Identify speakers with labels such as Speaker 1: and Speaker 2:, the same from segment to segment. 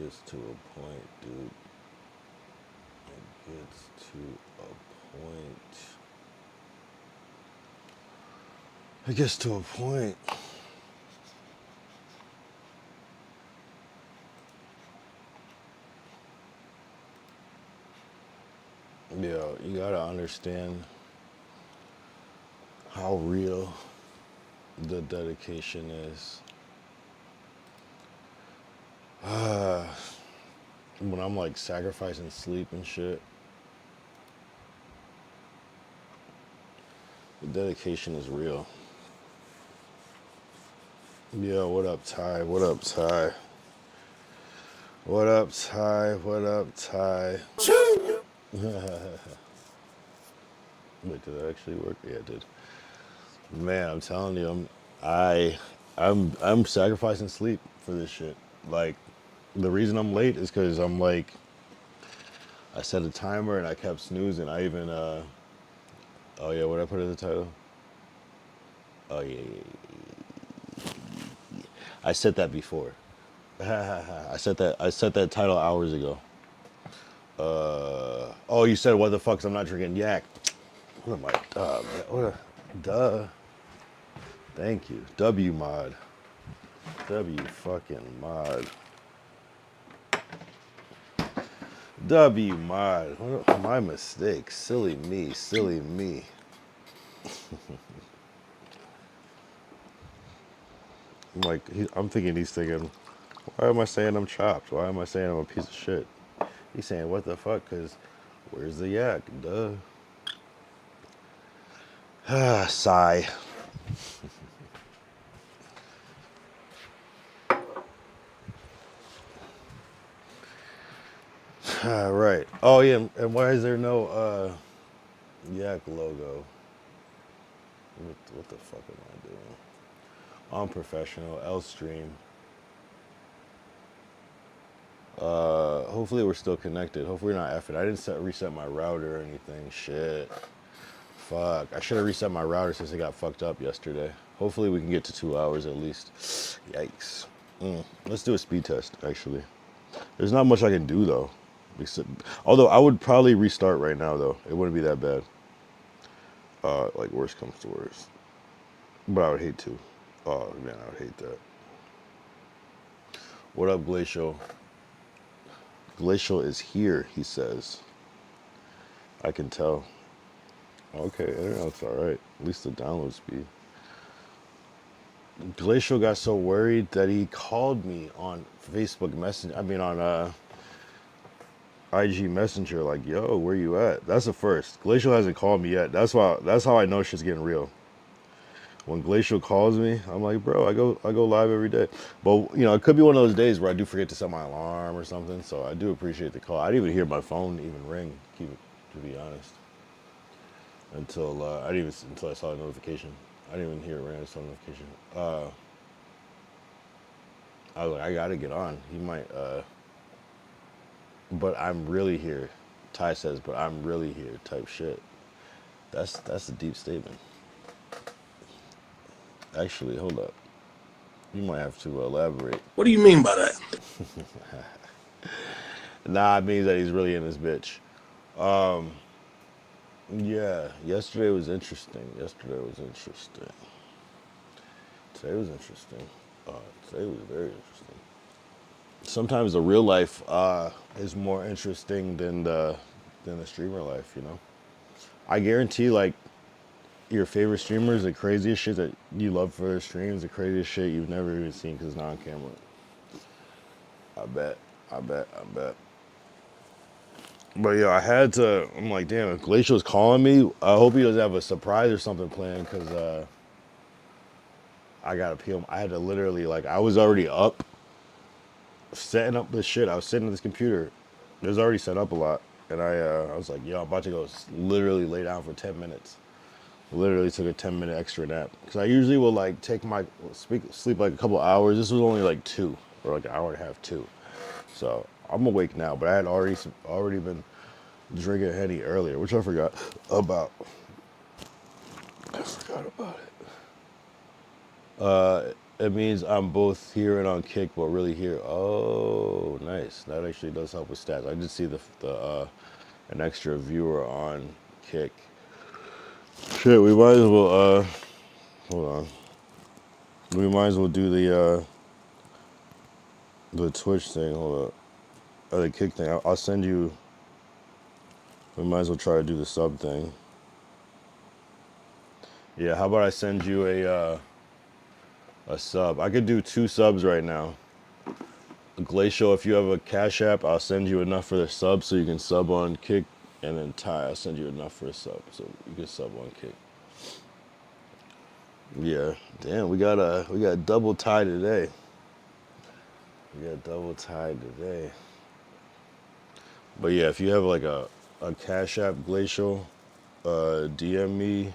Speaker 1: gets to a point, dude. It gets to a point. It gets to a point. Yeah, you gotta understand how real the dedication is. When I'm like sacrificing sleep and shit, the dedication is real. Yo, what up, Ty? What up, Ty? What up, Ty? What up, Ty? Wait, did that actually work? Yeah, it did. Man, I'm telling you, I'm sacrificing sleep for this shit. Like, the reason I'm late is because I'm like, I set a timer and I kept snoozing. I even oh yeah, what I put in the title? Oh yeah, yeah. I said that before. I set that title hours ago. Oh, you said what the fuck? 'Cause I'm not drinking yak. What am I? Duh. Thank you. W mod. W fucking mod. W mod. My mistake. Silly me. Silly me. I'm thinking he's thinking, why am I saying I'm chopped? Why am I saying I'm a piece of shit? He's saying, what the fuck? Because where's the yak? Duh. Sigh. Right. Oh, yeah. And why is there no yak logo? What the fuck am I doing? Unprofessional. L stream. Hopefully we're still connected. Hopefully we're not effing. I didn't reset my router or anything. Shit. Fuck. I should have reset my router since it got fucked up yesterday. Hopefully we can get to 2 hours at least. Yikes. Let's do a speed test, actually. There's not much I can do, though. Although I would probably restart right now, though. It wouldn't be that bad. Like, worst comes to worst. But I would hate to. Oh, man, I would hate that. What up, Glacial? Glacial is here, he says. I can tell. Okay, internet's alright. At least the download speed. Glacial got so worried that he called me on Facebook Messenger. I mean, on IG Messenger, like, yo, where you at? That's the first. Glacial hasn't called me yet. That's how I know shit's getting real. When Glacial calls me, I'm like, bro, I go live every day. But it could be one of those days where I do forget to set my alarm or something. So I do appreciate the call. I didn't even hear my phone even ring, to be honest, until I saw the notification. I didn't even hear it ring. I saw the notification. I was like, I gotta get on. He might. But I'm really here. Ty says, but I'm really here. Type shit. That's a deep statement. Actually, hold up. You might have to elaborate.
Speaker 2: What do you mean by that?
Speaker 1: Nah, it means that he's really in this bitch. Yeah, yesterday was interesting. Today was interesting. Today was very interesting. Sometimes the real life is more interesting than the streamer life, I guarantee, like, your favorite streamers, the craziest shit that you love for their streams, the craziest shit you've never even seen because it's not on camera. I bet. But yeah, I'm like, damn, if Glacial's calling me, I hope he doesn't have a surprise or something planned because I got to pee him. I had to literally, like, I was already up, setting up this shit. I was sitting at this computer. It was already set up a lot. And I was like, yo, I'm about to go literally lay down for 10 minutes. Literally took a 10-minute extra nap. Because I usually will, like, take my sleep like a couple hours. This was only like 2 or like an hour and a half, 2. So I'm awake now, but I had already been drinking Henny earlier, which I forgot about. It means I'm both here and on Kick, but really here. Oh, nice. That actually does help with stats. I did see the an extra viewer on Kick. Shit, we might as well hold on. We might as well do the Twitch thing. Hold up. Or the Kick thing. I'll send you. We might as well try to do the sub thing. Yeah, how about I send you a sub? I could do 2 subs right now. Glacial, if you have a Cash App, I'll send you enough for the sub so you can sub on Kick, and then Ty, I'll send you enough for a sub so you can sub on Kick. Yeah, damn, we got double tie today. We got double tie today. But yeah, if you have like a Cash App Glacial, DM me,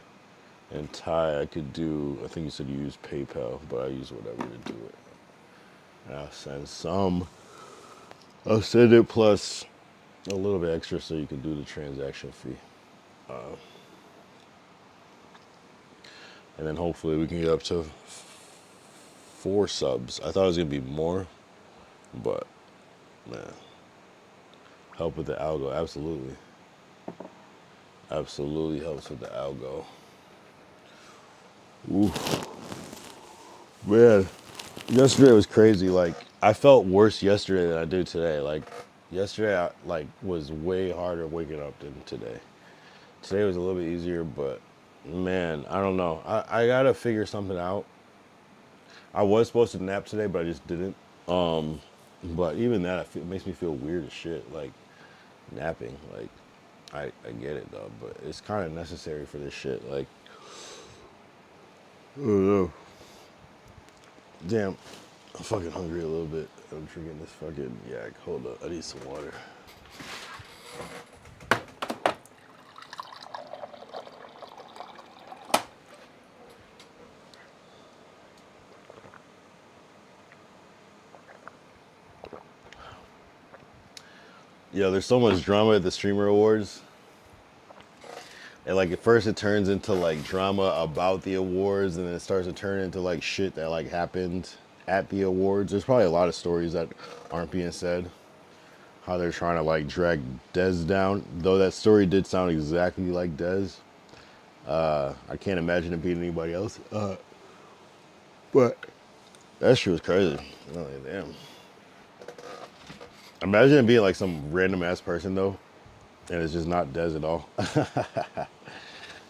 Speaker 1: and Ty, I could do. I think you said you use PayPal, but I use whatever to do it. And I'll send some. I'll send it plus a little bit extra so you can do the transaction fee. And then hopefully we can get up to 4 subs. I thought it was going to be more, but man, help with the algo, absolutely. Absolutely helps with the algo. Ooh. Man, yesterday was crazy. Like, I felt worse yesterday than I do today. Like, yesterday I was way harder waking up than today. Today was a little bit easier, but man, I don't know. I gotta figure something out. I was supposed to nap today, but I just didn't. But even that, it makes me feel weird as shit. Like napping, like I get it though, but it's kind of necessary for this shit. Like, I don't know. Damn, I'm fucking hungry a little bit. I'm drinking this fucking yak. Hold up, I need some water. Yeah, there's so much drama at the Streamer Awards. And like at first it turns into like drama about the awards, and then it starts to turn into like shit that like happened at the awards. There's probably a lot of stories that aren't being said. How they're trying to like drag Dez down. Though that story did sound exactly like Dez. I can't imagine it being anybody else. But that shit was crazy. Oh, damn. Imagine it being like some random ass person though, and it's just not Dez at all.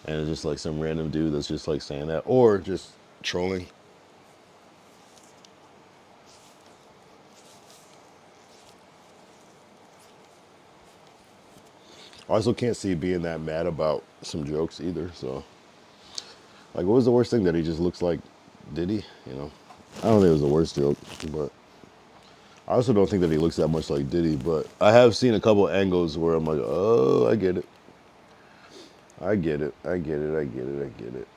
Speaker 1: And it's just like some random dude that's just like saying that, or just trolling. I also can't see being that mad about some jokes either. So, like, what was the worst thing that he just looks like Diddy? You know, I don't think it was the worst joke, but I also don't think that he looks that much like Diddy. But I have seen a couple angles where I'm like, oh, I get it. I get it. I get it. I get it. I get it.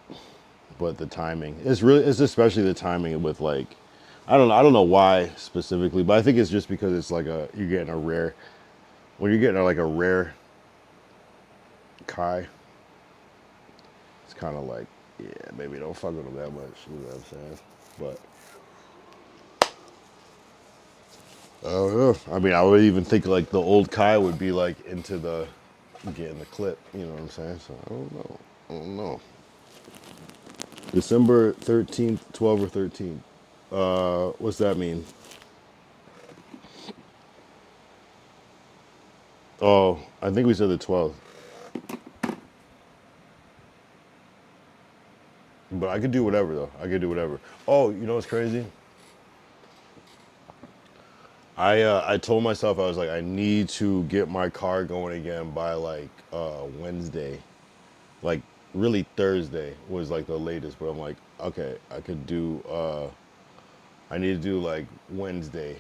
Speaker 1: But the timing, it's especially the timing with like, I don't know why specifically, but I think it's just because it's like you're getting a rare, when you're getting like a rare Kai, it's kind of like, yeah, maybe don't fuck with him that much, you know what I'm saying? But I don't know. I mean, I would even think like the old Kai would be like into the getting the clip, you know what I'm saying? So I don't know. I don't know. December 13th, 12 or 13th. What's that mean? Oh, I think we said the 12th. But I could do whatever though. I could do whatever. Oh, you know what's crazy? I told myself I was like I need to get my car going again by like Wednesday. Like really Thursday was like the latest, but I'm like, okay, I could do I need to do like Wednesday.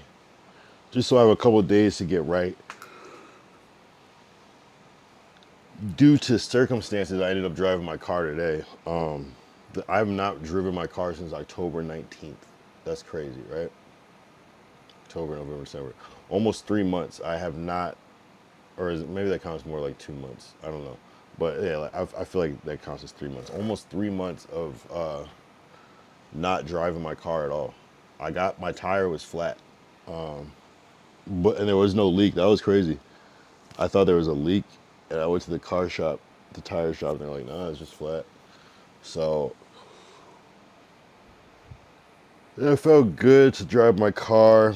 Speaker 1: Just so I have a couple of days to get right. Due to circumstances, I ended up driving my car today. I have not driven my car since October 19th. That's crazy, right? October, November, December. Almost 3 months. I have not, or maybe that counts more like 2 months. I don't know. But yeah, like, I feel like that counts as 3 months. Almost 3 months of not driving my car at all. My tire was flat, and there was no leak. That was crazy. I thought there was a leak, and I went to the car shop, the tire shop, and they're like, "Nah, it's just flat." So it felt good to drive my car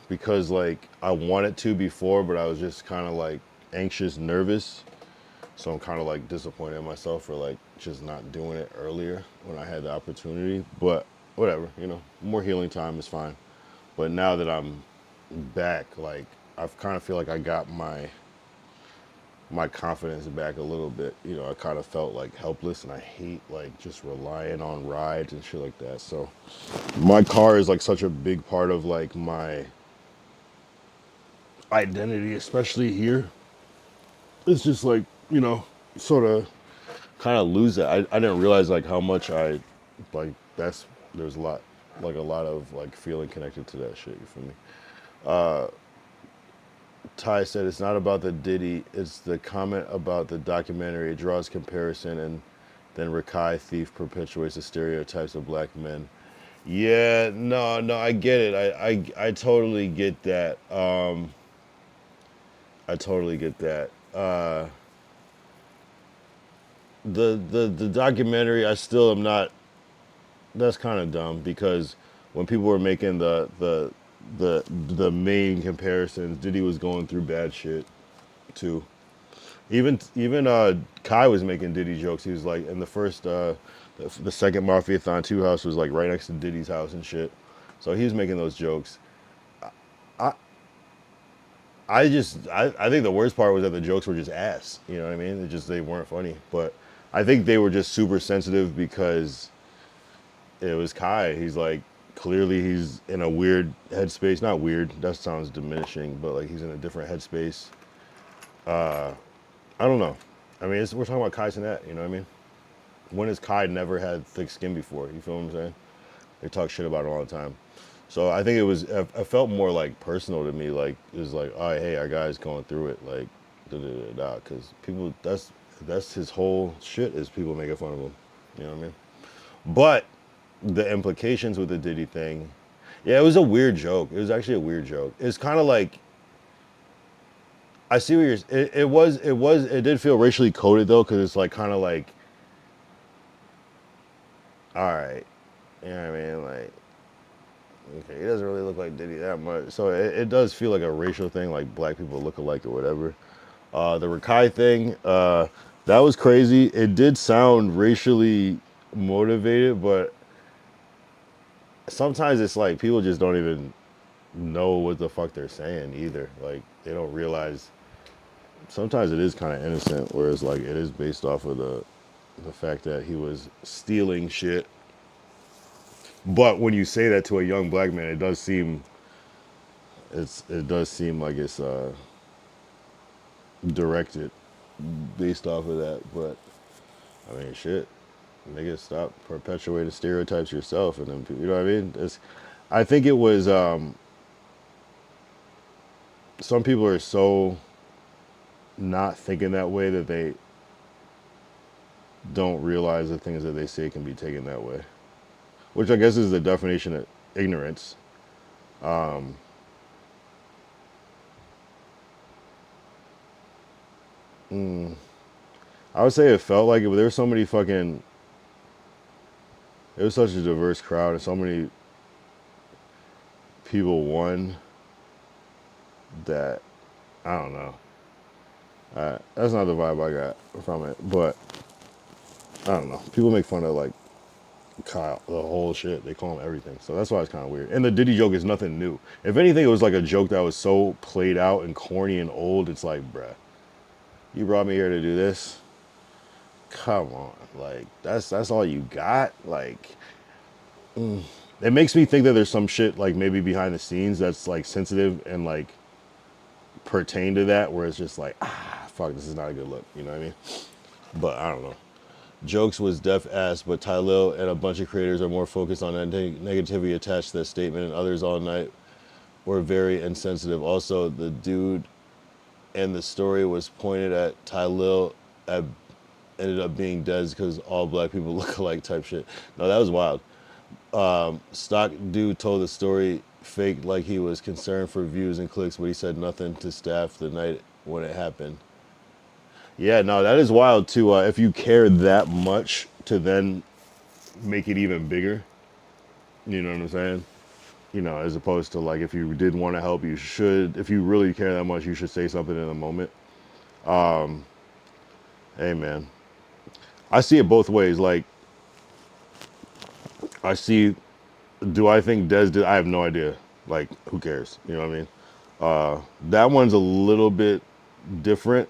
Speaker 1: because like I wanted to before, but I was just kind of like anxious, nervous. So I'm kind of like disappointed in myself for like just not doing it earlier when I had the opportunity. But whatever, more healing time is fine. But now that I'm back, like I kind of feel like I got my confidence back a little bit. I kind of felt like helpless, and I hate like just relying on rides and shit like that. So my car is like such a big part of like my identity, especially here. It's just like, sort of kind of lose that. I didn't realize like how much I like there's a lot of like feeling connected to that shit, you feel me? Ty said it's not about the Diddy, it's the comment about the documentary. It draws comparison, and then Rakai thief perpetuates the stereotypes of black men. Yeah, no, I get it. I totally get that. I totally get that. The documentary, I still am not. That's kind of dumb because when people were making the main comparisons, Diddy was going through bad shit too. Even Kai was making Diddy jokes. He was like in the first the second Mafia-thon 2 house was like right next to Diddy's house and shit. So he was making those jokes. I I think the worst part was that the jokes were just ass. You know what I mean? They weren't funny. But I think they were just super sensitive because it was Kai. He's like clearly he's in a weird headspace. Not weird. That sounds diminishing, but like he's in a different headspace. I don't know. I mean, we're talking about Kai Cenat, you know what I mean? When has Kai never had thick skin before? You feel what I'm saying? They talk shit about it all the time. So I think it felt more like personal to me. Like, it was like, all right, hey, our guy's going through it. Like, da da da da. Because people, that's his whole shit is people making fun of him. You know what I mean? But the implications with the Diddy thing, yeah, it was a weird joke. It was actually a weird joke. It's kind of like, I see what you're. It did feel racially coded though, because it's like kind of like, all right, you know what I mean? Like, okay, he doesn't really look like Diddy that much, so it does feel like a racial thing, like black people look alike or whatever. The Rakai thing, that was crazy. It did sound racially motivated, but sometimes it's like people just don't even know what the fuck they're saying either. Like they don't realize. Sometimes it is kind of innocent, whereas like it is based off of the fact that he was stealing shit. But when you say that to a young black man, it does seem like it's directed based off of that. But I mean, shit, nigga, stop perpetuating stereotypes yourself, and then you know what I mean. I think it was some people are so not thinking that way that they don't realize the things that they say can be taken that way, which I guess is the definition of ignorance. I would say it felt like it, but there were so many fucking. It was such a diverse crowd, and so many people won that I don't know. That's not the vibe I got from it, but I don't know. People make fun of like Kyle, the whole shit. They call him everything, so that's why it's kind of weird. And the Diddy joke is nothing new. If anything, it was like a joke that was so played out and corny and old. It's like, bruh, you brought me here to do this. Come on, like that's all you got. Like, it makes me think that there's some shit like maybe behind the scenes that's like sensitive and like pertain to that, where it's just like, fuck, this is not a good look. You know what I mean? But I don't know. Jokes was deaf ass, but Tylil and a bunch of creators are more focused on that negativity attached to that statement, and others all night were very insensitive. Also, the dude and the story was pointed at Tylil ended up being dead because all black people look alike type shit. No, that was wild. Stock dude told the story fake like he was concerned for views and clicks, but he said nothing to staff the night when it happened. Yeah, no, that is wild too. If you care that much to then make it even bigger, you know what I'm saying? You know, as opposed to like if you did want to help, you should. If you really care that much, you should say something in the moment. Hey, man, I see it both ways. Like, I see. Do I think Des did? I have no idea. Like, who cares? You know what I mean? That one's a little bit different.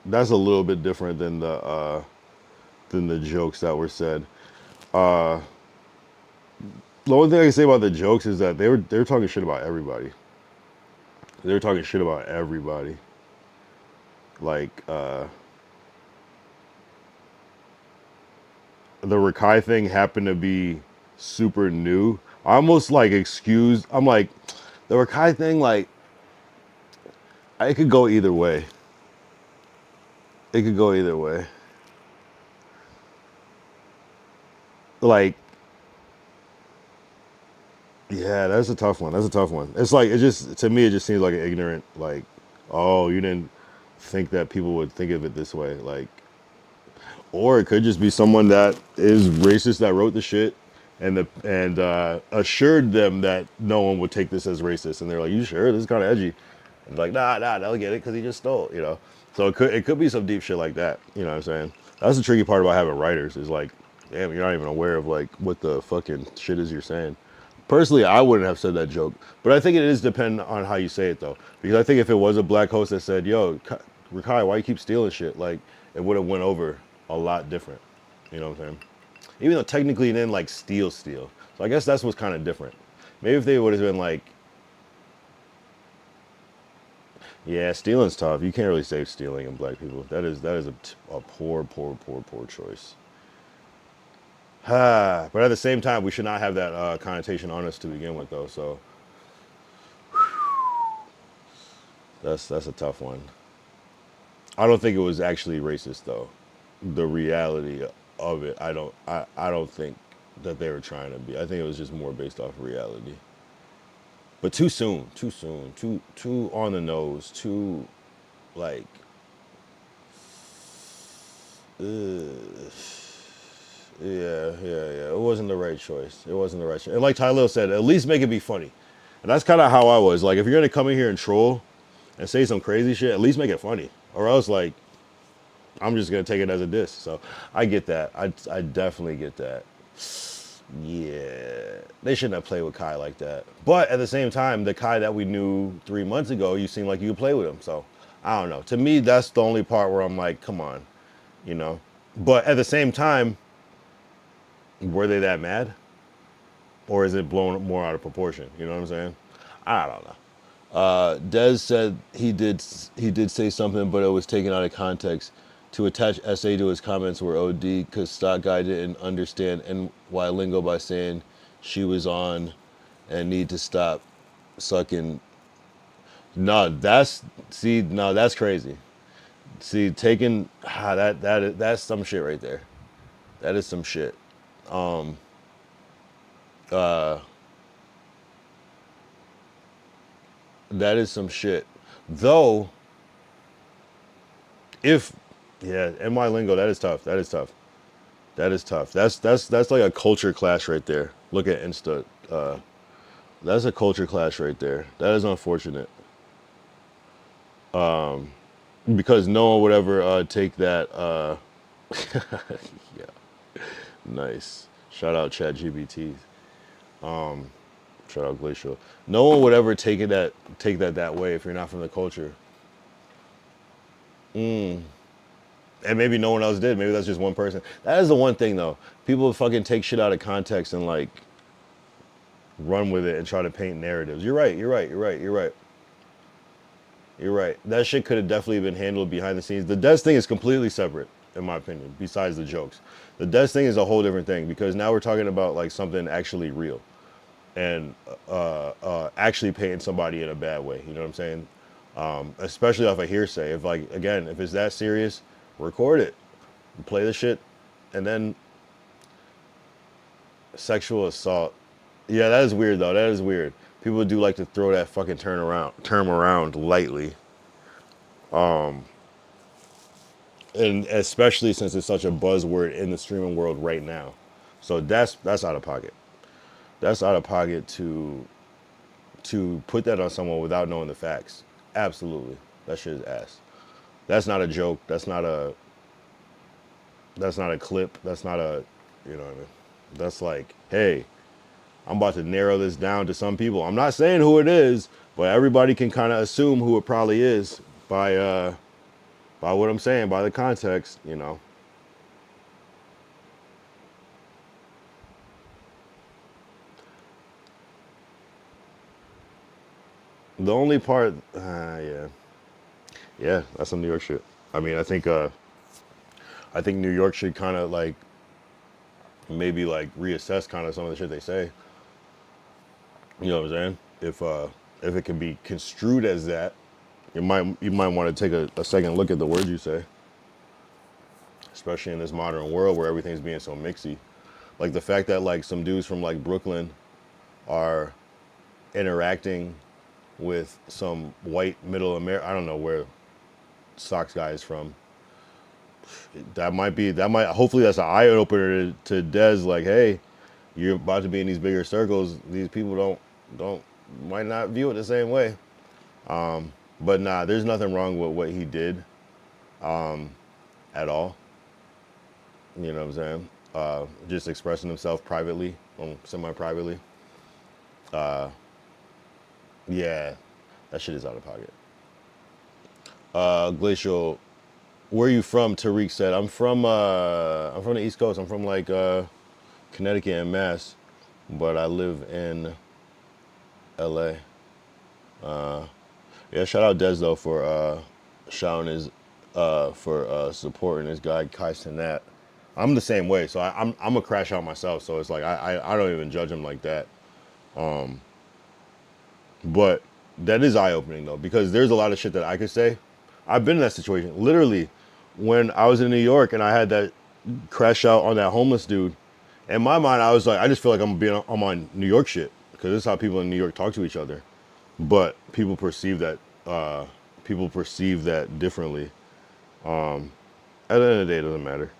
Speaker 1: That's a little bit different than the jokes that were said. The only thing I can say about the jokes is that they were talking shit about everybody. They were talking shit about everybody. Like the Rakai thing happened to be super new. I almost like excused. I'm like the Rakai thing. Like it could go either way. It could go either way. Like, yeah, that's a tough one. That's a tough one. It's like it just to me it just seems like an ignorant like, oh, you didn't think that people would think of it this way. Like, or it could just be someone that is racist that wrote the shit and assured them that no one would take this as racist, and they're like, "You sure? This is kind of edgy." And like, nah, they'll get it because he just stole, you know. So it could be some deep shit like that. You know what I'm saying? That's the tricky part about having writers is like, damn, you're not even aware of like what the fucking shit is you're saying. Personally, I wouldn't have said that joke, but I think it is dependent on how you say it though, because I think if it was a black host that said, "Yo, Rakai, why you keep stealing shit?" like it would have went over a lot different. You know what I'm saying? Even though technically it didn't like steal. So I guess that's what's kind of different. Maybe if they would have been like, yeah, stealing's tough. You can't really say stealing in black people. That is a poor choice. But at the same time, we should not have that connotation on us to begin with, though. So that's a tough one. I don't think it was actually racist, though. The reality of it, I don't think that they were trying to be. I think it was just more based off reality. But too on the nose, too like, ugh. Yeah. It wasn't the right choice. It wasn't the right choice. And like Tyler said, at least make it be funny. And that's kind of how I was. Like, if you're gonna come in here and troll and say some crazy shit, at least make it funny. Or else, like, I'm just gonna take it as a diss. So I get that. I definitely get that. Yeah, they shouldn't have played with Kai like that. But at the same time, the Kai that we knew 3 months ago, you seem like you could play with him. So I don't know. To me, that's the only part where I'm like, come on, you know. But at the same time, were they that mad, or is it blown more out of proportion? You know what I'm saying? I don't know. Dez said he did say something, but it was taken out of context. To attach SA to his comments were OD because Stock Guy didn't understand NY lingo by saying she was on and need to stop sucking. No, that's crazy. See, taking that's some shit right there. That is some shit. Uh, that is some shit. Though, if yeah, NY lingo, that is tough. That is tough. That is tough. That's like a culture clash right there. Look at Insta. That's a culture clash right there. That is unfortunate. Because no one would ever take that. Yeah, nice. Shout out ChatGPT. Shout out Glacial. No one would ever take that way if you're not from the culture. And maybe no one else did. Maybe that's just one person. That is the one thing though. People fucking take shit out of context and like run with it and try to paint narratives. You're right. That shit could have definitely been handled behind the scenes. The Des thing is completely separate, in my opinion, besides the jokes. The Des thing is a whole different thing because now we're talking about like something actually real and actually painting somebody in a bad way. You know what I'm saying? Especially off a hearsay. If like, again, if it's that serious, record it, play the shit, and then sexual assault. Yeah, that is weird though. That is weird. People do like to throw that fucking term around lightly, and especially since it's such a buzzword in the streaming world right now. So that's out of pocket. That's out of pocket to put that on someone without knowing the facts. Absolutely, that shit is ass. That's not a joke. That's not a clip. That's not a, you know what I mean. That's like, hey, I'm about to narrow this down to some people. I'm not saying who it is, but everybody can kind of assume who it probably is by what I'm saying, by the context, you know. The only part, yeah, yeah, that's some New York shit. I mean, I think New York should kind of like maybe like reassess kind of some of the shit they say. You know what I'm saying? If it can be construed as that, you might want to take a second look at the words you say, especially in this modern world where everything's being so mixy. Like the fact that like some dudes from like Brooklyn are interacting with some white middle America. I don't know where Sox guy is from. That might hopefully that's an eye opener to Dez. Like, hey, you're about to be in these bigger circles. These people don't might not view it the same way. But nah, there's nothing wrong with what he did at all. You know what I'm saying? Just expressing himself privately, semi-privately. Yeah, that shit is out of pocket. Glacial, where are you from? Tariq said, I'm from the East Coast. I'm from like Connecticut and Mass, but I live in LA. Yeah, shout out Des though for shouting his for supporting his guy Kai Cenat. I'm the same way, so I'm a crash out myself. So it's like I don't even judge him like that. But that is eye opening though, because there's a lot of shit that I could say. I've been in that situation. Literally, when I was in New York and I had that crash out on that homeless dude, in my mind I was like, I just feel like I'm on New York shit because this is how people in New York talk to each other. But people perceive that differently. At the end of the day, it doesn't matter.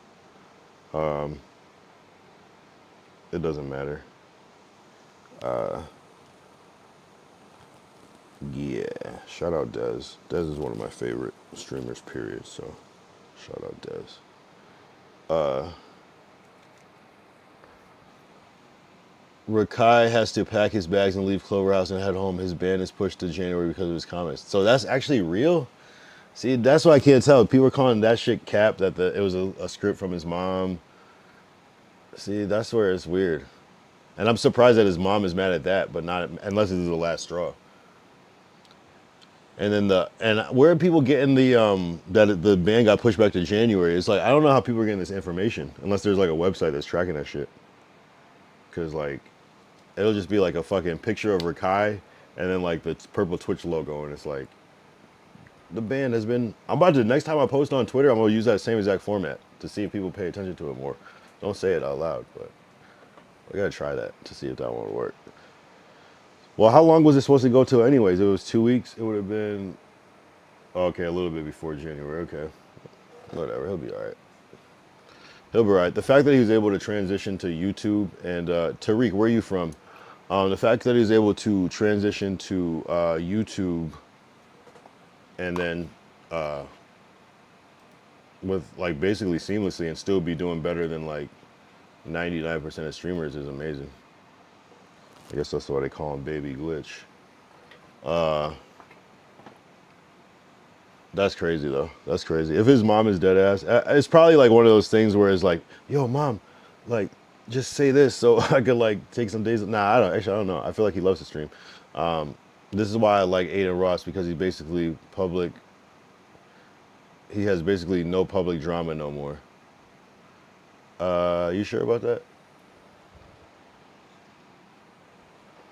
Speaker 1: It doesn't matter. Yeah, shout out Dez. Dez is one of my favorite streamers, period. So, shout out Dez. Rakai has to pack his bags and leave Clover House and head home. His ban is pushed to January because of his comments. So that's actually real? See, that's why I can't tell. People are calling that shit cap, that it was a script from his mom. See, that's where it's weird. And I'm surprised that his mom is mad at that, but not unless it is the last straw. And then where are people getting that the ban got pushed back to January? It's like I don't know how people are getting this information unless there's like a website that's tracking that shit. Cause like it'll just be like a fucking picture of Rakai and then like the purple Twitch logo, and it's like the ban has been. I'm about to next time I post on Twitter, I'm gonna use that same exact format to see if people pay attention to it more. Don't say it out loud, but I gotta try that to see if that one will work. Well, how long was it supposed to go till anyways? It was 2 weeks. It would have been okay, a little bit before January. Okay, whatever. He'll be all right. He'll be all right. The fact that he was able to transition to YouTube and Tariq, where are you from? The fact that he was able to transition to YouTube and then with like basically seamlessly and still be doing better than like 99% of streamers is amazing. I guess that's why they call him Baby Glitch. That's crazy though. That's crazy. If his mom is dead ass, it's probably like one of those things where it's like, yo, mom, like, just say this so I could like take some days. Nah, I don't know. I feel like he loves to stream. This is why I like Adin Ross because he's basically public. He has basically no public drama no more. You sure about that?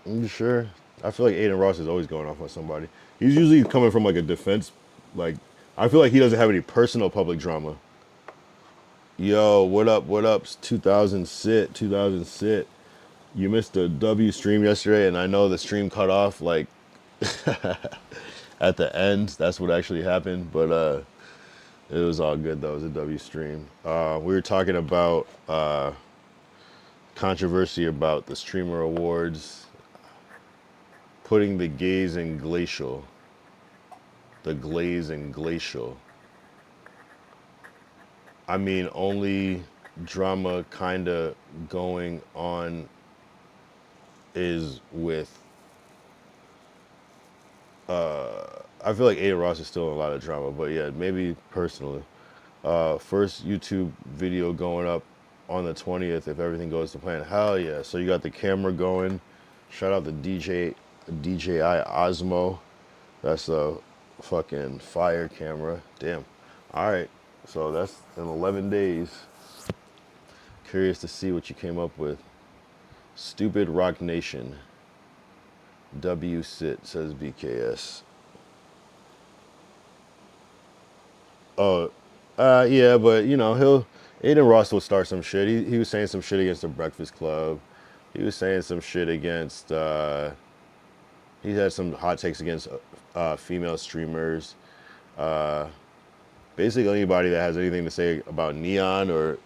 Speaker 1: You sure? I feel like Adin Ross is always going off on somebody. He's usually coming from like a defense. Like, I feel like he doesn't have any personal public drama. Yo, what up? What up? 2000 sit. You missed the W stream yesterday, and I know the stream cut off like at the end. That's what actually happened, but it was all good though. It was a W stream. We were talking about controversy about the streamer awards, putting the gaze in glacial, the glaze in glacial. I mean, only drama kinda going on is with I feel like Ada Ross is still in a lot of drama, but yeah, maybe personally. First YouTube video going up on the 20th if everything goes to plan. Hell yeah. So you got the camera going. Shout out to DJI Osmo. That's a fucking fire camera. Damn. All right. So that's in 11 days. Curious to see what you came up with. Stupid Rock Nation. W sit says BKS. Oh, yeah, but you know Adin Ross will start some shit. He was saying some shit against the Breakfast Club. He was saying some shit against. He had some hot takes against female streamers. Basically, anybody that has anything to say about Neon or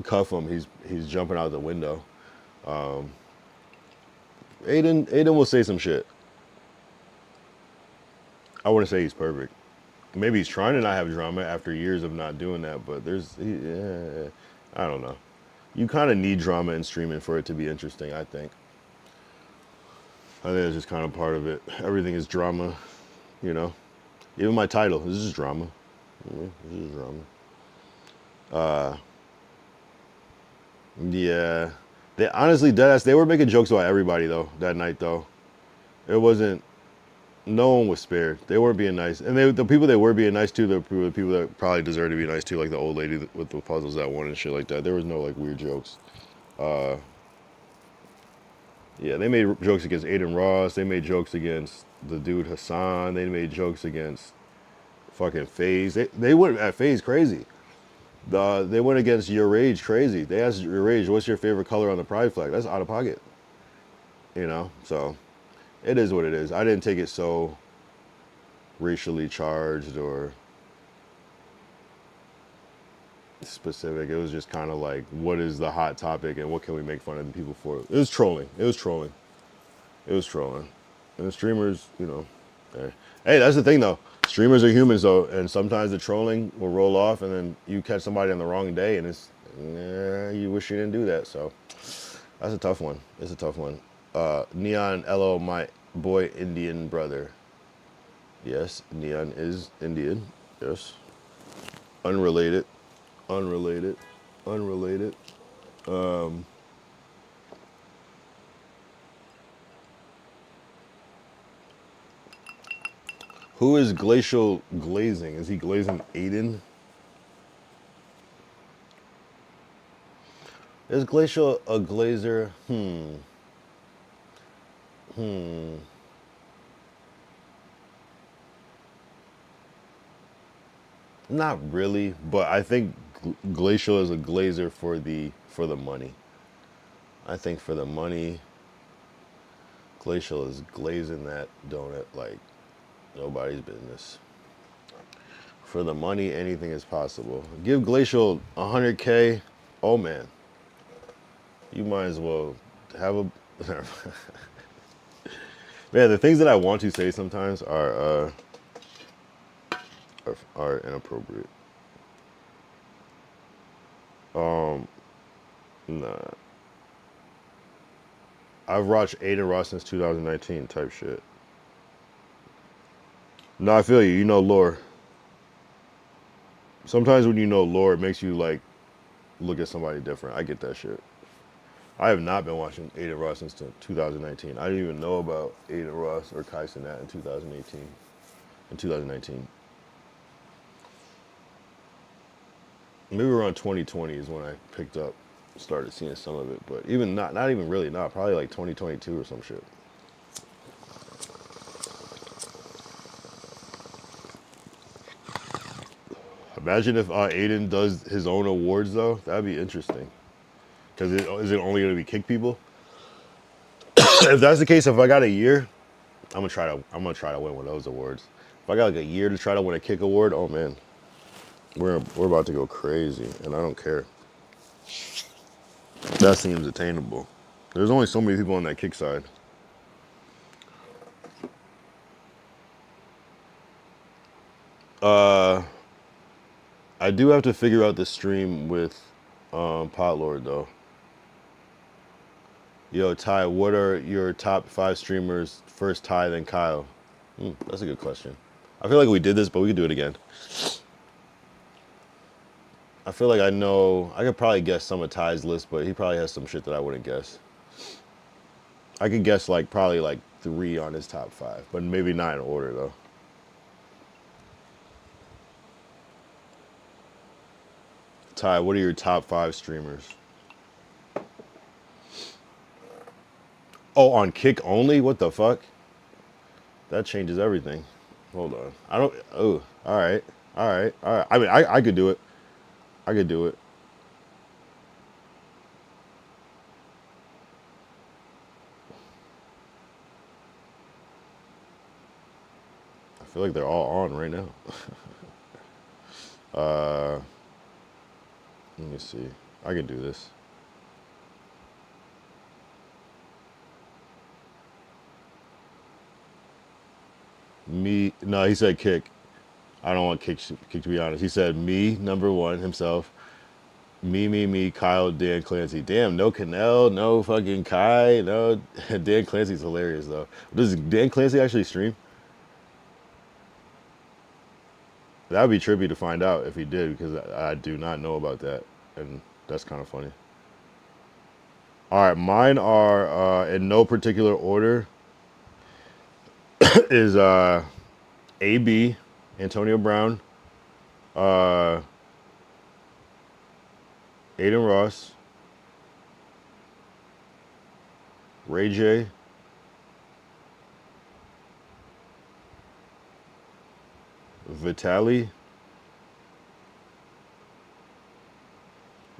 Speaker 1: cuff him, he's jumping out the window. Adin will say some shit. I wouldn't say he's perfect. Maybe he's trying to not have drama after years of not doing that, but I don't know. You kind of need drama in streaming for it to be interesting, I think. I think it's just kind of part of it. Everything is drama, you know. Even my title, this is drama. This is drama. Yeah. They honestly, deadass, they were making jokes about everybody though that night though. It wasn't. No one was spared. They weren't being nice, and the people they were being nice to, the people that probably deserve to be nice to, like the old lady with the puzzles that won and shit like that. There was no like weird jokes. Yeah, they made jokes against Adin Ross. They made jokes against the dude Hassan. They made jokes against fucking FaZe. They went at FaZe crazy. They went against Your Rage crazy. They asked Your Rage, "What's your favorite color on the pride flag?" That's out of pocket. You know, so. It is what it is. I didn't take it so racially charged or specific. It was just kind of like, what is the hot topic and what can we make fun of the people for? It was trolling. It was trolling. It was trolling. And the streamers, you know, hey, that's the thing though. Streamers are humans though, and sometimes the trolling will roll off, and then you catch somebody on the wrong day, and it's you wish you didn't do that. So that's a tough one. It's a tough one. Neon, LO, my boy Indian brother. Yes, Neon is Indian. Yes. Unrelated. Unrelated. Unrelated. Who is Glacial glazing? Is he glazing Adin? Is Glacial a glazer? Not really, but I think Glacial is a glazer for the money. I think for the money, Glacial is glazing that donut like nobody's business. For the money, anything is possible. Give Glacial 100K. Oh man, you might as well have a. Man, the things that I want to say sometimes are inappropriate. Nah. I've watched Adin Ross since 2019 type shit. No, I feel you. You know lore. Sometimes when you know lore, it makes you like look at somebody different. I get that shit. I have not been watching Adin Ross since 2019. I didn't even know about Adin Ross or Kai Cenat in 2018. In 2019. Maybe around 2020 is when I picked up, started seeing some of it. But even not even really, probably like 2022 or some shit. Imagine if Adin does his own awards though. That'd be interesting. Because is it only going to be kick people? If that's the case, if I got a year, I'm gonna try to win one of those awards. If I got like a year to try to win a kick award, oh man, we're about to go crazy, and I don't care. That seems attainable. There's only so many people on that kick side. Uh, I do have to figure out the stream with Potlord though. Yo, Ty, what are your top 5 streamers? First Ty, then Kyle. That's a good question. I feel like we did this, but we could do it again. I feel like I know. I could probably guess some of Ty's list, but he probably has some shit that I wouldn't guess. I could guess like probably like 3 on his top 5, but maybe not in order though. Ty, what are your top 5 streamers? Oh, on Kick only? What the fuck? That changes everything. Hold on. I don't. Oh, all right, all right, all right. I mean, I could do it. I could do it. I feel like they're all on right now. uh, Let me see. I can do this. Me? No, he said Kick. I don't want Kick to be honest. He said me, number 1, himself. Me, Kyle, Dan Clancy. Damn, no Cannell, no fucking Kai, no. Dan Clancy's hilarious though. Does Dan Clancy actually stream? That would be trippy to find out if he did, because I do not know about that, and that's kind of funny. All right, mine are in no particular order. Is AB, Antonio Brown, uh, Aiden Ross, Ray J, Vitali,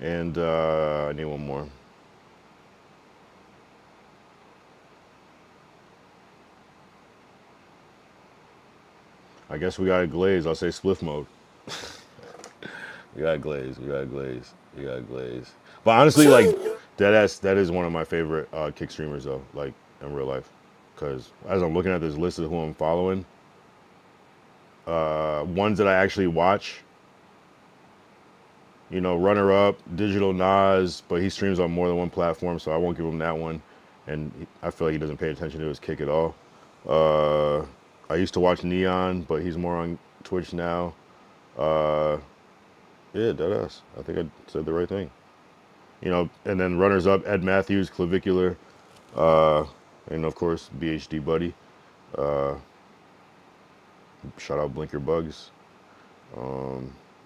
Speaker 1: and I need one more. I guess we got to glaze. I'll say Spliff mode. We got glaze. We got glaze. We got glaze. But honestly, like that is one of my favorite kick streamers though, like in real life. Because as I'm looking at this list of who I'm following, ones that I actually watch, you know, runner up, Digital Nas, but he streams on more than one platform, so I won't give him that one. And I feel like he doesn't pay attention to his kick at all. I used to watch Neon, but he's more on Twitch now. Uh, yeah, deadass. I think I said the right thing. You know, and then runners up, Ed Matthews, Clavicular, uh, and of course BHD Buddy. Uh, Shout out Blink Your Bugs.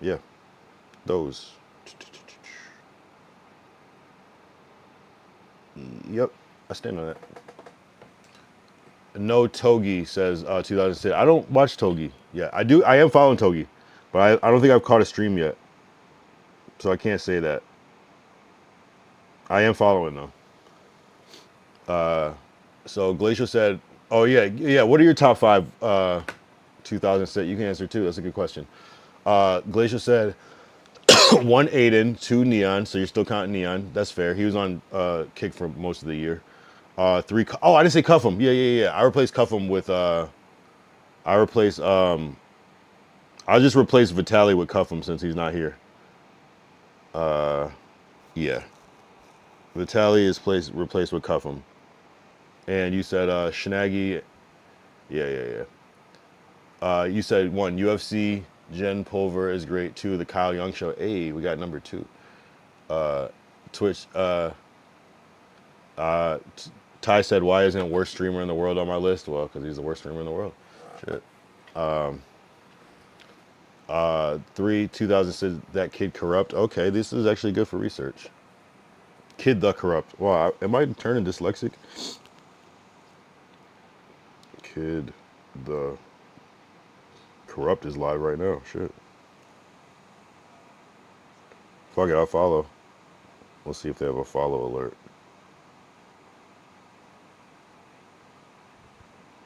Speaker 1: Yeah, those. Yep, I stand on that. No Togi says 2006. I don't watch Togi. Yeah, I do. I am following Togi, but I don't think I've caught a stream yet, so I can't say that. I am following though. So Glacial said, "Oh yeah, yeah. What are your top 5 2006? You can answer too. That's a good question." Glacial said 1 Aiden, 2 Neon. So you're still counting Neon. That's fair. He was on Kick for most of the year. 3. Oh, I didn't say Cuffham. Yeah. I replaced Cuffham with. I replace. I'll just replace Vitali with Cuffham since he's not here. Yeah. Vitali is replaced with Cuffham. And you said Shnaggy. Yeah. You said 1 UFC. Jen Pulver is great. 2 the Kyle Young Show. Hey, we got number 2. Twitch. Ty said, "Why isn't worst streamer in the world on my list?" Well, because he's the worst streamer in the world. Shit. 3 2006. That Kid Corrupt. Okay, this is actually good for research. Kid the Corrupt. Wow, am I turning dyslexic? Kid the Corrupt is live right now. Shit. Fuck it, I'll follow. We'll see if they have a follow alert.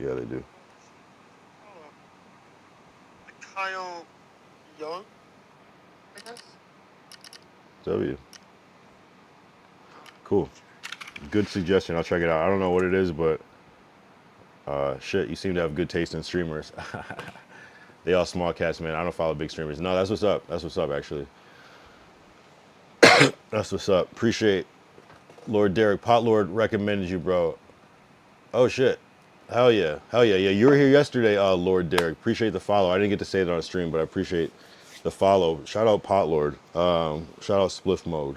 Speaker 1: Yeah, they do.
Speaker 2: Oh, like Kyle Young, I guess.
Speaker 1: W. Cool.
Speaker 2: Okay.
Speaker 1: Good suggestion. I'll check it out. I don't know what it is, but shit, you seem to have good taste in streamers. They all small cats, man. I don't follow big streamers. No, that's what's up. That's what's up, actually. That's what's up. Appreciate Lord Derek. Pot Lord recommended you, bro. Oh, shit. Hell yeah. Hell yeah. Yeah, you were here yesterday, Lord Derek. Appreciate the follow. I didn't get to say it on a stream, but I appreciate the follow. Shout out Pot Lord. Shout out Spliff Mode.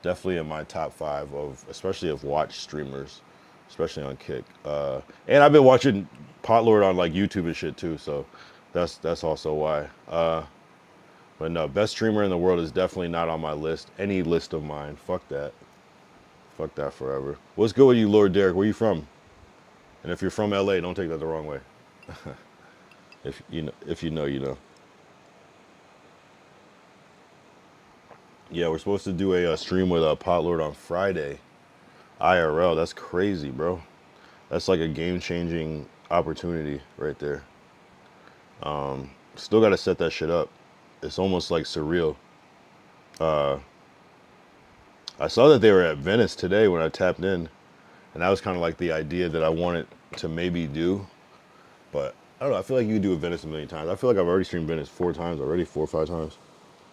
Speaker 1: Definitely in my top 5 of, especially of watch streamers, especially on Kick. And I've been watching Pot Lord on like YouTube and shit too, so that's also why. But no, best streamer in the world is definitely not on my list. Any list of mine. Fuck that. Fuck that forever. What's good with you, Lord Derek? Where you from? And if you're from LA, don't take that the wrong way. If you know, you know. Yeah, we're supposed to do a stream with Pot Lord on Friday. IRL. That's crazy, bro. That's like a game-changing opportunity right there. Still got to set that shit up. It's almost like surreal. I saw that they were at Venice today when I tapped in, and that was kind of like the idea that I wanted to maybe do. But I don't know. I feel like you could do a Venice a million times. I feel like I've already streamed Venice 4 times already, 4 or 5 times.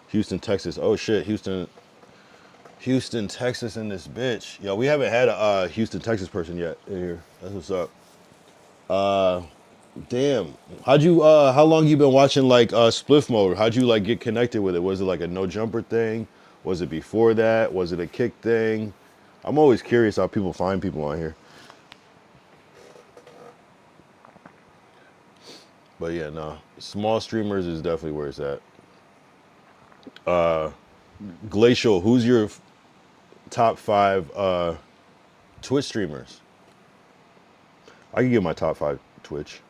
Speaker 1: Houston, Texas. Oh shit, Houston, Texas in this bitch. Yo, we haven't had a Houston, Texas person yet in here. That's what's up. Damn. How long you been watching like Spliff Mode? How'd you like get connected with it? Was it like a no jumper thing? Was it before that? Was it a kick thing? I'm always curious how people find people on here. But yeah, no. Small streamers is definitely where it's at. Glacial, who's your top 5 Twitch streamers? I can give my top 5 Twitch.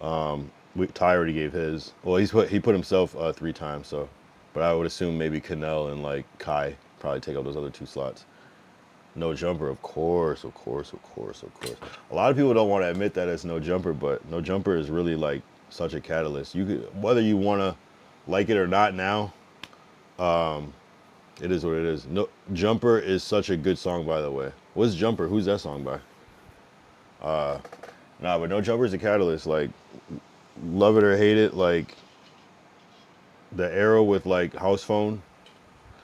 Speaker 1: Ty already gave his. Well, he put himself 3 times, so. But I would assume maybe Canel and like Kai probably take up those other 2 slots. No jumper, of course, of course, of course, of course. A lot of people don't want to admit that it's no jumper, but no jumper is really like such a catalyst. You could, whether you want to like it or not now, it is what it is. No, Jumper is such a good song, by the way. What's Jumper? Who's that song by? Nah, but No Jumper is a catalyst. Like, love it or hate it, like the era with like House Phone.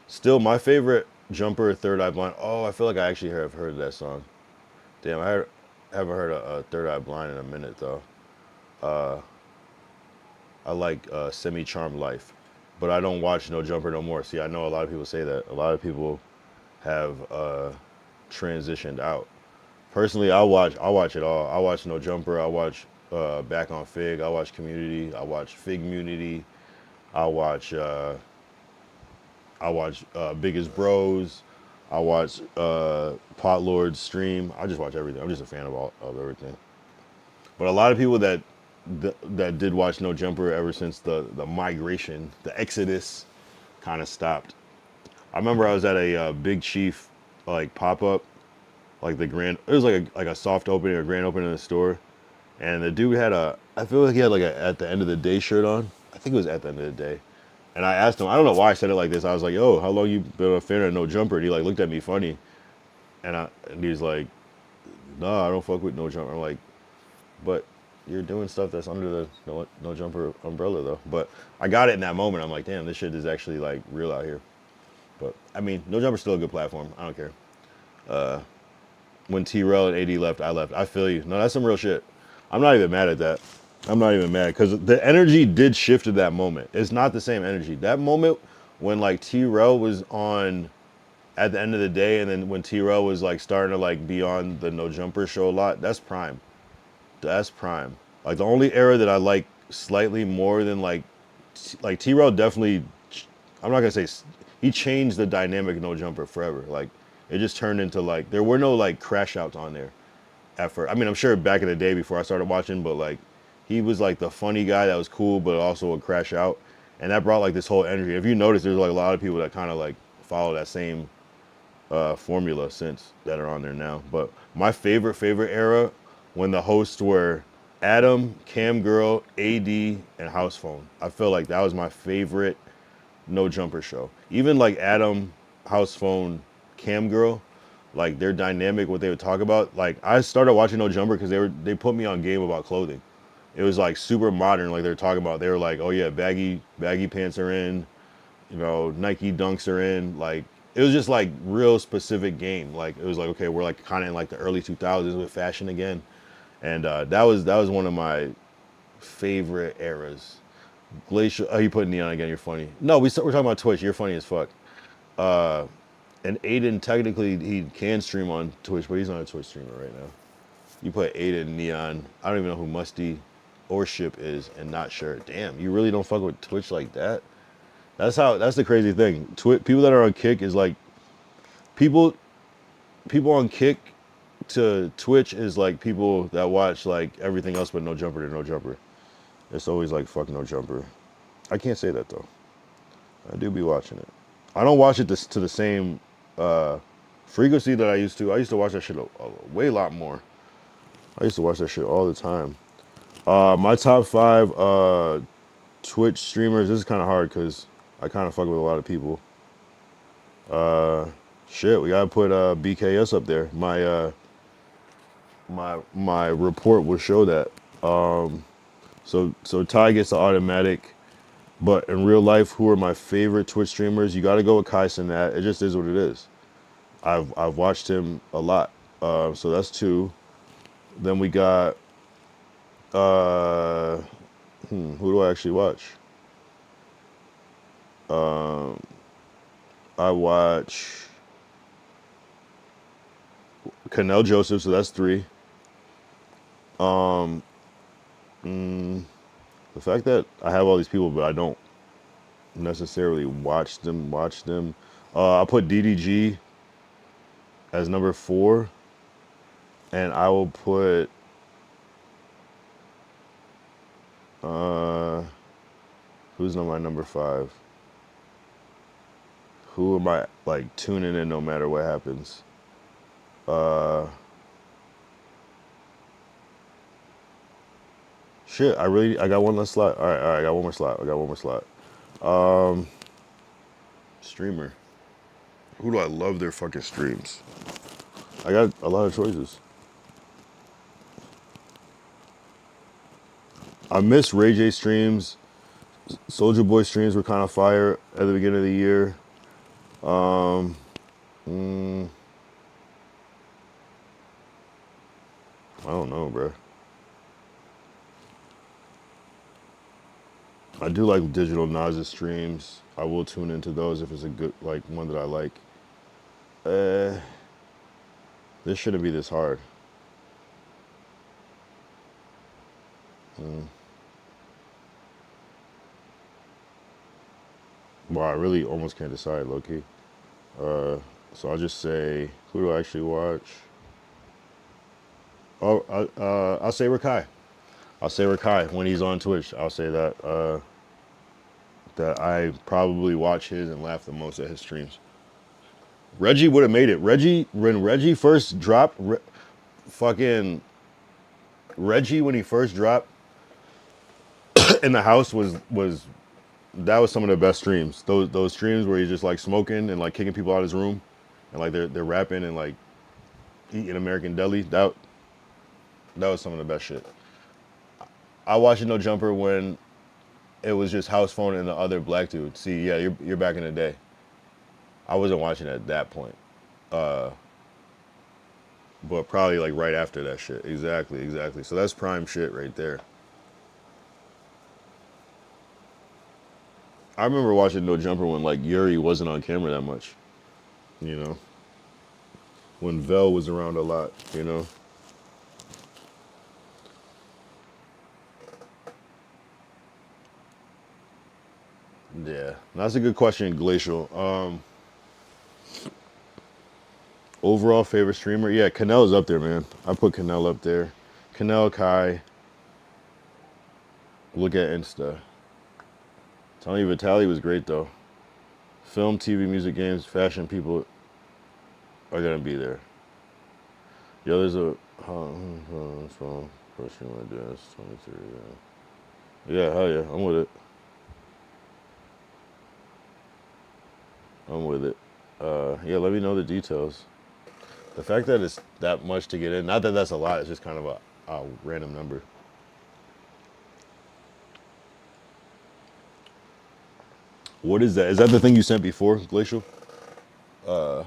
Speaker 1: Still my favorite Jumper, Third Eye Blind. Oh, I feel like I actually have heard that song. Damn, haven't heard a Third Eye Blind in a minute though. I like Semi Charmed Life, but I don't watch No Jumper no more. See, I know a lot of people say that. A lot of people have transitioned out. Personally, I watch it all. I watch No Jumper. I watch Back on Fig. I watch Community. I watch Fig Munity. I watch Biggest Bros. I watch Pot Lord's stream. I just watch everything. I'm just a fan of everything. But a lot of people that did watch No Jumper ever since the migration, the exodus, kind of stopped. I remember I was at a Big Chief like pop up, like the grand. It was like a soft opening or grand opening in the store, and the dude had I feel like he had like a at the end of the day shirt on. I think it was at the end of the day. And I asked him, I don't know why I said it like this. I was like, "Yo, how long you been a fan of No Jumper?" And he like looked at me funny, and he was like, "Nah, I don't fuck with No Jumper." I'm like, "But you're doing stuff that's under the no Jumper umbrella though." But I got it in that moment. I'm like, "Damn, this shit is actually like real out here." But I mean, No Jumper's still a good platform. I don't care. When T-Rel and AD left, I left. I feel you. No, that's some real shit. I'm not even mad at that. I'm not even mad because the energy did shift at that moment. It's not the same energy. That moment when like T-Rel was on at the end of the day, and then when T-Rel was like starting to like be on the No Jumper show a lot, that's prime. That's prime. Like the only era that I like slightly more than like T-Rel definitely. I'm not gonna say he changed the dynamic of No Jumper forever. Like it just turned into like there were no like crash outs on there at first. I mean, I'm sure back in the day before I started watching, but like he was like the funny guy that was cool, but also would crash out, and that brought like this whole energy. If you notice, there's like a lot of people that kind of like follow that same formula since that are on there now. But my favorite era when the hosts were Adam, Cam Girl, AD, and House Phone. I feel like that was my favorite No Jumper show. Even like Adam, House Phone, Cam Girl, like their dynamic, what they would talk about. Like I started watching No Jumper because they put me on game about clothing. It was like super modern, like they were talking about. They were like, oh yeah, baggy pants are in, you know, Nike Dunks are in. Like it was just like real specific game. Like it was like okay, we're like kind of in like the early 2000s with fashion again, and that was one of my favorite eras. Glacial. Oh, you put neon again. You're funny. No, we're talking about Twitch. You're funny as fuck. And Adin, technically, he can stream on Twitch, but he's not a Twitch streamer right now. You put Adin, neon. I don't even know who Musty or Ship is, and not sure. Damn, you really don't fuck with Twitch like that. That's the crazy thing. People that are on Kick is like people. People on Kick to Twitch is like people that watch like everything else but No Jumper to No Jumper. It's always like fuck No Jumper. I can't say that though. I do be watching it. I don't watch it to the same frequency that I used to. I used to watch that shit a way lot more. I used to watch that shit all the time. My top five Twitch streamers. This is kind of hard because I kind of fuck with a lot of people. Shit, we gotta put BKS up there. My report will show that. So Ty gets the automatic. But in real life, who are my favorite Twitch streamers? You got to go with Kai Cenat. It just is what it is. I've watched him a lot. So that's two. Then we got who do I actually watch? I watch Canel Joseph, so that's three. The fact that I have all these people, but I don't necessarily watch them. I'll put DDG as number four, and I will put who's on my number five? Who am I like tuning in no matter what happens? Shit, I got one less slot. All right, I got one more slot. Streamer. Who do I love their fucking streams? I got a lot of choices. I miss Ray J streams. Soldier Boy streams were kind of fire at the beginning of the year. I don't know, bro. I do like Digital Nas' streams. I will tune into those if it's a good, like, one that I like. This shouldn't be this hard. Well, I really almost can't decide, low-key. So I'll just say, who do I actually watch? Oh, I'll say Rakai. I'll say Rakai when he's on Twitch. I'll say that that I probably watch his and laugh the most at his streams. Reggie would have made it. When Reggie first dropped, fucking Reggie when he first dropped in the house was that was some of the best streams. Those streams where he's just like smoking and like kicking people out of his room, and like they're rapping and like eating American deli. That was some of the best shit. I watched No Jumper when it was just House Phone and the other black dude. See, yeah, you're back in the day. I wasn't watching at that point, but probably like right after that shit. Exactly. So that's prime shit right there. I remember watching No Jumper when like Yuri wasn't on camera that much, you know, when Vel was around a lot, you know. Yeah, that's a good question, Glacial. Overall favorite streamer? Yeah, Canel's up there, man. I put Canel up there. Canel, Kai. Look at Insta. Tony Vitale was great though. Film, TV, music, games, fashion people are gonna be there. Yo, there's a So first thing I do is 23. Yeah, hell yeah, I'm with it. I'm with it. Yeah, let me know the details. The fact that it's that much to get in, not that that's a lot, it's just kind of a random number. What is that? Is that the thing you sent before, Glacial? Damn,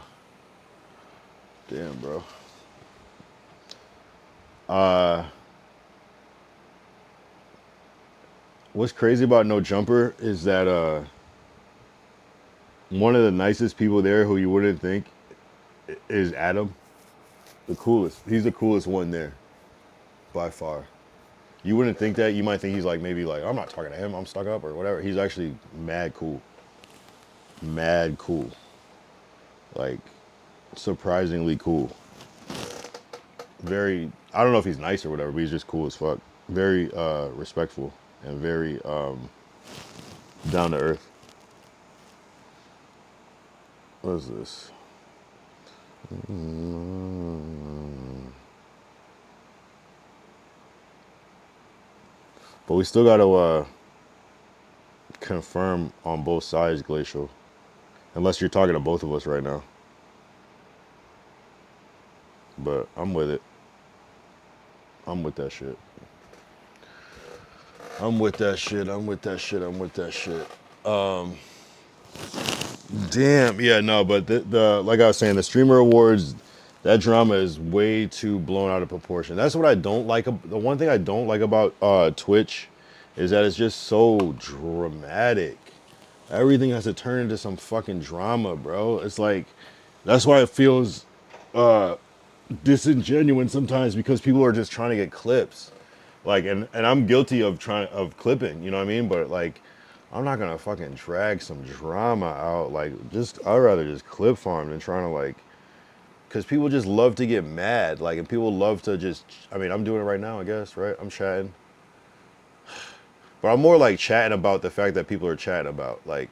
Speaker 1: bro. Uh, what's crazy about No Jumper is that one of the nicest people there who you wouldn't think is Adam. The coolest. He's the coolest one there, by far. You wouldn't think that. You might think he's like maybe like I'm not talking to him. I'm stuck up or whatever. He's actually mad cool. Mad cool. Like surprisingly cool. Very. I don't know if he's nice or whatever, but he's just cool as fuck. Very respectful and very down to earth. What is this? But we still got to confirm on both sides, Glacial. Unless you're talking to both of us right now. But I'm with it. I'm with that shit. I'm with that shit. I'm with that shit. I'm with that shit. Damn. Yeah, no, but the like I was saying, the streamer awards, that drama is way too blown out of proportion. That's what I don't like. The one thing I don't like about Twitch is that it's just so dramatic. Everything has to turn into some fucking drama, bro. It's like that's why it feels disingenuous sometimes because people are just trying to get clips. Like and I'm guilty of trying of clipping, you know what I mean? But like I'm not gonna fucking drag some drama out. Like just I'd rather just clip farm than trying to like because people just love to get mad. Like and people love to just I mean, I'm doing it right now, I guess, right? I'm chatting. But I'm more like chatting about the fact that people are chatting about. Like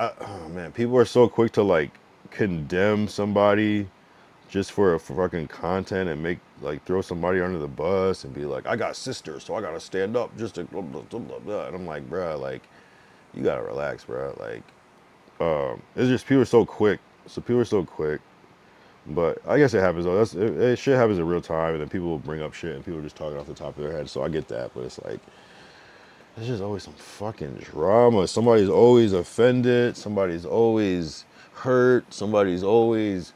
Speaker 1: oh man, people are so quick to like condemn somebody just for a fucking content and make like throw somebody under the bus and be like, I got sisters, so I gotta stand up just to blah, blah, blah, blah, blah. And I'm like, bruh, like you gotta relax, bruh. Like it's just people are so quick. So people are so quick. But I guess it happens though. Shit happens in real time, and then people will bring up shit, and people are just talking off the top of their head. So I get that, but it's like there's just always some fucking drama. Somebody's always offended. Somebody's always hurt. Somebody's always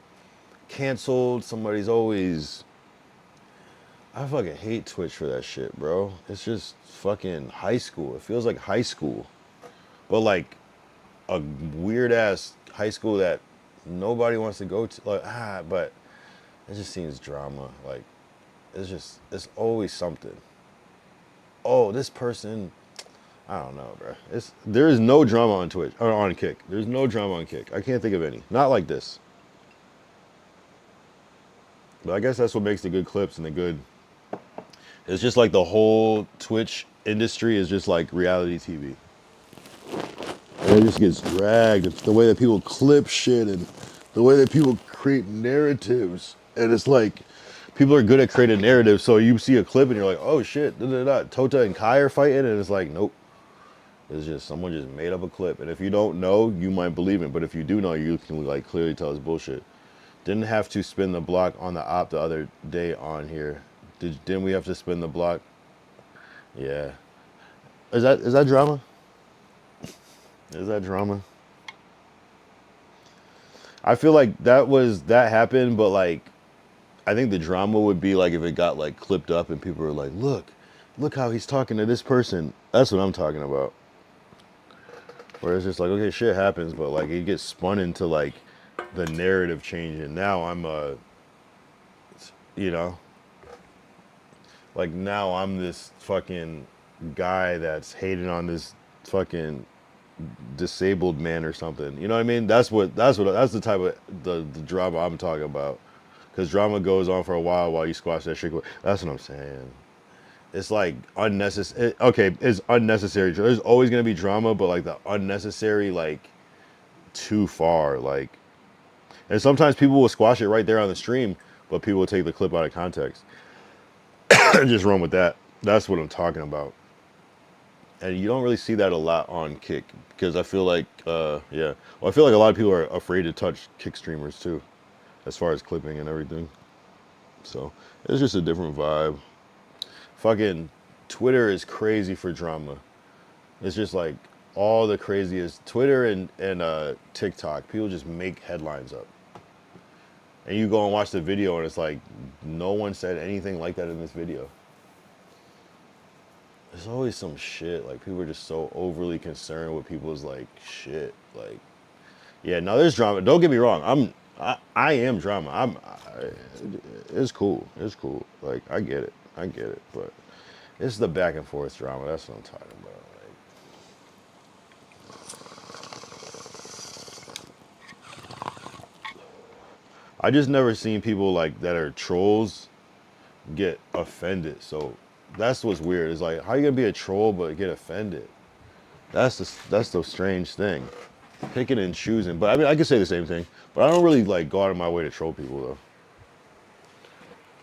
Speaker 1: canceled. Somebody's always. I fucking hate Twitch for that shit, bro. It's just fucking high school. It feels like high school, but like a weird ass high school that nobody wants to go to. Like but it just seems drama. Like it's always something. Oh, this person. I don't know, bro. There is no drama on Twitch or on Kick. There's no drama on Kick. I can't think of any. Not like this. But I guess that's what makes the good clips and the good. It's just like the whole Twitch industry is just like reality TV. And it just gets dragged. It's the way that people clip shit and the way that people create narratives. And it's like people are good at creating narratives. So you see a clip and you're like, oh shit, da da da. Tota and Kai are fighting, and it's like, nope. It's just someone just made up a clip. And if you don't know, you might believe it. But if you do know, you can like clearly tell it's bullshit. Didn't have to spin the block on the op the other day on here. Didn't we have to spin the block? Yeah. Is that drama? Is that drama? I feel like that happened, but like I think the drama would be like if it got like clipped up and people were like, look how he's talking to this person. That's what I'm talking about. Where it's just like, okay, shit happens, but like it gets spun into like the narrative change, and now I'm you know, like now I'm this fucking guy that's hating on this fucking disabled man or something. You know what I mean? That's the type of the drama I'm talking about. Because drama goes on for a while you squash that shit. That's what I'm saying. It's like unnecessary. Okay, it's unnecessary. There's always gonna be drama, but like the unnecessary, like too far. Like, and sometimes people will squash it right there on the stream. but people take the clip out of context and just run with that. That's what I'm talking about. And you don't really see that a lot on Kick because I feel like, yeah, well, I feel like a lot of people are afraid to touch Kick streamers too, as far as clipping and everything. So it's just a different vibe. Fucking Twitter is crazy for drama. It's just like all the craziest Twitter and TikTok. People just make headlines up, and you go and watch the video, and it's like no one said anything like that in this video. There's always some shit. Like people are just so overly concerned with people's like shit. Like, yeah, no, there's drama. Don't get me wrong. I am drama. It's cool. It's cool. Like I get it. I get it. But it's the back and forth drama. That's what I'm talking about. I just never seen people like that are trolls get offended. So that's what's weird. Is like how you gonna be a troll but get offended? That's the strange thing. Picking and choosing. But I mean I could say the same thing. But I don't really like go out of my way to troll people though.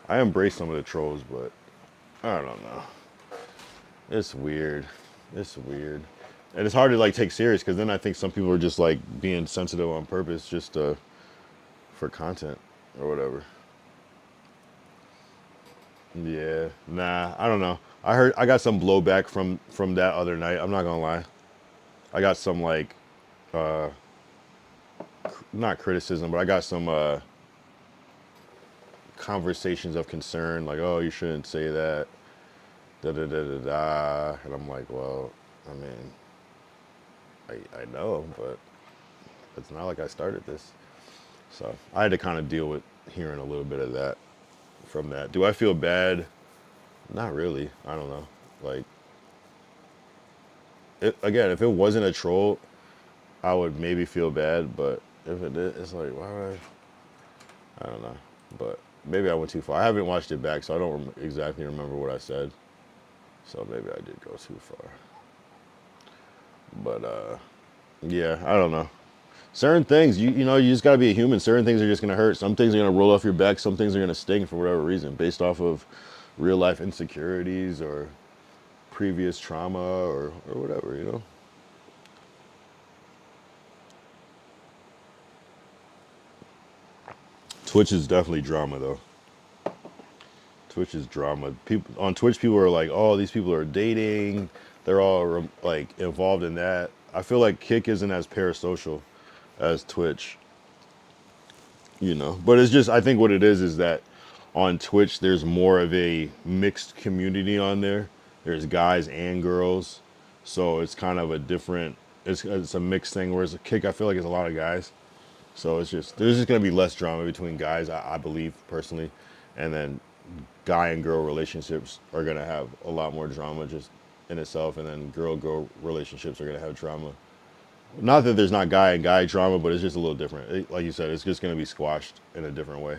Speaker 1: I embrace some of the trolls, but I don't know. It's weird. It's weird. And it's hard to like take serious because then I think some people are just like being sensitive on purpose just for content or whatever. Yeah, nah, I don't know. I got some blowback from that other night. I'm not gonna lie. I got some like not criticism, but I got some conversations of concern, like, oh, you shouldn't say that, da da da da da. And I'm like, well, I mean, I know, but it's not like I started this. So I had to kind of deal with hearing a little bit of that from that. Do I feel bad? Not really. I don't know. Like, again, if it wasn't a troll, I would maybe feel bad. But if it is, it's like, why would I don't know. But maybe I went too far. I haven't watched it back, so I don't exactly remember what I said. So maybe I did go too far. But yeah, I don't know. Certain things, you know, you just gotta be a human. Certain things are just gonna hurt. Some things are gonna roll off your back. Some things are gonna sting for whatever reason, based off of real life insecurities or previous trauma or whatever, you know. Twitch is definitely drama though. Twitch is drama. People on Twitch, people are like, "Oh, these people are dating. They're all like involved in that." I feel like Kick isn't as parasocial as Twitch, you know. But it's just, I think what it is that on Twitch, there's more of a mixed community on there. There's guys and girls, so it's kind of a different. It's a mixed thing. Whereas a Kick, I feel like it's a lot of guys. So it's just there's just gonna be less drama between guys, I believe personally, and then guy and girl relationships are gonna have a lot more drama just in itself, and then girl relationships are gonna have drama. Not that there's not guy and guy drama, but it's just a little different. Like you said, it's just gonna be squashed in a different way,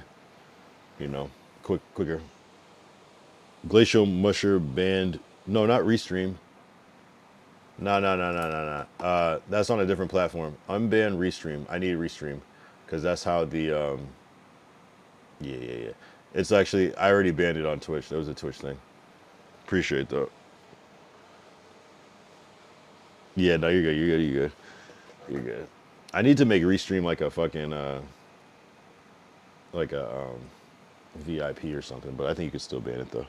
Speaker 1: you know, quicker. Glacial Musher banned. No, not Restream. No. That's on a different platform. Unban Restream. I need Restream because that's how the yeah. It's actually I already banned it on Twitch. That was a Twitch thing. Appreciate that. Yeah, no, you're good. You're good. You're good. You're good. I need to make Restream like a fucking like a VIP or something, but I think you could still ban it though.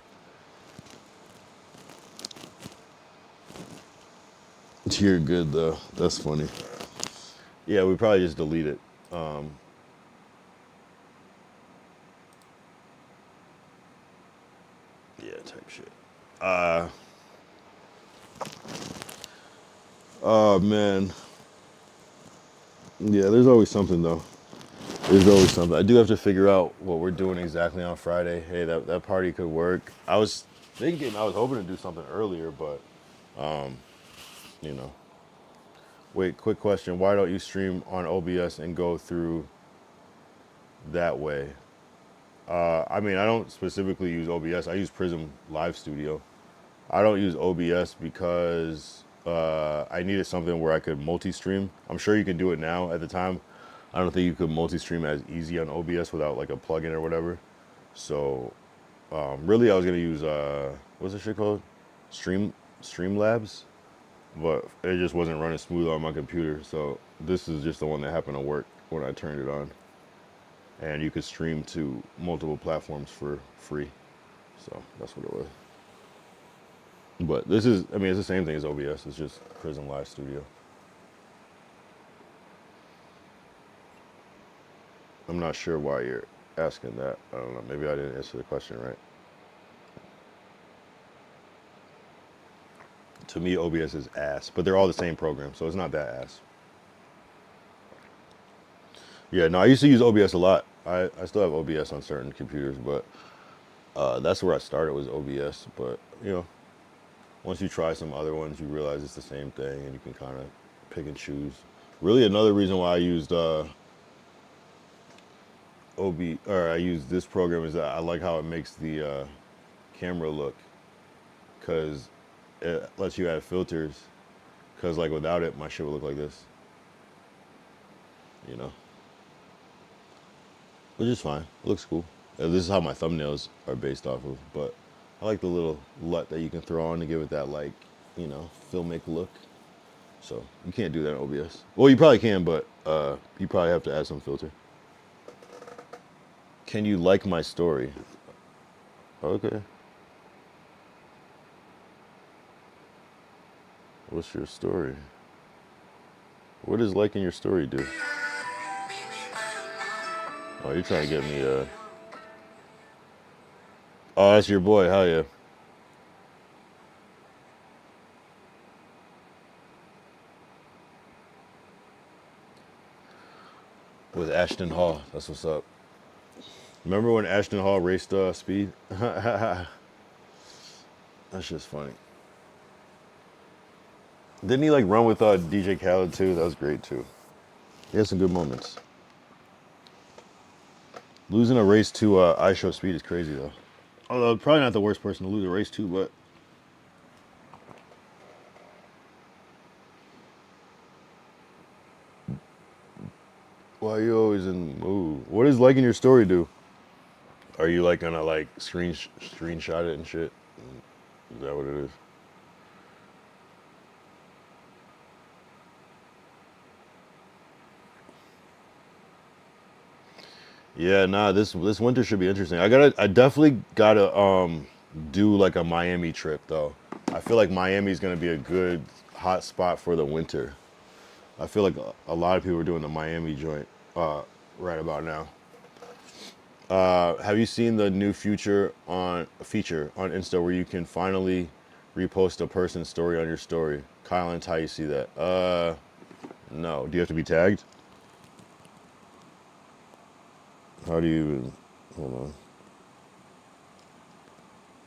Speaker 1: You're good though. That's funny. Yeah, we probably just delete it. Yeah, type shit. Oh man. Yeah, there's always something though. There's always something. I do have to figure out what we're doing exactly on Friday. Hey, that party could work. I was thinking, I was hoping to do something earlier, but you know. Wait, quick question. Why don't you stream on OBS and go through that way? I mean, I don't specifically use OBS. I use Prism Live Studio. I don't use OBS because I needed something where I could multi-stream. I'm sure you can do it now. At the time, I don't think you could multi-stream as easy on OBS without like a plugin or whatever. So really, I was gonna use what's this shit called? Streamlabs, but it just wasn't running smooth on my computer. So this is just the one that happened to work when I turned it on, and you could stream to multiple platforms for free. So that's what it was. But this is, I mean, it's the same thing as OBS. It's just Prism Live Studio. I'm not sure why you're asking that. I don't know. Maybe I didn't answer the question right. To me, OBS is ass, but they're all the same program, so it's not that ass. Yeah, no, I used to use OBS a lot. I still have OBS on certain computers, but that's where I started was OBS. But you know, once you try some other ones, you realize it's the same thing, and you can kind of pick and choose. Really, another reason why I used I use this program is that I like how it makes the camera look, because it lets you add filters. Because like without it, my shit would look like this, you know, which is fine. It looks cool. This is how my thumbnails are based off of, but I like the little LUT that you can throw on to give it that, like, you know, filmic look. So you can't do that in OBS. Well, you probably can, but you probably have to add some filter. Can you like my story? Okay. What's your story? What does liking your story do? Oh, you're trying to get me Oh, that's your boy. Hell yeah. With Ashton Hall. That's what's up. Remember when Ashton Hall raced Speed? That's just funny. Didn't he like run with DJ Khaled too? That was great too. He had some good moments. Losing a race to I Show Speed is crazy though. Although probably not the worst person to lose a race to, but why are you always in the mood? What does liking your story do? Are you like gonna like screenshot it and shit? Is that what it is? Yeah, nah. This winter should be interesting. I definitely gotta do like a Miami trip though. I feel like Miami's gonna be a good hot spot for the winter. I feel like a lot of people are doing the Miami joint right about now. Have you seen the new feature on Insta where you can finally repost a person's story on your story? Kyle and Ty, you see that? No. Do you have to be tagged? How do you? Hold on.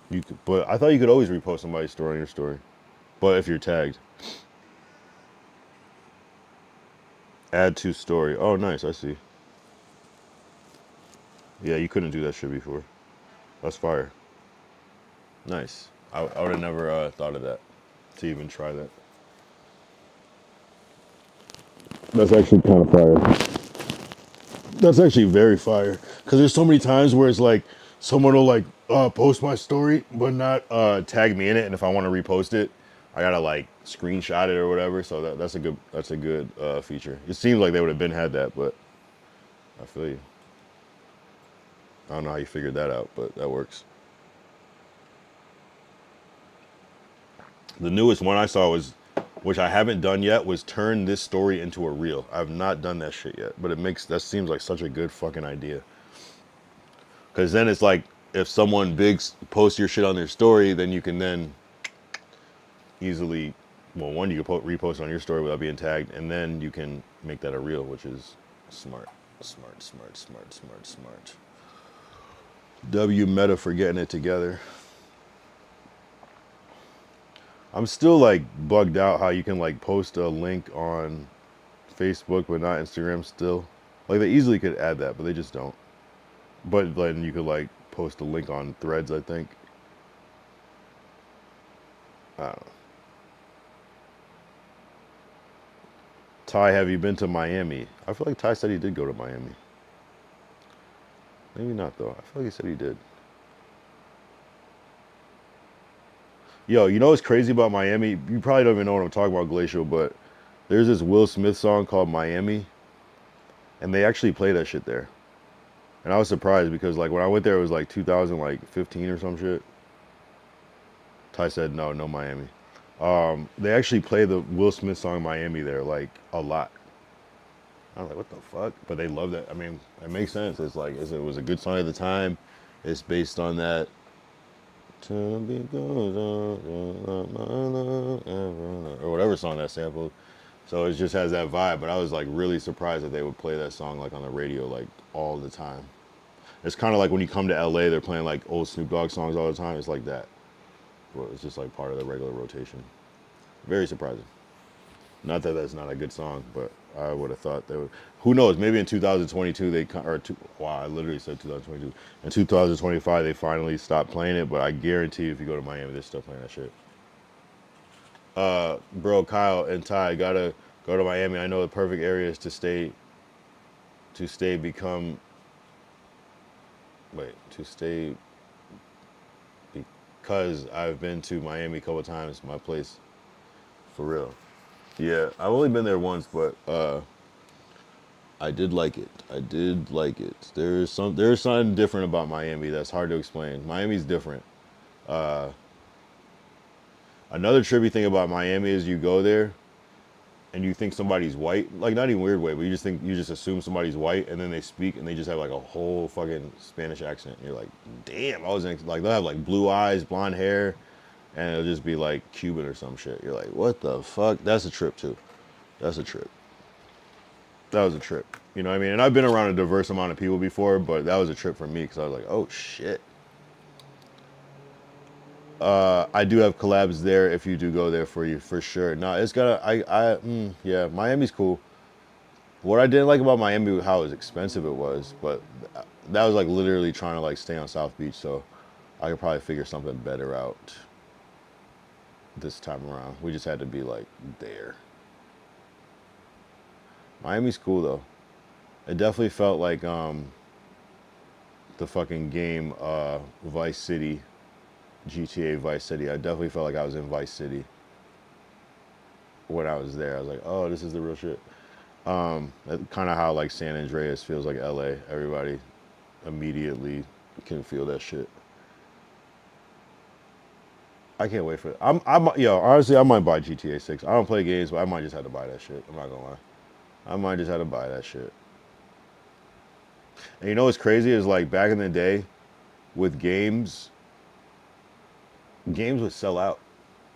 Speaker 1: You could, but I thought you could always repost somebody's story on your story. But if you're tagged, add to story. Oh, nice. I see. Yeah, you couldn't do that shit before. That's fire. Nice. I would have never thought of that to even try that. That's actually kind of fire. That's actually very fire. Because there's so many times where it's like someone will like post my story but not tag me in it, and if I want to repost it, I gotta like screenshot it or whatever. So that's a good feature. It seems like they would have been had that, but I feel you. I don't know how you figured that out, but that works. The newest one I saw was, which I haven't done yet, was turn this story into a reel. I've not done that shit yet, but that seems like such a good fucking idea. Because then it's like if someone big posts your shit on their story, then you can then easily, well, one, you can repost on your story without being tagged, and then you can make that a reel, which is smart. Smart, smart, smart, smart, smart. W Meta for getting it together. I'm still like bugged out how you can like post a link on Facebook but not Instagram still. Like they easily could add that, but they just don't. But then you could like post a link on Threads, I think. I don't know. Ty, have you been to Miami? I feel like Ty said he did go to Miami. Maybe not though. I feel like he said he did. Yo, you know what's crazy about Miami? You probably don't even know what I'm talking about, Glacial, but there's this Will Smith song called Miami, and they actually play that shit there. And I was surprised because like when I went there, it was like 2015 or some shit. Ty said no, no Miami. They actually play the Will Smith song Miami there like a lot. I was like, what the fuck? But they love that. I mean, it makes sense. It's like it was a good song at the time. It's based on that. Or whatever song that sampled. So it just has that vibe. But I was like really surprised that they would play that song like on the radio like all the time. It's kind of like when you come to LA, they're playing like old Snoop Dogg songs all the time. It's like that. Well, it's just like part of the regular rotation. Very surprising. Not that that's not a good song, but I would have thought they would. Who knows? Maybe in 2022 wow, I literally said 2022. In 2025 they finally stopped playing it, but I guarantee if you go to Miami, they're still playing that shit. Bro, Kyle and Ty gotta go to Miami. I know the perfect areas to stay. To stay become. Wait, to stay. Because I've been to Miami a couple times. My place, for real. Yeah, I've only been there once, but I did like it. I did like it. There's something different about Miami that's hard to explain. Miami's different. Another trippy thing about Miami is you go there and you think somebody's white, like not even weird way, but you just assume somebody's white, and then they speak and they just have like a whole fucking Spanish accent. And you're like, damn, like they'll have like blue eyes, blonde hair, and it'll just be like Cuban or some shit. You're like, what the fuck? That's a trip too. That's a trip. That was a trip. You know what I mean? And I've been around a diverse amount of people before, but that was a trip for me because I was like, oh shit. I do have collabs there if you do go there for you for sure. No, it's gotta. Yeah, Miami's cool. What I didn't like about Miami was how expensive it was, but that was like literally trying to like stay on South Beach, so I could probably figure something better out this time around. We just had to be like there. Miami's cool though. It definitely felt like the fucking game Vice City, GTA Vice City. I definitely felt like I was in Vice City when I was there. I was like, oh, this is the real shit. Kind of how like San Andreas feels like LA. Everybody immediately can feel that shit. I can't wait for it. Yo, honestly, I might buy GTA 6. I don't play games, but I might just have to buy that shit. I'm not gonna lie. I might just have to buy that shit. And you know what's crazy is like back in the day with games would sell out.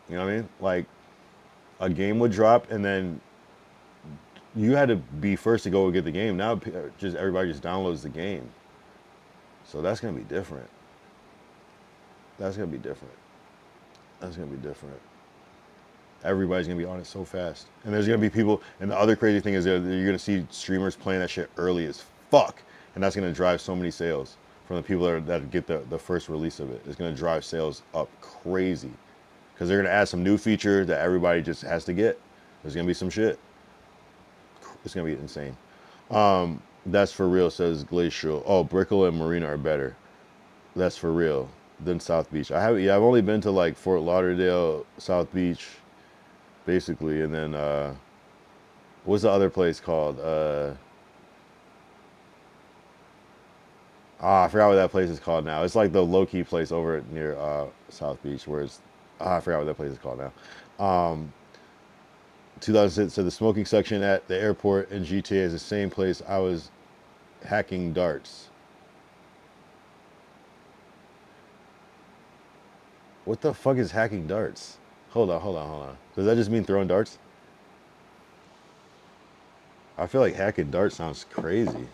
Speaker 1: You know what I mean? Like a game would drop and then you had to be first to go and get the game. Now just everybody just downloads the game. So that's gonna be different. That's gonna be different. That's gonna be different. Everybody's gonna be on it so fast. And there's gonna be people, and the other crazy thing is that you're gonna see streamers playing that shit early as fuck. And that's gonna drive so many sales from the people that get the first release of it. It's gonna drive sales up crazy. Because they're gonna add some new feature that everybody just has to get. There's gonna be some shit. It's gonna be insane. That's for real, says Glacial. Oh, Brickell and Marina are better. That's for real. Than South Beach. I've only been to like Fort Lauderdale, South Beach, basically, and then what's the other place called? I forgot what that place is called now. It's like the low key place over near South Beach, where it's I forgot what that place is called now. 2006, so the smoking section at the airport in GTA is the same place I was hacking darts. What the fuck is hacking darts? Hold on. Does that just mean throwing darts? I feel like hacking darts sounds crazy.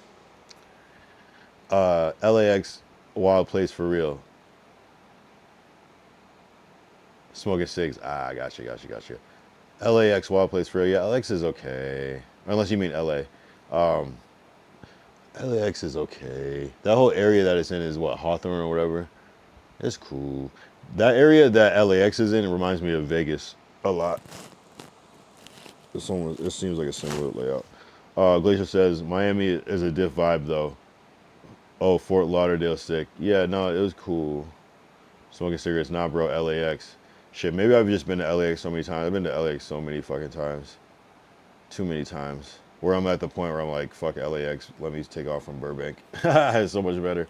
Speaker 1: LAX, wild place for real. Smoking cigs. I gotcha. LAX, wild place for real. Yeah, LAX is okay. Unless you mean LA. LAX is okay. That whole area that it's in is what, Hawthorne or whatever? It's cool. That area that LAX is in, it reminds me of Vegas a lot. It seems like a similar layout. Glacial says, Miami is a diff vibe though. Oh, Fort Lauderdale sick. Yeah, no, it was cool. Smoking cigarettes, nah, bro. LAX. Shit, maybe I've just been to LAX so many times. I've been to LAX so many fucking times. Too many times. Where I'm at the point where I'm like, fuck LAX. Let me take off from Burbank. It's so much better.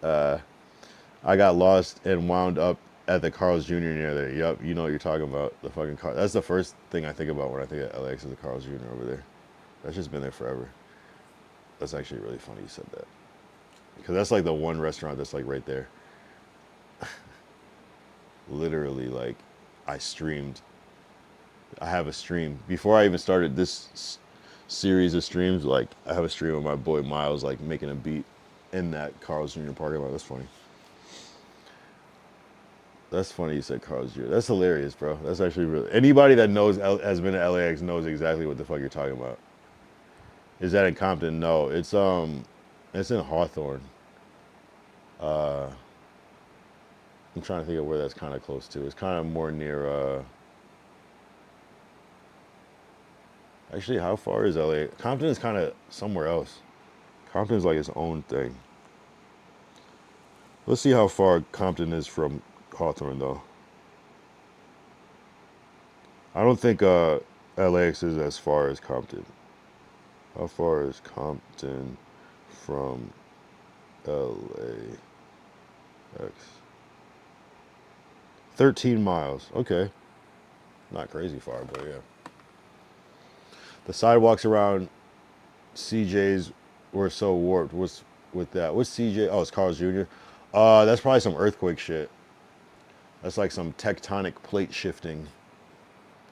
Speaker 1: I got lost and wound up at the Carl's Jr. near there. Yup, you know what you're talking about. The fucking car. That's the first thing I think about when I think of LAX is the Carl's Jr. over there. That's just been there forever. That's actually really funny you said that. Because that's like the one restaurant that's like right there. Literally, like, I streamed. I have a stream. Before I even started this series of streams, like, I have a stream with my boy Miles, like, making a beat in that Carl's Jr. parking lot. That's funny. That's funny you said Carl's Jr. That's hilarious, bro. That's actually really. Anybody that knows has been to LAX knows exactly what the fuck you're talking about. Is that in Compton? No, it's in Hawthorne. I'm trying to think of where that's kind of close to. It's kind of more near. Actually, how far is LA? Compton is kind of somewhere else. Compton's like its own thing. Let's see how far Compton is from Hawthorne, though. I don't think LAX is as far as Compton. How far is Compton from LAX? 13 miles. Okay. Not crazy far, but yeah. The sidewalks around CJ's were so warped. What's with that? What's CJ? Oh, it's Carl's Jr. That's probably some earthquake shit. That's like some tectonic plate shifting.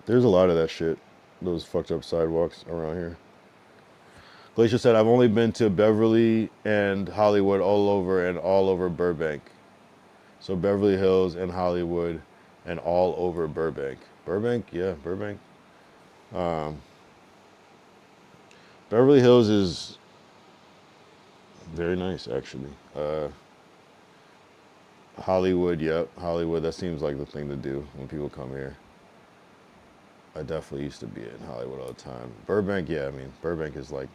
Speaker 1: There's a lot of that shit. Those fucked up sidewalks around here. Glacial said, I've only been to Beverly and Hollywood all over Burbank. So Beverly Hills and Hollywood and all over Burbank. Burbank? Yeah, Burbank. Beverly Hills is very nice, actually. Hollywood, yep. Hollywood, that seems like the thing to do when people come here. I definitely used to be in Hollywood all the time. Burbank, yeah, I mean, Burbank is like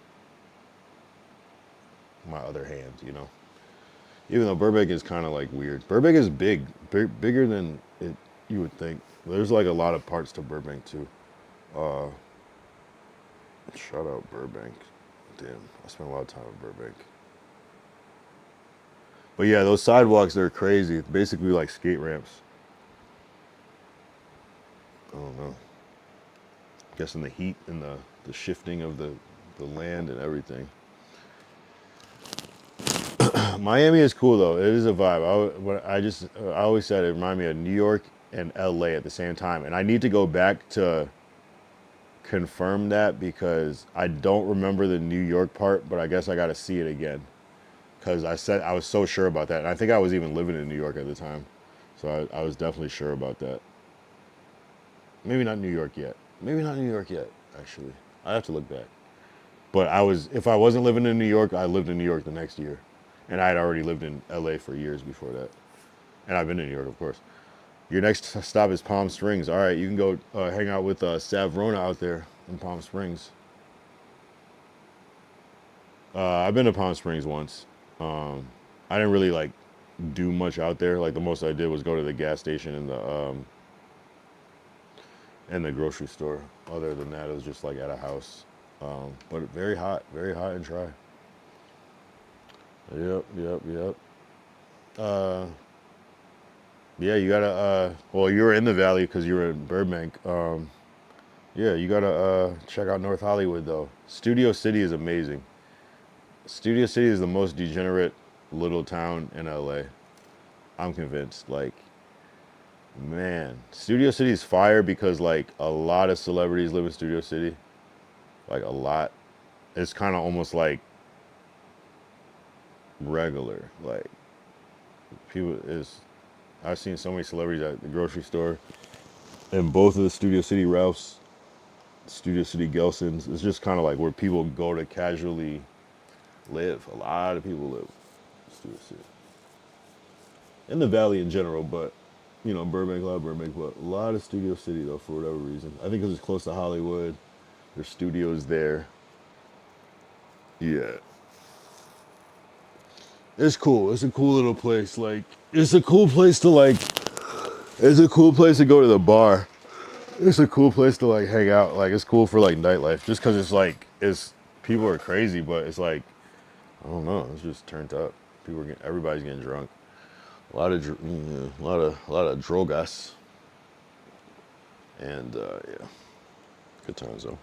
Speaker 1: my other hand, you know? Even though Burbank is kind of like weird. Burbank is bigger than you would think. There's like a lot of parts to Burbank, too. Shout out Burbank. Damn, I spent a lot of time in Burbank. But yeah, those sidewalks, they're crazy. Basically like skate ramps. I don't know. Guessing the heat and the shifting of the land and everything. Miami is cool though. It is a vibe. I always said it reminded me of New York and LA at the same time. And I need to go back to confirm that because I don't remember the New York part, but I guess I got to see it again. Because I was so sure about that. And I think I was even living in New York at the time. So I was definitely sure about that. Maybe not New York yet. Maybe not New York yet, actually. I have to look back. But if I wasn't living in New York, I lived in New York the next year. And I had already lived in LA for years before that. And I've been in New York, of course. Your next stop is Palm Springs. All right, you can go hang out with Savrona out there in Palm Springs. I've been to Palm Springs once. I didn't really like do much out there. Like the most I did was go to the gas station and the grocery store. Other than that, it was just like at a house. But very hot and dry. Yep. Yeah, you gotta. Well, you were in the valley because you were in Burbank. Yeah, you gotta check out North Hollywood though. Studio City is amazing. Studio City is the most degenerate little town in LA. I'm convinced. Like, man, Studio City is fire because like a lot of celebrities live in Studio City. Like a lot. It's kind of almost like regular. Like people is. I've seen so many celebrities at the grocery store, and both of the Studio City Ralphs, Studio City Gelson's. It's just kind of like where people go to casually live. A lot of people live in Studio City. In the valley in general, but you know, Burbank, but a lot of Studio City though for whatever reason. I think because it's close to Hollywood, there's studios there. Yeah. It's cool. It's a cool little place. Like, it's a cool place to like. It's a cool place to go to the bar. It's a cool place to like hang out. Like, it's cool for like nightlife. Just because it's like it's people are crazy, but it's like I don't know. It's just turned up. People are getting, everybody's getting drunk. A lot of a lot of drogas. And yeah, good times though.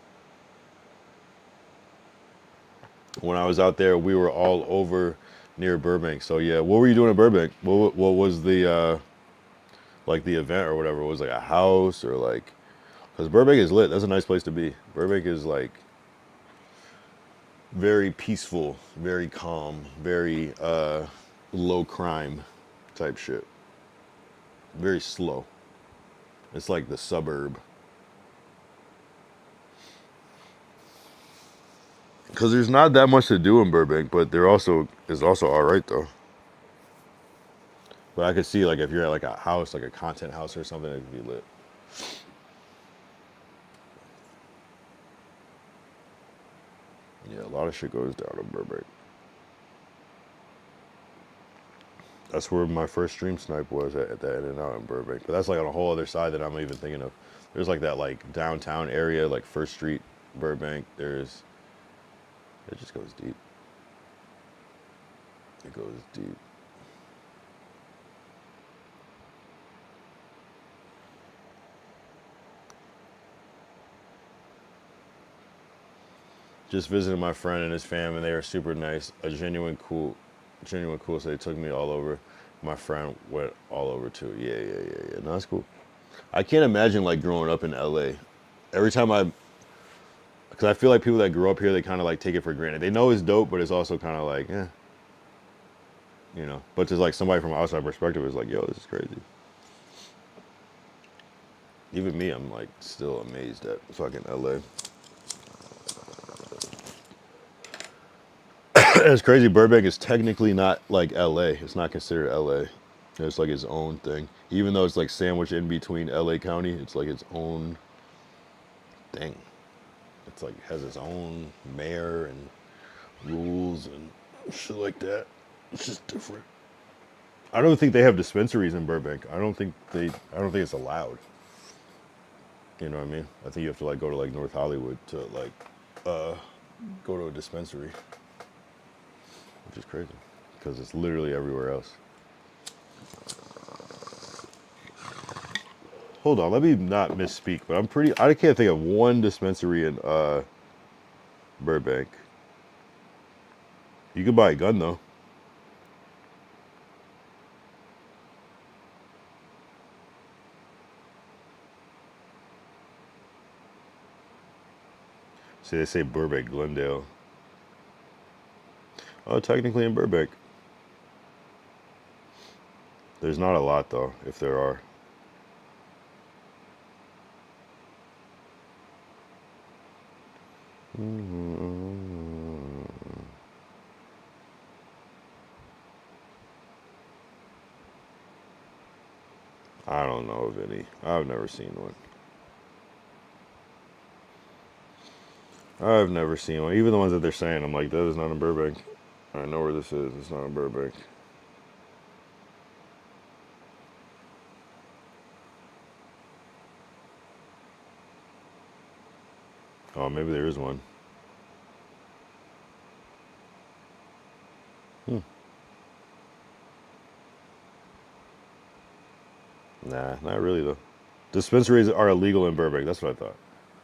Speaker 1: When I was out there, we were all over near Burbank. So yeah, what were you doing in Burbank? What was the like the event or whatever? It was like a house or like because Burbank is lit. That's a nice place to be. Burbank is like very peaceful, very calm, very low crime type shit. Very slow. It's like the suburb. Because there's not that much to do in Burbank, but there also is also all right though. But I could see like if you're at like a house, like a content house or something, it could be lit. Yeah, a lot of shit goes down in Burbank. That's where my first stream snipe was at that In-N-Out in Burbank. But that's like on a whole other side that I'm even thinking of. There's like that like downtown area, like First Street, Burbank. There's it just goes deep. It goes deep. Just visiting my friend and his fam, and they were super nice. A genuine cool. So they took me all over. My friend went all over too. Yeah. No, that's cool. I can't imagine like growing up in LA. Every time because I feel like people that grew up here, they kind of like take it for granted. They know it's dope, but it's also kind of like, you know. But just like somebody from outside perspective is like, yo, this is crazy. Even me, I'm like still amazed at fucking LA. It's crazy. Burbank is technically not like LA. It's not considered LA. It's like its own thing. Even though it's like sandwiched in between LA County, it's like its own thing. It's like has its own mayor and rules and shit like that. It's just different. I don't think they have dispensaries in Burbank. I don't think it's allowed. You know what I mean? I think you have to like go to like North Hollywood to like go to a dispensary, which is crazy because it's literally everywhere else. Hold on, let me not misspeak, but I can't think of one dispensary in Burbank. You can buy a gun though. See, they say Burbank, Glendale. Oh, technically in Burbank. There's not a lot though, if there are. I don't know of any. I've never seen one. I've never seen one. Even the ones that they're saying, I'm like, that is not in Burbank. I know where this is. It's not in Burbank. Oh, maybe there is one. Hmm. Nah, not really though. Dispensaries are illegal in Burbank. That's what I thought.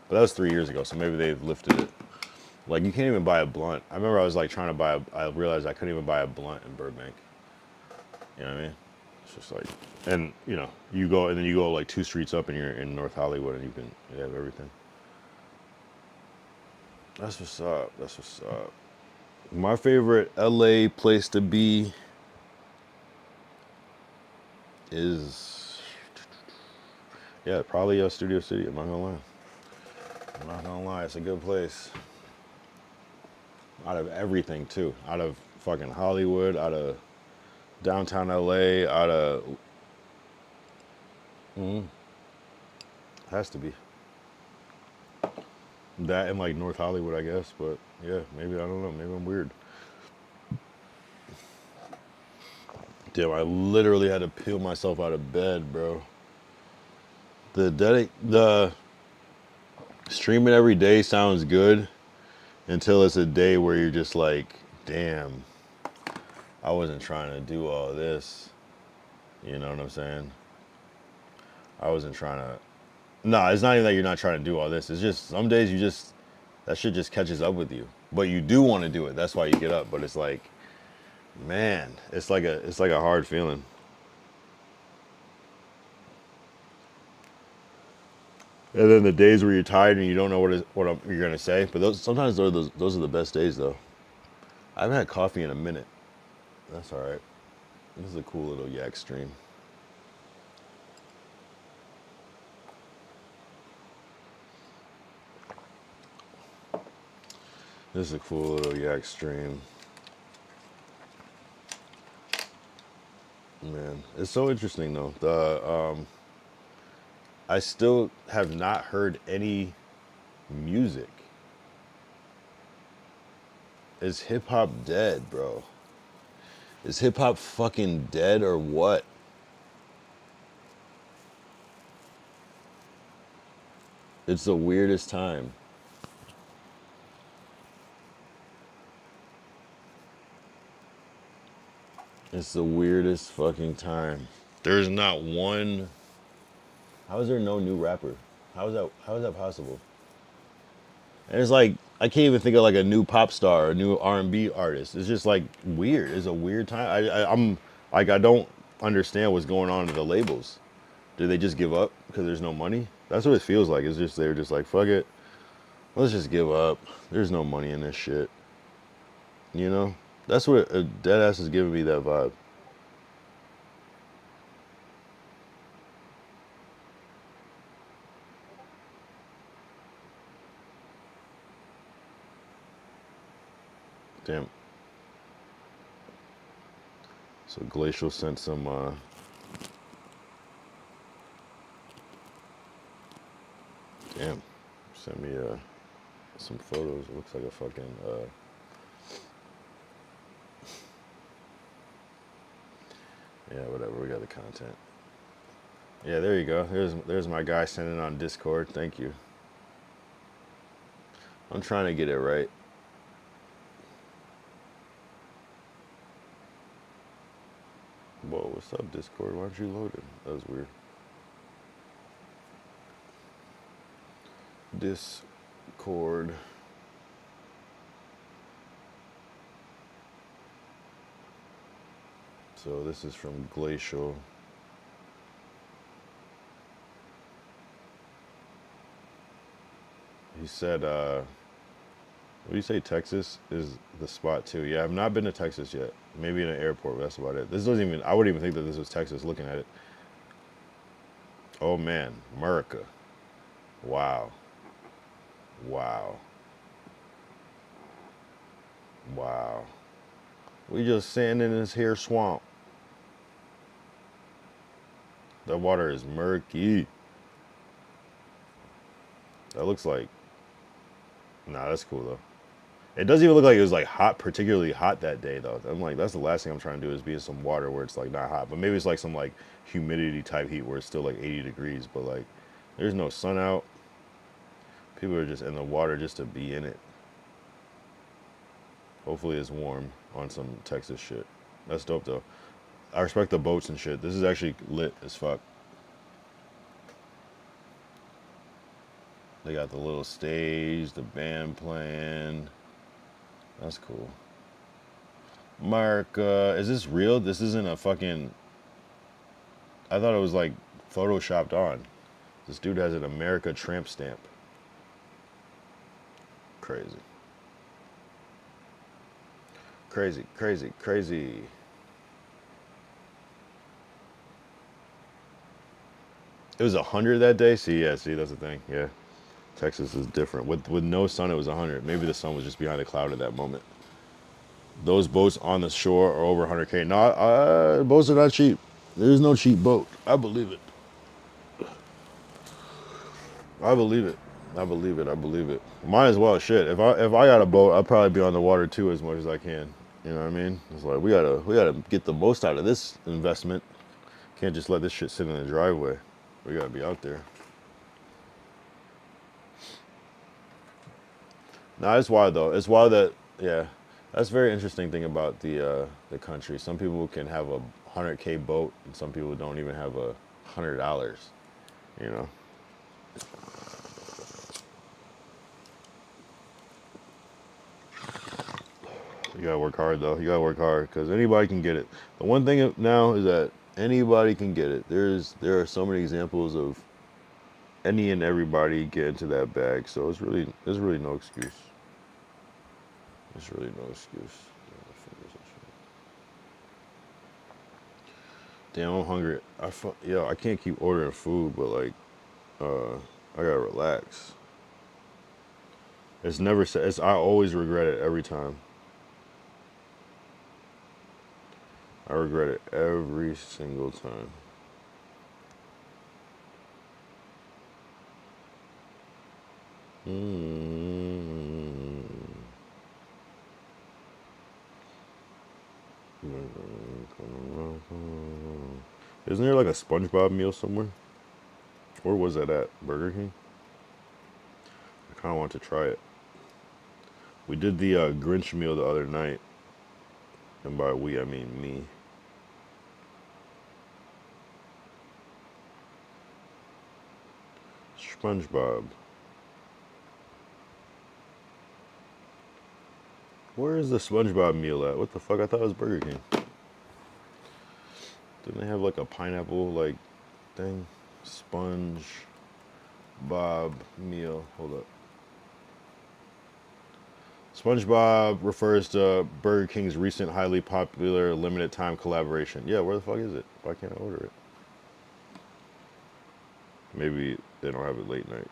Speaker 1: But that was 3 years ago, so maybe they've lifted it. Like you can't even buy a blunt. I remember I was like trying to buy I realized I couldn't even buy a blunt in Burbank. You know what I mean? It's just like, and you know, you go and then you go like 2 streets up and you're in North Hollywood and you have everything. That's what's up. That's what's up. My favorite LA place to be is, yeah, probably Studio City. I'm not gonna lie. I'm not gonna lie. It's a good place. Out of everything too. Out of fucking Hollywood. Out of downtown LA. Out of has to be that in like North Hollywood, I guess. But yeah, maybe I don't know. Maybe I'm weird. Damn, I literally had to peel myself out of bed, bro. The streaming every day sounds good until it's a day where you're just like, damn, I wasn't trying to do all this. You know what I'm saying? I wasn't trying to. No, it's not even that you're not trying to do all this. It's just some days you just that shit just catches up with you. But you do want to do it. That's why you get up. But it's like, man, it's like a hard feeling. And then the days where you're tired and you don't know you're gonna say. But sometimes those are the best days though. I haven't had coffee in a minute. That's all right. This is a cool little yak stream. This is a cool little yak stream. Man, it's so interesting though. I still have not heard any music. Is hip hop dead, bro? Is hip hop fucking dead or what? It's the weirdest time. It's the weirdest fucking time. There's not one. How is there no new rapper? How is that possible? And it's like I can't even think of like a new pop star or a new R&B artist. It's just like weird. It's a weird time. I'm like I don't understand what's going on to the labels. Do they just give up because there's no money? That's what it feels like. It's just they're just like fuck it. Let's just give up. There's no money in this shit. You know? That's what a dead ass is giving me that vibe. Damn. So Glacial sent some damn. Sent me some photos. It looks like a fucking yeah, whatever. We got the content. Yeah, there you go. There's my guy sending on Discord. Thank you. I'm trying to get it right. Whoa, what's up, Discord? Why aren't you loaded? That was weird. Discord. So this is from Glacial. He said, what do you say, Texas is the spot too? Yeah, I've not been to Texas yet. Maybe in an airport, but that's about it. This doesn't even, I wouldn't even think that this was Texas looking at it. Oh man, America. Wow. Wow. Wow. We just sitting in this here swamp. The water is murky. That looks like, nah, that's cool though. It doesn't even look like it was like hot, particularly hot that day though. I'm like, that's the last thing I'm trying to do is be in some water where it's like not hot. But maybe it's like some like humidity type heat where it's still like 80 degrees, but like there's no sun out. People are just in the water just to be in it. Hopefully it's warm on some Texas shit. That's dope though. I respect the boats and shit. This is actually lit as fuck. They got the little stage, the band playing. That's cool. Mark, is this real? This isn't a fucking. I thought it was like photoshopped on. This dude has an America tramp stamp. Crazy. Crazy, crazy, crazy. It was 100 that day? See, yeah, see, that's the thing. Yeah. Texas is different. With no sun, it was 100. Maybe the sun was just behind a cloud at that moment. Those boats on the shore are over 100K. No, boats are not cheap. There's no cheap boat. I believe it. I believe it. I believe it. I believe it. Might as well. Shit. If I got a boat, I'd probably be on the water too as much as I can. You know what I mean? It's like we gotta get the most out of this investment. Can't just let this shit sit in the driveway. We gotta be out there. No, it's wild though. It's wild that yeah. That's a very interesting thing about the country. Some people can have a 100K boat, and some people don't even have $100. You know. You gotta work hard though. You gotta work hard because anybody can get it. The one thing now is that anybody can get it. There are so many examples of any and everybody get into that bag. So there's really no excuse. There's really no excuse. Damn, I'm hungry. I can't keep ordering food, but like, I gotta relax. It's never said. I always regret it every time. I regret it every single time. Mm. Isn't there like a SpongeBob meal somewhere? Where was that at? Burger King? I kind of want to try it. We did the Grinch meal the other night. And by we, I mean me. SpongeBob. Where is the SpongeBob meal at? What the fuck? I thought it was Burger King. Didn't they have like a pineapple like thing? SpongeBob meal. Hold up. SpongeBob refers to Burger King's recent highly popular limited time collaboration. Yeah, where the fuck is it? Why can't I order it? Maybe they don't have it late night.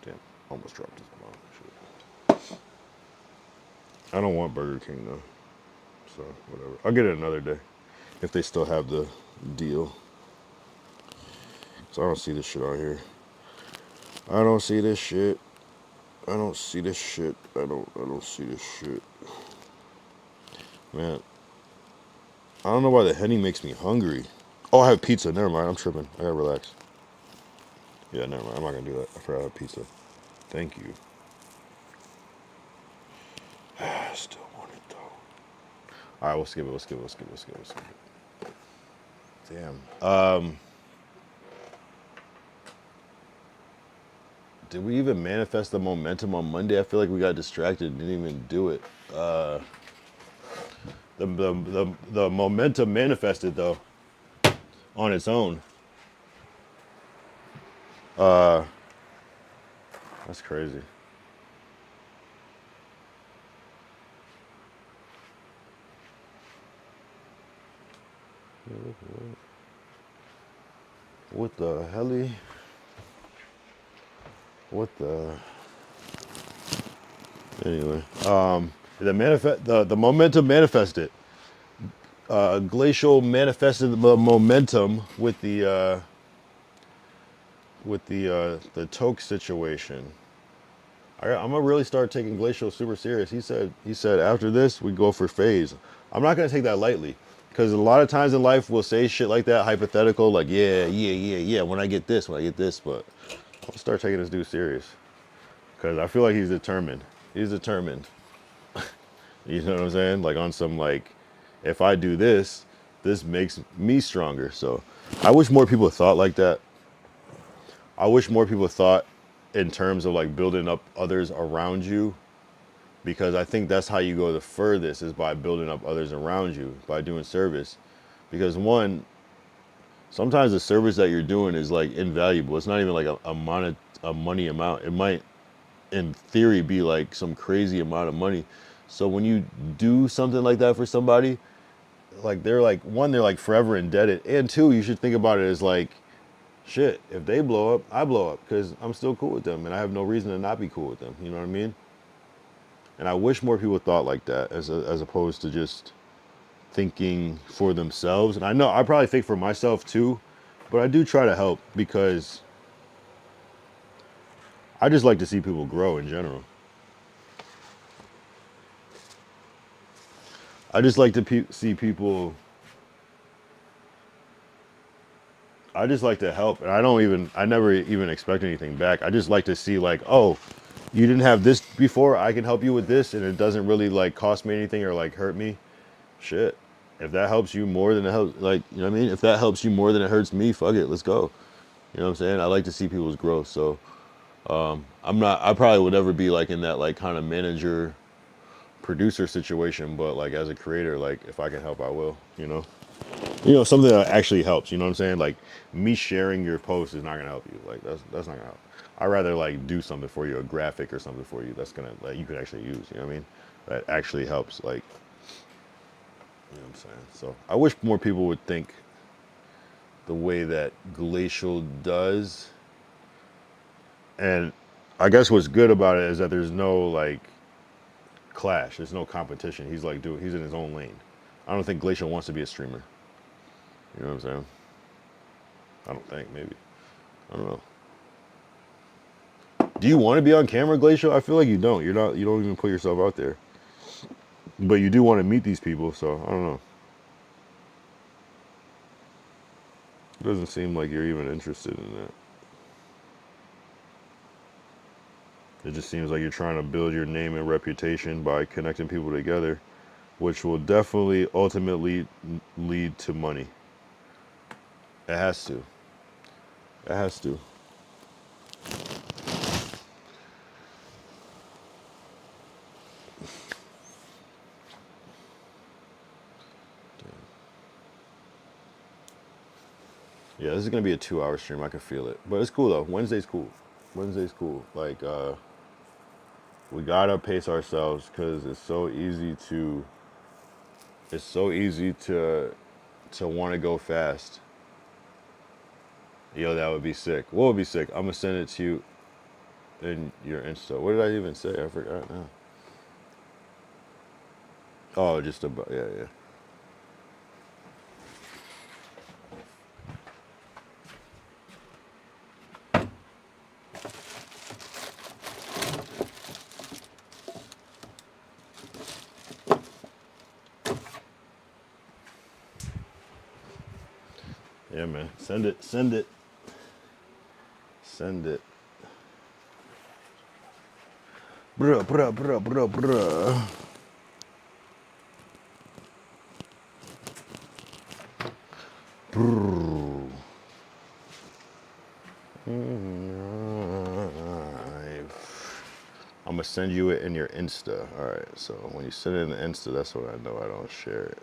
Speaker 1: Damn, almost dropped this bomb. Shit. I don't want Burger King though. So whatever. I'll get it another day. If they still have the deal. So I don't see this shit on here. I don't see this shit. I don't see this shit. I don't see this shit. Man. I don't know why the Henny makes me hungry. Oh, I have pizza. Never mind. I'm tripping. I gotta relax. Yeah, never mind. I'm not gonna do that. I forgot I have pizza. Thank you. I still want it though. Alright, we'll skip it. We'll skip it. We'll skip it. We'll skip it. We'll skip it. Damn. Did we even manifest the momentum on Monday? I feel like we got distracted and didn't even do it. The momentum manifested though on its own. That's crazy. What the helly? What the? Anyway, the momentum manifested. Glacial manifested the momentum with the Toke situation. I'm gonna really start taking Glacial super serious. He said after this we go for phase. I'm not gonna take that lightly because a lot of times in life we'll say shit like that, hypothetical, like yeah. When I get this, but I'll start taking this dude serious because I feel like he's determined. He's determined. You know what I'm saying? Like on some like, if I do this, this makes me stronger. So I wish more people thought like that. I wish more people thought in terms of like building up others around you, because I think that's how you go the furthest is by building up others around you, by doing service. Because one, sometimes the service that you're doing is like invaluable. It's not even like a money amount. It might, in theory, be like some crazy amount of money. So when you do something like that for somebody, like they're like, one, they're like forever indebted, and two, you should think about it as like, shit, if they blow up, I blow up because I'm still cool with them and I have no reason to not be cool with them. You know what I mean? And I wish more people thought like that as opposed to just thinking for themselves. And I know I probably think for myself too, but I do try to help because I just like to see people grow in general. I just like to see people. I just like to help, and I never even expect anything back. I just like to see like, oh, you didn't have this before. I can help you with this, and it doesn't really like cost me anything or like hurt me. Shit. If that helps you more than it helps, like, you know what I mean? If that helps you more than it hurts me, fuck it, let's go. You know what I'm saying? I like to see people's growth. So I probably would never be like in that like kind of manager producer situation, but like as a creator, like if I can help, I will, you know? Something that actually helps, you know what I'm saying? Like me sharing your post is not gonna help you. Like that's not gonna help. I'd rather like do something for you, a graphic or something for you that's gonna like you could actually use, you know what I mean? That actually helps, like, you know what I'm saying? So I wish more people would think the way that Glacial does. And I guess what's good about it is that there's no like clash. There's no competition. He's like, dude, he's in his own lane. I don't think Glacial wants to be a streamer. You know what I'm saying? I don't think, maybe. I don't know. Do you want to be on camera, Glacial? I feel like you don't. You don't even put yourself out there. But you do want to meet these people, so I don't know. It doesn't seem like you're even interested in that. It just seems like you're trying to build your name and reputation by connecting people together, which will definitely ultimately lead to money. It has to. It has to. Yeah, this is gonna be a 2-hour stream. I can feel it, but it's cool though. Wednesday's cool. Wednesday's cool. Like, we gotta pace ourselves because it's so easy to want to go fast. Yo, that would be sick. What would be sick? I'm gonna send it to you in your Insta. What did I even say? I forgot now. Oh, just about, yeah, yeah. Yeah, man. Send it. Send it. Send it. Bruh, bruh, bruh, bruh, bruh. Brrr. I'm gonna send you it in your Insta. All right. So when you send it in the Insta, that's when I know I don't share it.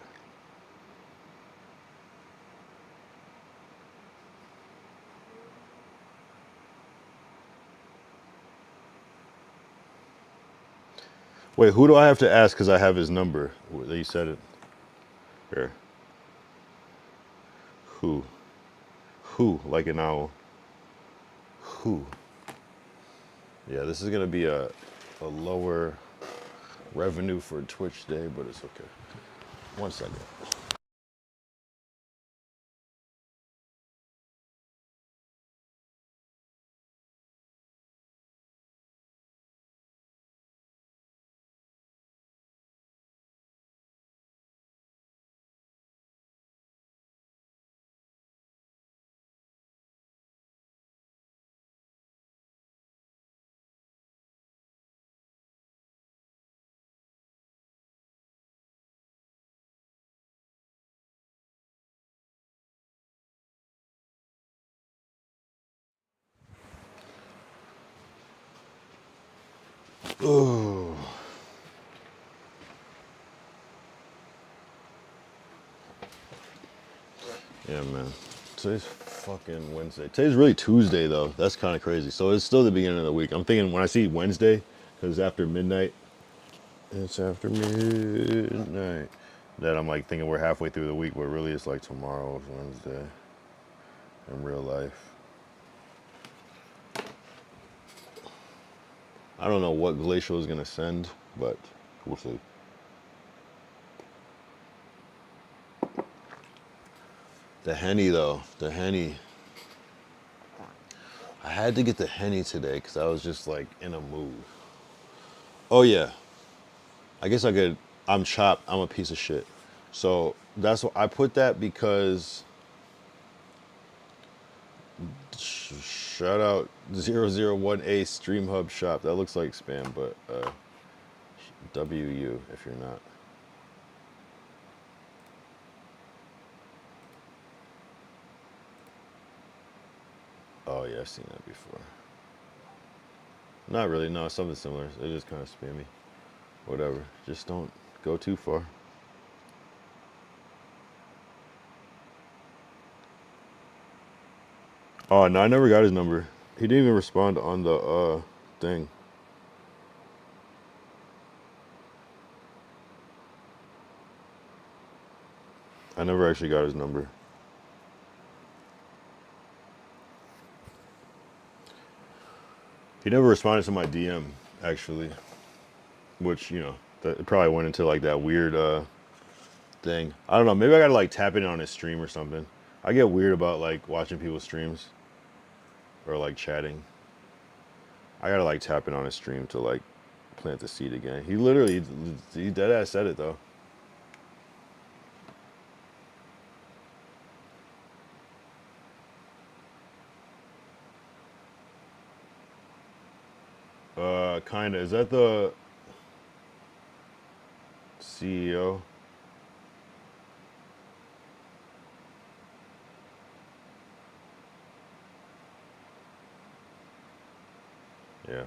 Speaker 1: Wait, who do I have to ask? Because I have his number. You said it. Here. Who? Who? Like an owl. Who? Yeah, this is gonna be a lower revenue for Twitch Day, but it's okay. 1 second. Oh. Yeah, man. Today's fucking Wednesday. Today's really Tuesday, though. That's kind of crazy. So it's still the beginning of the week. I'm thinking when I see Wednesday, because after midnight, it's after midnight, that I'm like thinking we're halfway through the week, but really it's like tomorrow is Wednesday in real life. I don't know what Glacial is going to send, but we'll see. The Henny, though. The Henny. I had to get the Henny today because I was just like in a mood. Oh, yeah. I guess I could. I'm chopped. I'm a piece of shit. So that's what I put that because shout out 001A Stream Hub Shop. That looks like spam, but WU if you're not. Oh yeah, I've seen that before. Not really, no, something similar. It is kind of spammy. Whatever. Just don't go too far. Oh no, I never got his number. He didn't even respond on the thing. I never actually got his number. He never responded to my DM, actually. Which, you know, that it probably went into like that weird thing. I don't know, maybe I gotta like tap in on his stream or something. I get weird about like watching people's streams or like chatting. I gotta like tap in on his stream to like plant the seed again. He literally, he dead ass said it though. Kinda. Is that the CEO? Yeah.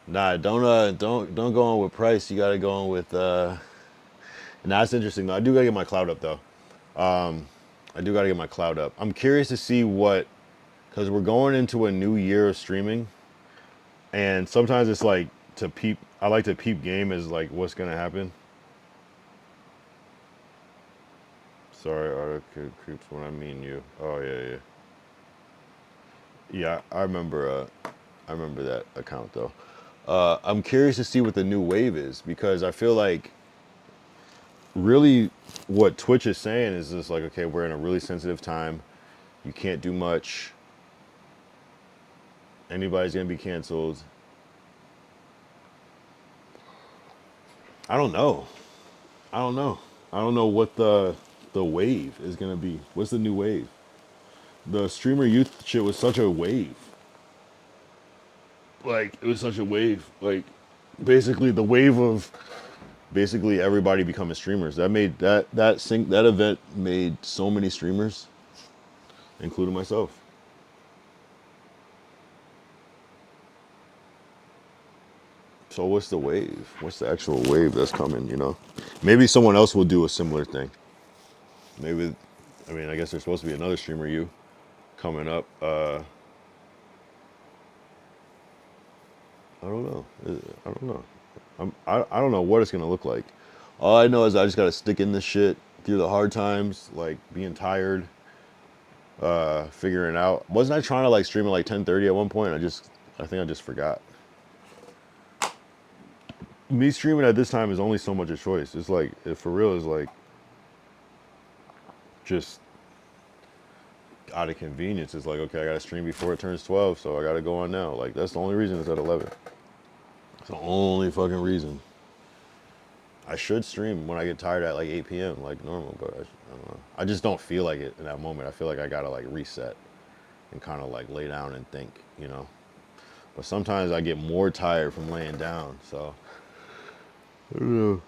Speaker 1: Nah, don't go on with price. You gotta go on with Nah, that's interesting though. I do gotta get my cloud up though. I do gotta get my cloud up. I'm curious to see what, because we're going into a new year of streaming, and sometimes it's like to peep. I like to peep game is like what's gonna happen. Sorry, Article creeps when I mean you. Oh yeah, yeah. Yeah, I remember that account though. I'm curious to see what the new wave is because I feel like really what Twitch is saying is just like, okay, we're in a really sensitive time. You can't do much. Anybody's gonna be canceled. I don't know. I don't know. I don't know what the wave is gonna be. What's the new wave? The streamer youth shit was such a wave. Like it was such a wave. Like basically the wave of basically everybody becoming streamers. That made that event made so many streamers, including myself. So what's the wave? What's the actual wave that's coming, you know? Maybe someone else will do a similar thing. Maybe I mean I guess there's supposed to be another streamer you coming up. I don't know. I don't know. I don't know what it's gonna look like. All I know is I just gotta stick in this shit through the hard times, like being tired, figuring it out. Wasn't I trying to like stream at like 10:30 at one point? I think I just forgot. Me streaming at this time is only so much a choice. It's like if for real is like just out of convenience. It's like okay, I gotta stream before it turns 12, so I gotta go on now. Like that's the only reason it's at 11. It's the only fucking reason. I should stream when I get tired at like 8 p.m. like normal, but I don't know. I just don't feel like it in that moment. I feel like I gotta like reset and kind of like lay down and think, you know. But sometimes I get more tired from laying down, so I don't know.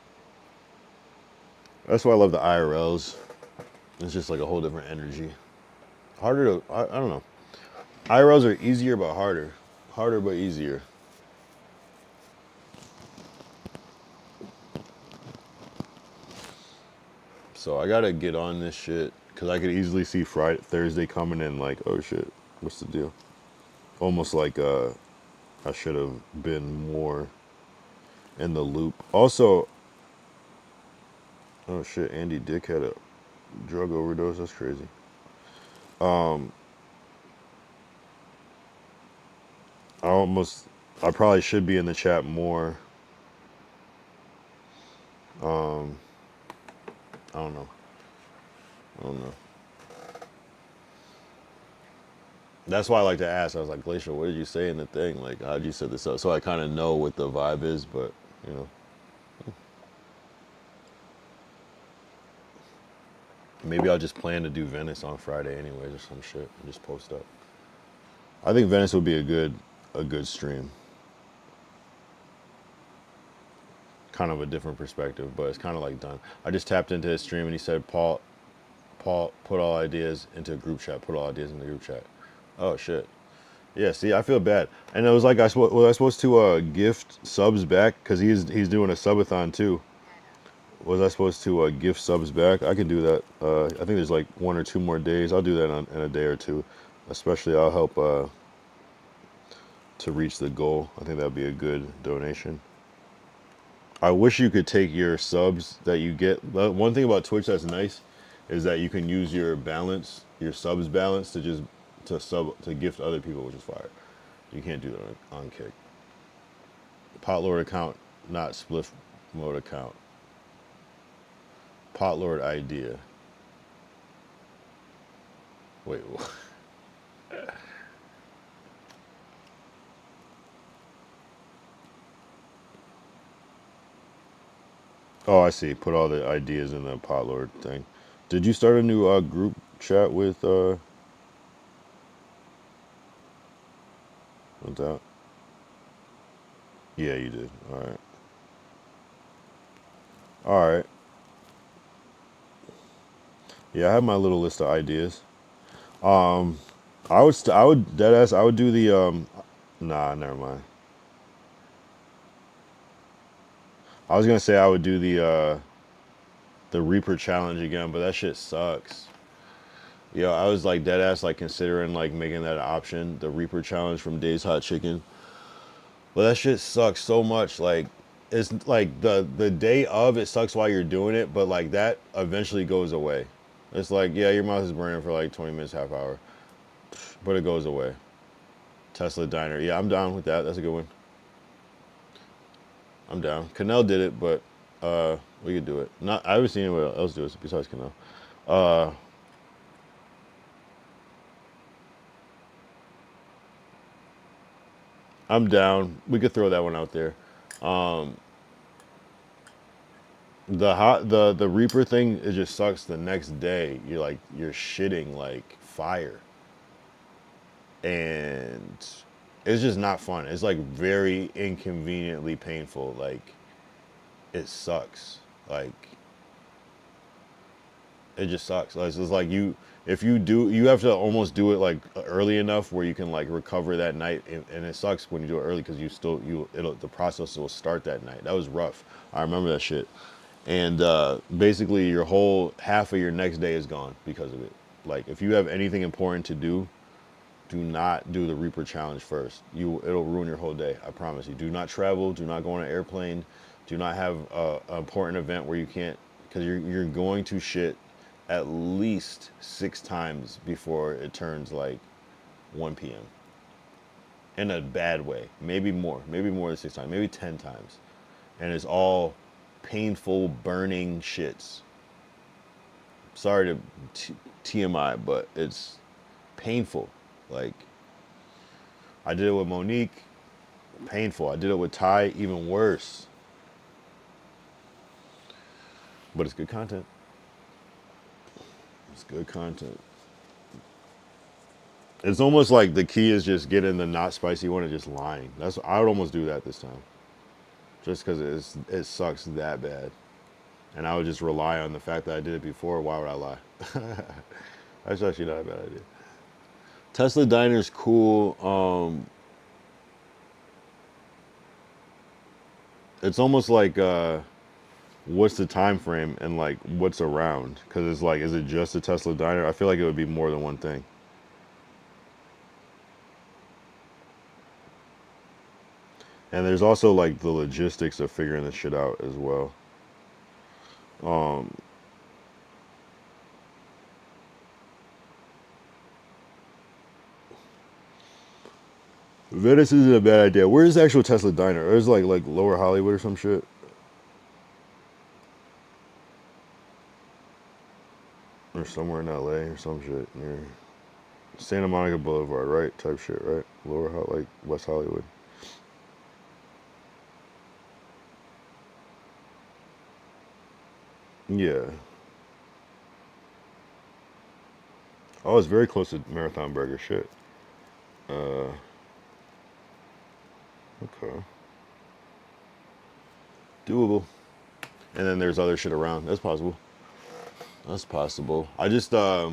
Speaker 1: That's why I love the IRLs. It's just like a whole different energy. Harder to, I don't know. IRLs are easier but harder. Harder but easier. So I gotta get on this shit because I could easily see Thursday coming in like, oh shit, what's the deal? Almost like I should have been more in the loop. Also, oh shit, Andy Dick had a drug overdose. That's crazy. I almost, I probably should be in the chat more. I don't know. I don't know. That's why I like to ask. I was like, Glacial, what did you say in the thing? Like, how'd you set this up? So I kind of know what the vibe is, but, you know. Maybe I'll just plan to do Venice on Friday anyways or some shit and just post up. I think Venice would be a good stream. Kind of a different perspective, but it's kind of like done. I just tapped into his stream and he said, Paul, put all ideas into a group chat. Put all ideas in the group chat. Oh shit. Yeah. See, I feel bad. And it was like was I supposed to gift subs back because he's doing a subathon too. Was I supposed to gift subs back? I can do that. I think there's like 1 or 2 more days. I'll do that in a day or two. Especially, I'll help to reach the goal. I think that'd be a good donation. I wish you could take your subs that you get. One thing about Twitch that's nice is that you can use your balance, your subs balance, to gift other people, which is fire. You can't do that on Kick. Potlord account, not Spliff mode account. Potlord idea. Wait, what? Oh, I see. Put all the ideas in the Potlord thing. Did you start a new group chat with what's that? Yeah, you did. All right. All right. Yeah, I have my little list of ideas. I would dead ass. I would do the Nah, never mind. I was gonna say I would do the Reaper challenge again, but that shit sucks. Yo, I was like dead ass like considering like making that an option, the Reaper challenge from Dave's Hot Chicken. But that shit sucks so much. Like it's like the day of it sucks while you're doing it, but like that eventually goes away. It's like, yeah, your mouth is burning for like 20 minutes, half hour, but it goes away. Tesla Diner. Yeah, I'm down with that. That's a good one. I'm down. Canel did it, but we could do it. Not I haven't seen anyone else do it besides Canel. Uh, I'm down. We could throw that one out there. Um, the Reaper thing, it just sucks. The next day, you're shitting like fire, and it's just not fun. It's like very inconveniently painful. Like it sucks. Like it just sucks. It's just like if you do, you have to almost do it like early enough where you can like recover that night, and it sucks when you do it early because the process will start that night. That was rough. I remember that shit. And basically your whole half of your next day is gone because of it. Like if you have anything important to do, do not do the Reaper challenge first. It'll ruin your whole day. I promise you. Do not travel. Do not go on an airplane. Do not have an important event where you can't, because you're going to shit at least 6 times before it turns like 1 p.m. in a bad way. Maybe more than 6 times. Maybe 10 times, and it's all painful, burning shits. Sorry to TMI, but it's painful. Like, I did it with Monique, painful. I did it with Ty, even worse. But it's good content. It's good content. It's almost like the key is just getting the not spicy one and just lying. I would almost do that this time, just because it sucks that bad. And I would just rely on the fact that I did it before. Why would I lie? That's actually not a bad idea. Tesla Diner's cool. It's almost like what's the time frame and like what's around? Because it's like, is it just a Tesla Diner? I feel like it would be more than one thing. And there's also like the logistics of figuring this shit out as well. Um, Venice isn't a bad idea. Where's the actual Tesla Diner? Or is it like Lower Hollywood or some shit? Or somewhere in LA or some shit near Santa Monica Boulevard, right? Type shit, right? Like West Hollywood. Yeah. Oh, it's very close to Marathon Burger. Shit. Uh, okay. Doable. And then there's other shit around. That's possible. That's possible. I just I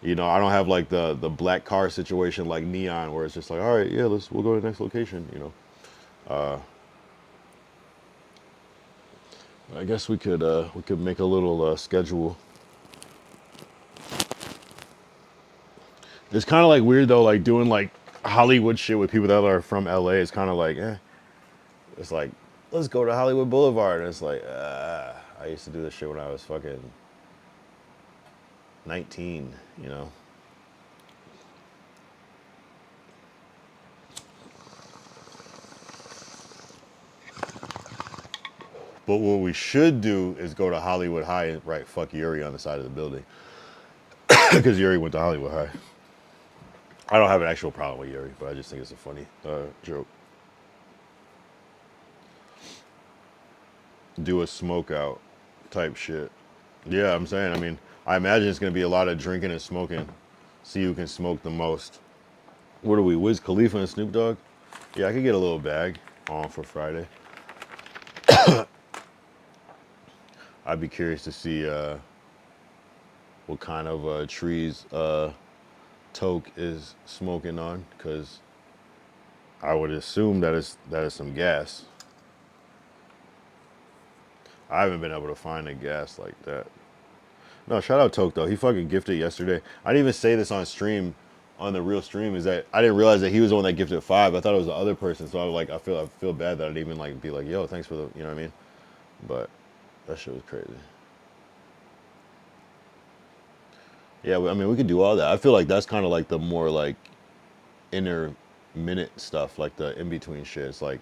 Speaker 1: don't have like the black car situation like Neon where it's just like, all right, yeah, we'll go to the next location. I guess we could make a little schedule. It's kind of like weird though, like doing like Hollywood shit with people that are from LA. It's kind of like, it's like let's go to Hollywood Boulevard. And it's like, I used to do this shit when I was fucking 19. But what we should do is go to Hollywood High and write "fuck Yuri" on the side of the building because Yuri went to Hollywood High. I don't have an actual problem with Yuri, but I just think it's a funny joke. Do a smoke out type shit. Yeah, I'm saying. I mean, I imagine it's gonna be a lot of drinking and smoking. See who can smoke the most. What are we? Wiz Khalifa and Snoop Dogg? Yeah, I could get a little bag on for Friday. I'd be curious to see what kind of trees Toke is smoking on, because I would assume that is some gas. I haven't been able to find a gas like that. No, shout out Toke though. He fucking gifted yesterday. I didn't even say this on stream, on the real stream, is that I didn't realize that he was the one that gifted 5. I thought it was the other person, so I was like, I feel bad that I didn't even like be like, yo, thanks for the, you know what I mean? But that shit was crazy. Yeah, I mean, we could do all that. I feel like that's kind of like the more like intermittent stuff, like the in between shit. It's like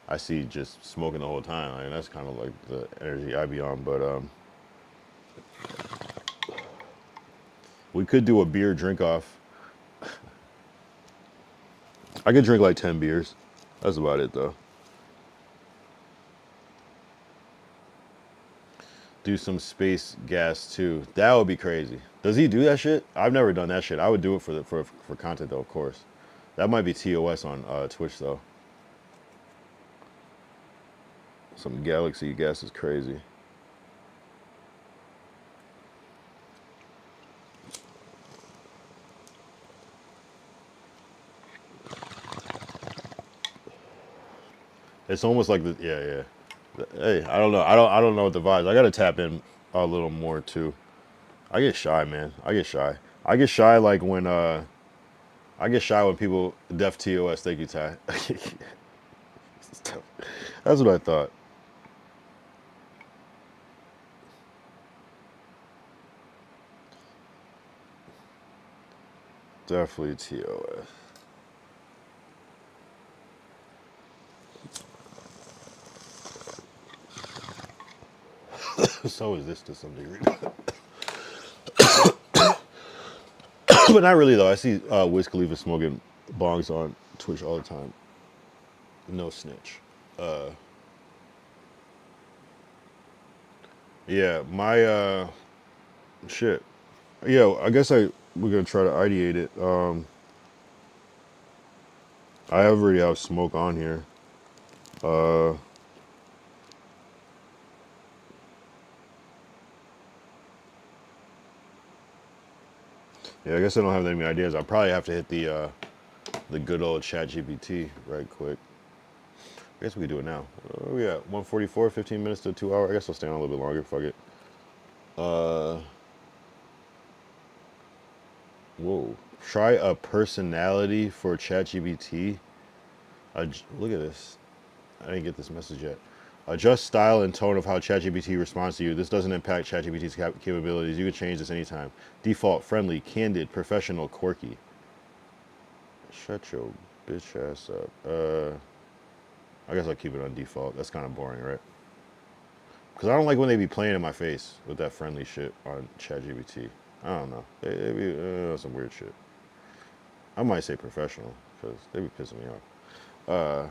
Speaker 1: I see just smoking the whole time. I mean, that's kind of like the energy I be on. But we could do a beer drink off. I could drink like 10 beers. That's about it though. Do some space gas too. That would be crazy. Does he do that shit? I've never done that shit. I would do it for content though, of course. That might be TOS on Twitch though. Some galaxy gas is crazy. It's almost like the yeah. Hey, I don't know. I don't know what the vibes. I gotta tap in a little more too. I get shy, man. I get shy. I get shy like when I get shy when people def TOS. Thank you, Ty. That's what I thought. Definitely TOS. So is this to some degree. But not really though. I see Wiz Khalifa smoking bongs on Twitch all the time. No snitch. Yeah, my shit. Yeah, I guess we're gonna try to ideate it. I already have smoke on here. Uh, yeah, I guess I don't have that many ideas. I'll probably have to hit the good old ChatGPT right quick. I guess we could do it now. Oh yeah, 144, 15 minutes to 2 hours. I guess I'll stay on a little bit longer. Fuck it. Uh, whoa. Try a personality for ChatGPT. Look at this. I didn't get this message yet. Adjust style and tone of how ChatGPT responds to you. This doesn't impact ChatGPT's capabilities. You can change this anytime. Default, friendly, candid, professional, quirky. Shut your bitch ass up. I guess I'll keep it on default. That's kind of boring, right? Because I don't like when they be playing in my face with that friendly shit on ChatGPT. I don't know. They be some weird shit. I might say professional because they be pissing me off.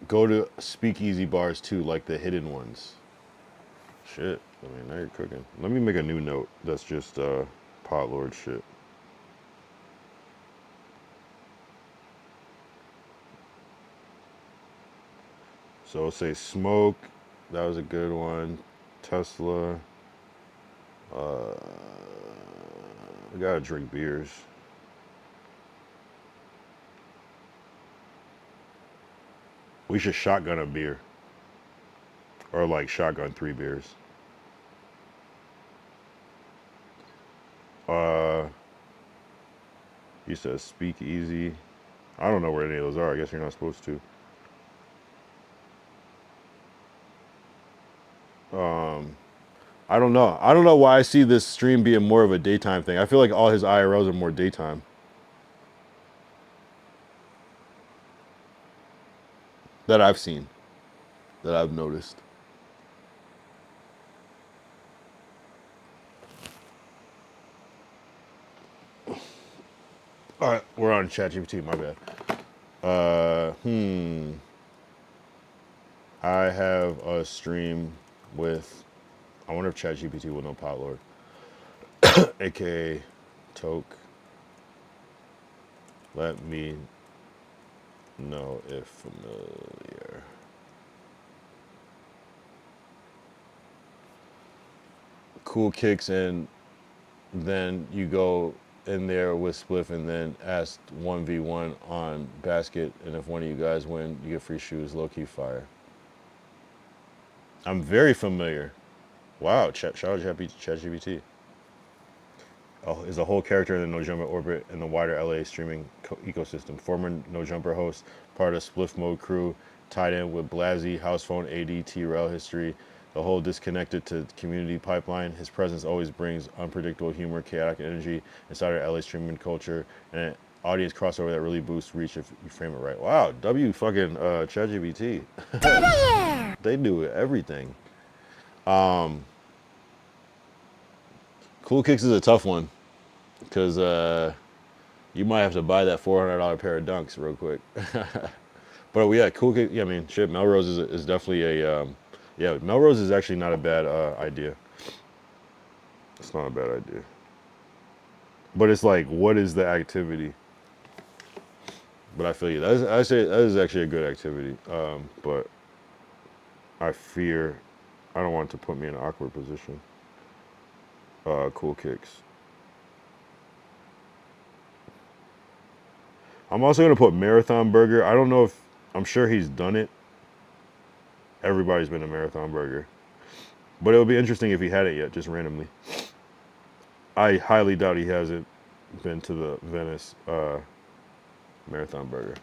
Speaker 1: Go to speakeasy bars too, like the hidden ones. shit. I mean, now you're cooking. Let me make a new note. That's just pot lord shit. So say smoke. That was a good one. Tesla. We gotta drink beers. We should shotgun a beer. Or like shotgun 3 beers. He says speak easy. I don't know where any of those are. I guess you're not supposed to. I don't know. I don't know why I see this stream being more of a daytime thing. I feel like all his IRLs are more daytime. That I've seen. That I've noticed. All right, we're on ChatGPT. My bad. I have a stream with. I wonder if ChatGPT will know Pot Lord, aka Toke. Let me know if familiar. Cool kicks in, then you go in there with Spliff and then ask 1v1 on basket, and if one of you guys win, you get free shoes. Low key fire. I'm very familiar. Wow, shout out to ChatGPT. Oh, is a whole character in the No Jumper orbit in the wider LA streaming ecosystem. Former No Jumper host, part of Spliff Mode crew, tied in with Blasey, House Phone, AD, T-Rail history. The whole disconnected to community pipeline. His presence always brings unpredictable humor, chaotic energy inside our LA streaming culture, and an audience crossover that really boosts reach if you frame it right. Wow, W fucking ChatGPT. They do everything. Cool Kicks is a tough one because you might have to buy that $400 pair of Dunks real quick. But yeah, Cool Kicks. Yeah, I mean, shit. Melrose is definitely a yeah. Melrose is actually not a bad idea. It's not a bad idea. But it's like, what is the activity? But I feel you. I say that is actually a good activity. But I fear I don't want it to put me in an awkward position. Cool Kicks. I'm also gonna put Marathon Burger. I don't know if I'm sure he's done it. Everybody's been a Marathon Burger, but it would be interesting if he had it yet, just randomly. I highly doubt he hasn't been to the Venice Marathon Burger.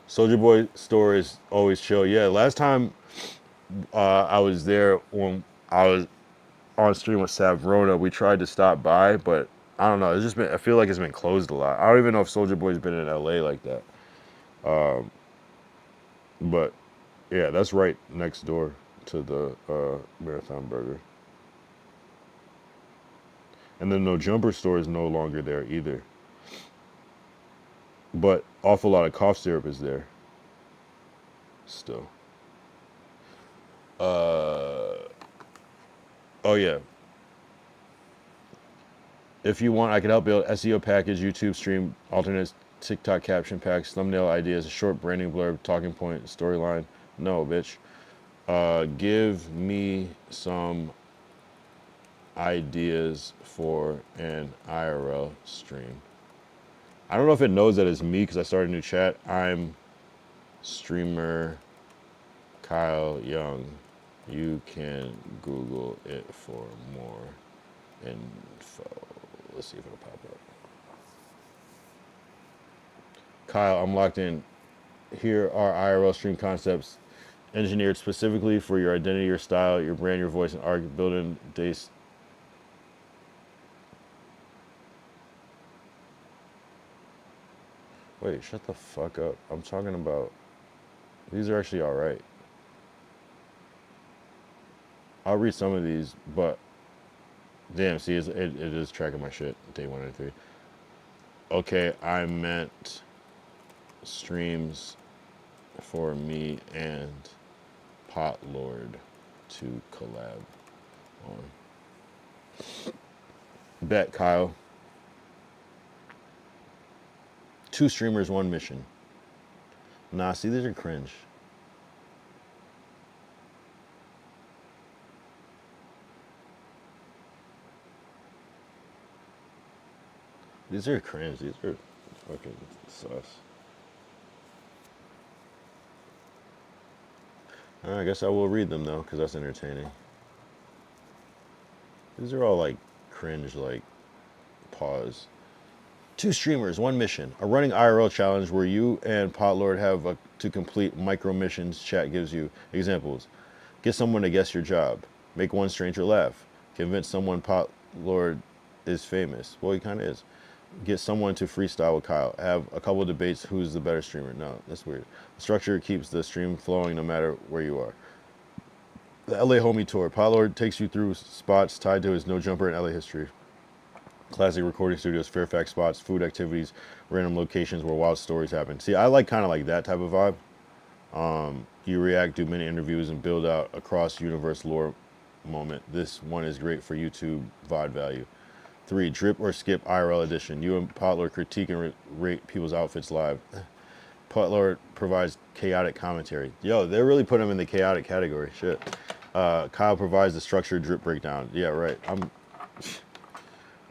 Speaker 1: Soldier Boy store is always chill. Yeah, last time I was there when I was on stream with Savrona, we tried to stop by, but I don't know. It's just been. I feel like it's been closed a lot. I don't even know if Soldier Boy's been in LA like that. But yeah, that's right next door to the Marathon Burger. And the No Jumper store is no longer there either. But awful lot of cough syrup is there. Still. Oh yeah. If you want, I can help build SEO package, YouTube stream, alternate TikTok caption packs, thumbnail ideas, a short branding blurb, talking point, storyline. No, bitch. Give me some ideas for an IRL stream. I don't know if it knows that it's me because I started a new chat. I'm streamer Kyle Young. You can Google it for more info. Let's see if it'll pop up. Kyle, I'm locked in. Here are IRL stream concepts engineered specifically for your identity, your style, your brand, your voice, and art. Building days. Wait, shut the fuck up. I'm talking about. These are actually all right. I'll read some of these, but damn, see, it is tracking my shit. Day 193. Okay, I meant streams for me and Pot Lord. to collab on. Bet, Kyle. 2 streamers, 1 mission. Nah, see, these are cringe. These are cringe. These are fucking sus. I guess I will read them though, because that's entertaining. These are all like cringe, like pause. 2 streamers, 1 mission. A running IRL challenge where you and Potlord have to complete micro missions. Chat gives you examples. Get someone to guess your job. Make one stranger laugh. Convince someone Potlord is famous. Well, he kind of is. Get someone to freestyle with Kyle. Have a couple debates who's the better streamer. No, that's weird. The structure keeps the stream flowing no matter where you are. The LA Homie Tour. Potlord takes you through spots tied to his no jumper and LA history. Classic recording studios, Fairfax spots, food activities, random locations where wild stories happen. See, I like kind of like that type of vibe. You react, do many interviews, and build out a cross-universe lore moment. This one is great for YouTube VOD value. 3, drip or skip IRL edition. You and Potlord critique and rate people's outfits live. Potlord provides chaotic commentary. Yo, they're really putting him in the chaotic category. Shit. Kyle provides the structured drip breakdown. Yeah, right.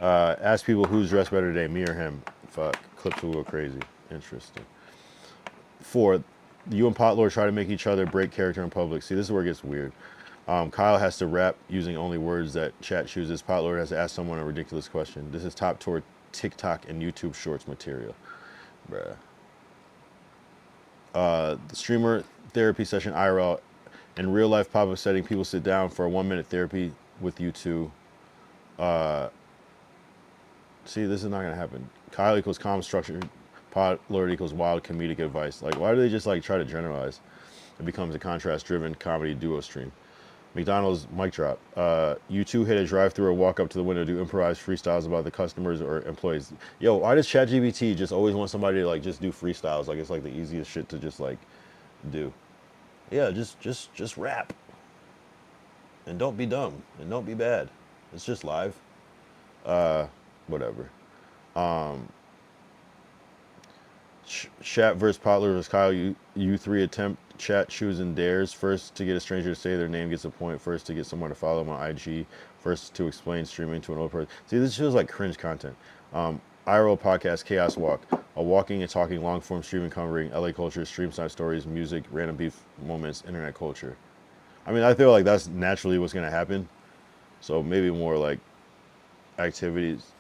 Speaker 1: Ask people who's dressed better today, me or him. Fuck. Clips will go crazy. Interesting. 4, you and Potlord try to make each other break character in public. See, this is where it gets weird. Kyle has to rap using only words that chat chooses. Potlord has to ask someone a ridiculous question. This is top tour TikTok and YouTube Shorts material. Bruh. The streamer therapy session IRL. In real life pop-up setting, people sit down for a 1-minute therapy with you two. See, this is not gonna happen. Kyle equals calm structure. Potlord equals wild comedic advice. Like, why do they just like try to generalize? It becomes a contrast-driven comedy duo stream. McDonald's mic drop. You two hit a drive-through or walk up to the window, do improvised freestyles about the customers or employees. Yo, why does ChatGPT just always want somebody to like just do freestyles? Like it's like the easiest shit to just like do. Yeah, just rap. And don't be dumb. And don't be bad. It's just live. Whatever. Chat versus Potlord versus Kyle. You 3 attempt chat choose and dares. First to get a stranger to say their name gets a point. First to get someone to follow them on IG. First to explain streaming to an old person. See, this feels like cringe content. IRL podcast, Chaos Walk. A walking and talking long form streaming covering LA culture, stream side stories, music, random beef moments, internet culture. I mean, I feel like that's naturally what's gonna happen. So maybe more like activities.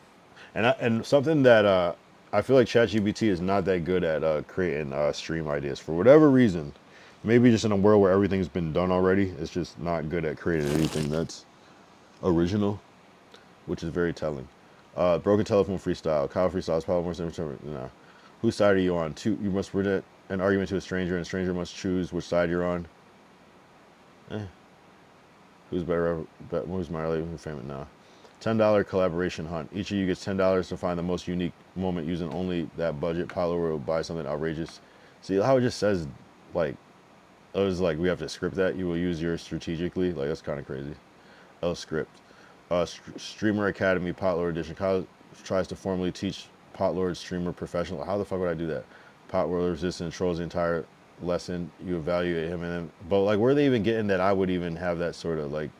Speaker 1: And something that I feel like ChatGPT is not that good at creating stream ideas for whatever reason. Maybe just in a world where everything's been done already, it's just not good at creating anything that's original, which is very telling. Broken telephone freestyle. Kyle freestyles. Probably more different. No. Whose side are you on? You must present an argument to a stranger, and a stranger must choose which side you're on. Who's better? Who's my relative family? No. $10 collaboration hunt. Each of you gets $10 to find the most unique moment using only that budget. Potlord will buy something outrageous. See how it just says, like, it was like we have to script that. You will use yours strategically. Like, that's kind of crazy. Script. Streamer Academy Potlord edition. Kyle tries to formally teach Potlord streamer professional. How the fuck would I do that? Potlord resistant trolls the entire lesson. You evaluate him and then, but like, where are they even getting that I would even have that sort of like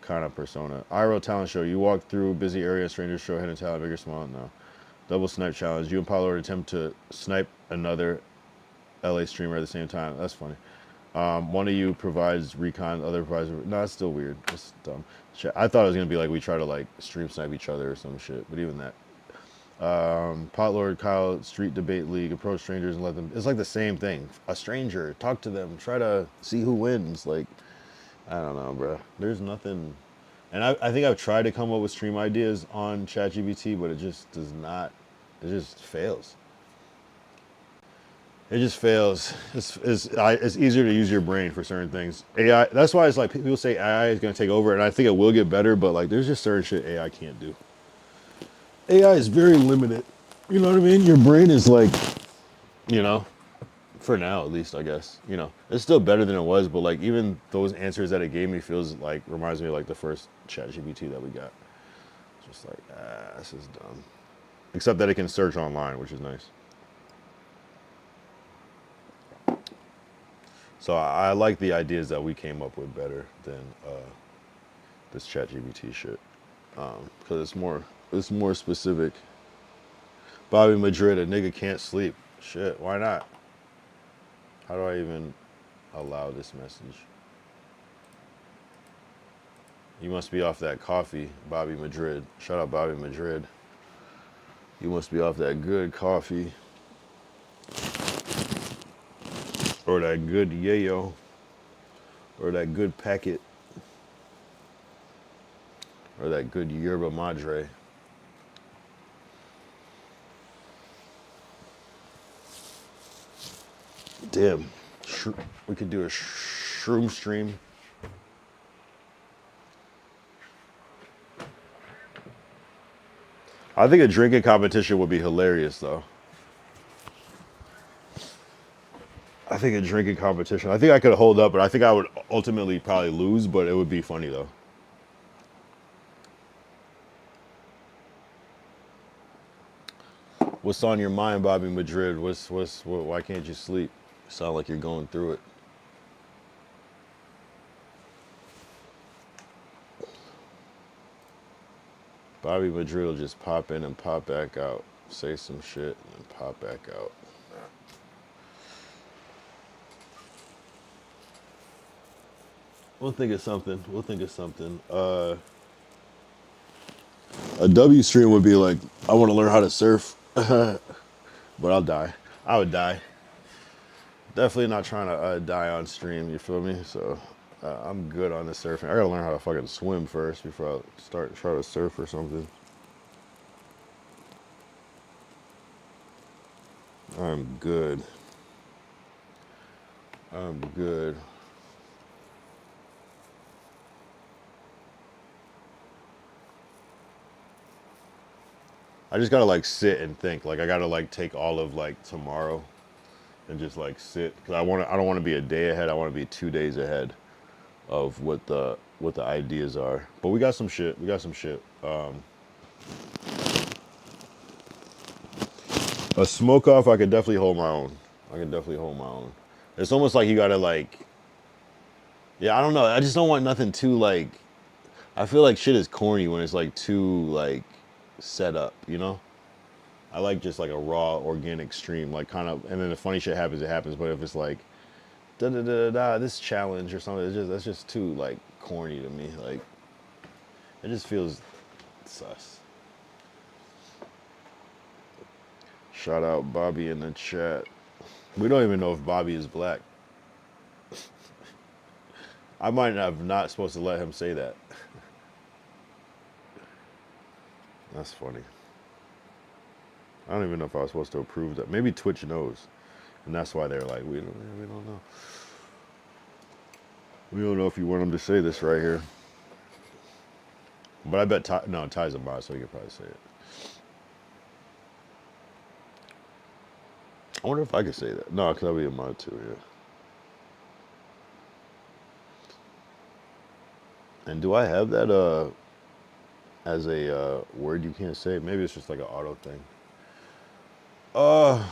Speaker 1: kind of persona? IRL talent show. You walk through busy area, strangers show hidden talent, big or small. No. Double snipe challenge. You and Potlord attempt to snipe another LA streamer at the same time. That's funny. One of you provides recon, the other provides. No, that's still weird. It's dumb. I thought it was gonna be like we try to like stream snipe each other or some shit, but even that. Potlord, Kyle, street debate league. Approach strangers and let them. It's like the same thing. A stranger, talk to them, try to see who wins. Like, I don't know, bro. There's nothing. And I think I've tried to come up with stream ideas on ChatGPT, but it just does not. It just fails. It just fails. It's easier to use your brain for certain things. AI. That's why it's like people say AI is going to take over, and I think it will get better. But like, there's just certain shit AI can't do. AI is very limited. You know what I mean? Your brain is like, you know, For now, at least, I guess. You know, it's still better than it was, but like even those answers that it gave me feels like reminds me of like the first ChatGPT that we got. It's just like, this is dumb. Except that it can search online, which is nice. So I like the ideas that we came up with better than this ChatGPT shit, because it's more specific. Bobby Madrid, a nigga can't sleep. Shit, why not? How do I even allow this message? You must be off that coffee, Bobby Madrid. Shout out Bobby Madrid. You must be off that good coffee. Or that good yayo. Or that good packet. Or that good yerba madre. Damn. We could do a shroom stream. I think a drinking competition would be hilarious, though. I think a drinking competition. I think I could hold up, but I think I would ultimately probably lose, but it would be funny, though. What's on your mind, Bobby Madrid? Why can't you sleep? You sound like you're going through it. Bobby Madrid will just pop in and pop back out. Say some shit and pop back out. We'll think of something. We'll think of something. A W stream would be like, I want to learn how to surf, but I'll die. I would die. Definitely not trying to die on stream, you feel me? So I'm good on the surfing. I gotta learn how to fucking swim first before I try to surf or something. I'm good. I'm good. I just gotta like sit and think. Like I gotta like take all of like tomorrow and just like sit, because I don't want to be a day ahead. I want to be 2 days ahead of what the ideas are. But we got some shit. We got some shit. A smoke off, I could definitely hold my own. I can definitely hold my own. It's almost like you gotta like, yeah, I don't know. I just don't want nothing too like. I feel like shit is corny when it's like too like set up, you know? I like just like a raw organic stream, like kind of, and then the funny shit happens, it happens. But if it's like da da da da da, this challenge or something, that's just too like corny to me. Like it just feels sus. Shout out Bobby in the chat. We don't even know if Bobby is black. I might have not supposed to let him say that. That's funny. I don't even know if I was supposed to approve that. Maybe Twitch knows, and that's why they're like, we don't know. We don't know if you want him to say this right here. But I bet Ty's a mod, so he could probably say it. I wonder if I could say that. No, because I'll be a mod too, yeah. And do I have that as a word you can't say? Maybe it's just like an auto thing. I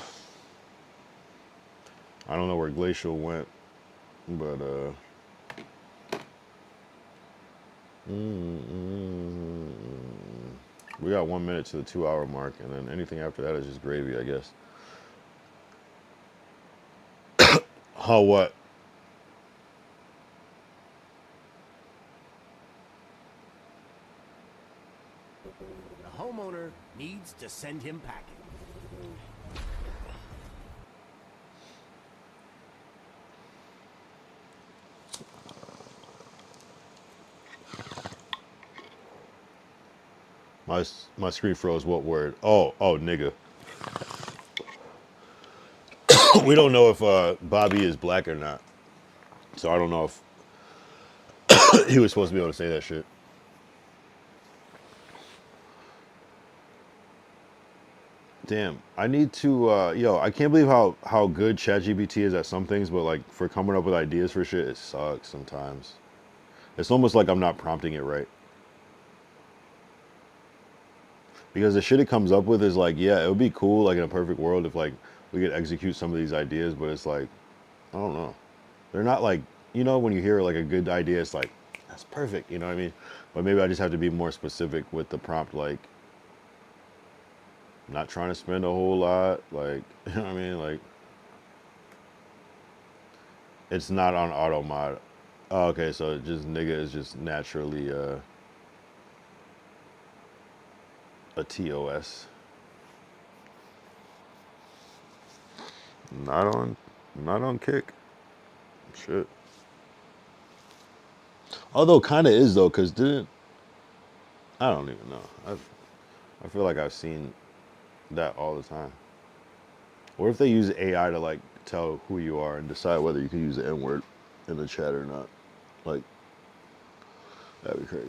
Speaker 1: don't know where Glacial went, but we got 1 minute to the 2 hour mark, and then anything after that is just gravy, I guess. How what?
Speaker 3: The homeowner needs to send him packing.
Speaker 1: My screen froze. What word? Oh, nigga. We don't know if Bobby is black or not, so I don't know if he was supposed to be able to say that shit. Damn, I need to. Yo, I can't believe how good ChatGPT is at some things, but like for coming up with ideas for shit, it sucks sometimes. It's almost like I'm not prompting it right because the shit it comes up with is like, yeah, it would be cool, like in a perfect world, if like we could execute some of these ideas, but it's like, I don't know. They're not like, when you hear like a good idea, it's like that's perfect. You know what I mean? But maybe I just have to be more specific with the prompt, like not trying to spend a whole lot, like you know what I mean, like. It's not on auto mod. Oh, okay, so it just nigga is just naturally a TOS. Not on, not on kick. Shit. Although kind of is though, cause didn't I don't even know. I feel like I've seen that all the time. What if they use AI to like tell who you are and decide whether you can use the N word in the chat or not? Like that'd be crazy.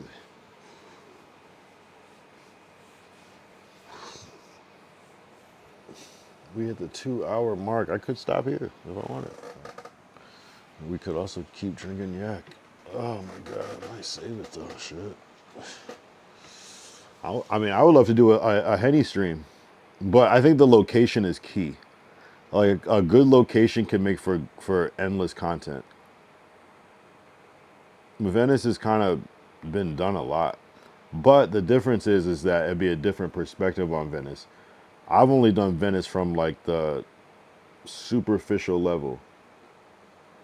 Speaker 1: We hit the 2 hour mark. I could stop here if I wanted. We could also keep drinking yak. Oh my god, I might save it though. Shit. I mean, I would love to do a Henny stream, but I think the location is key. Like a good location can make for endless content. Venice has kind of been done a lot, but the difference is that it'd be a different perspective on Venice. I've only done Venice from like the superficial level.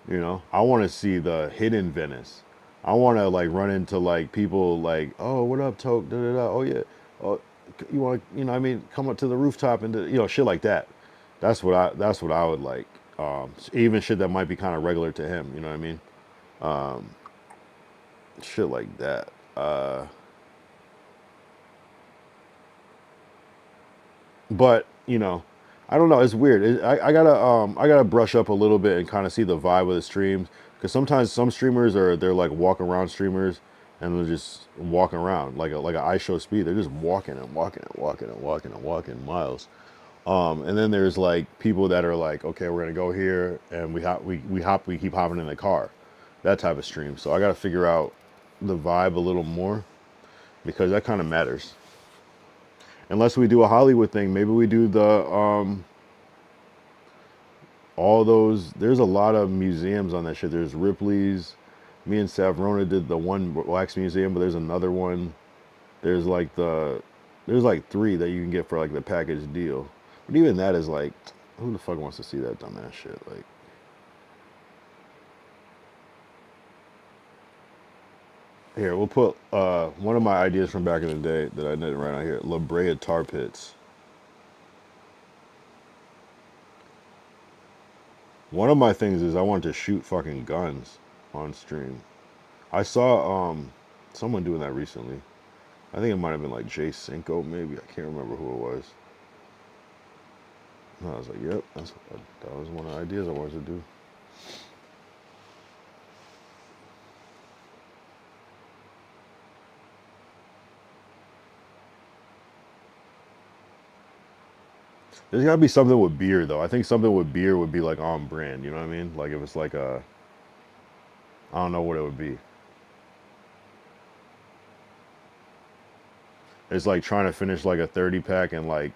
Speaker 1: I want to see the hidden Venice. I want to like run into like people like, oh, what up, Toke? Da, da, da. Oh yeah. Oh, you want to, I mean, come up to the rooftop and shit like that. That's what I would like. Even shit that might be kind of regular to him. You know what I mean? Shit like that. But I don't know. It's weird. I gotta brush up a little bit and kind of see the vibe of the streams because sometimes some streamers they're like walk around streamers and they're just walking around like a iShow speed. They're just walking and walking and walking and walking and walking miles. And then there's like people that are like, okay, we're gonna go here and we keep hopping in the car, that type of stream. So I gotta figure out the vibe a little more because that kind of matters. Unless we do a Hollywood thing, maybe we do the all those. There's a lot of museums on that shit. There's Ripley's. Me and Savrona did the one wax museum, but there's another one. There's like there's like three that you can get for like the package deal. But even that is like, who the fuck wants to see that dumbass shit? Like, here we'll put one of my ideas from back in the day that I didn't write out here. La Brea Tar Pits. One of my things is I wanted to shoot fucking guns on stream. I saw someone doing that recently. I think it might have been like Jay Cinco, maybe. I can't remember who it was. And I was like, yep, that was one of the ideas I wanted to do. There's gotta be something with beer though. I think something with beer would be like on brand, you know what I mean? Like if it's like I don't know what it would be. It's like trying to finish like a 30 pack in like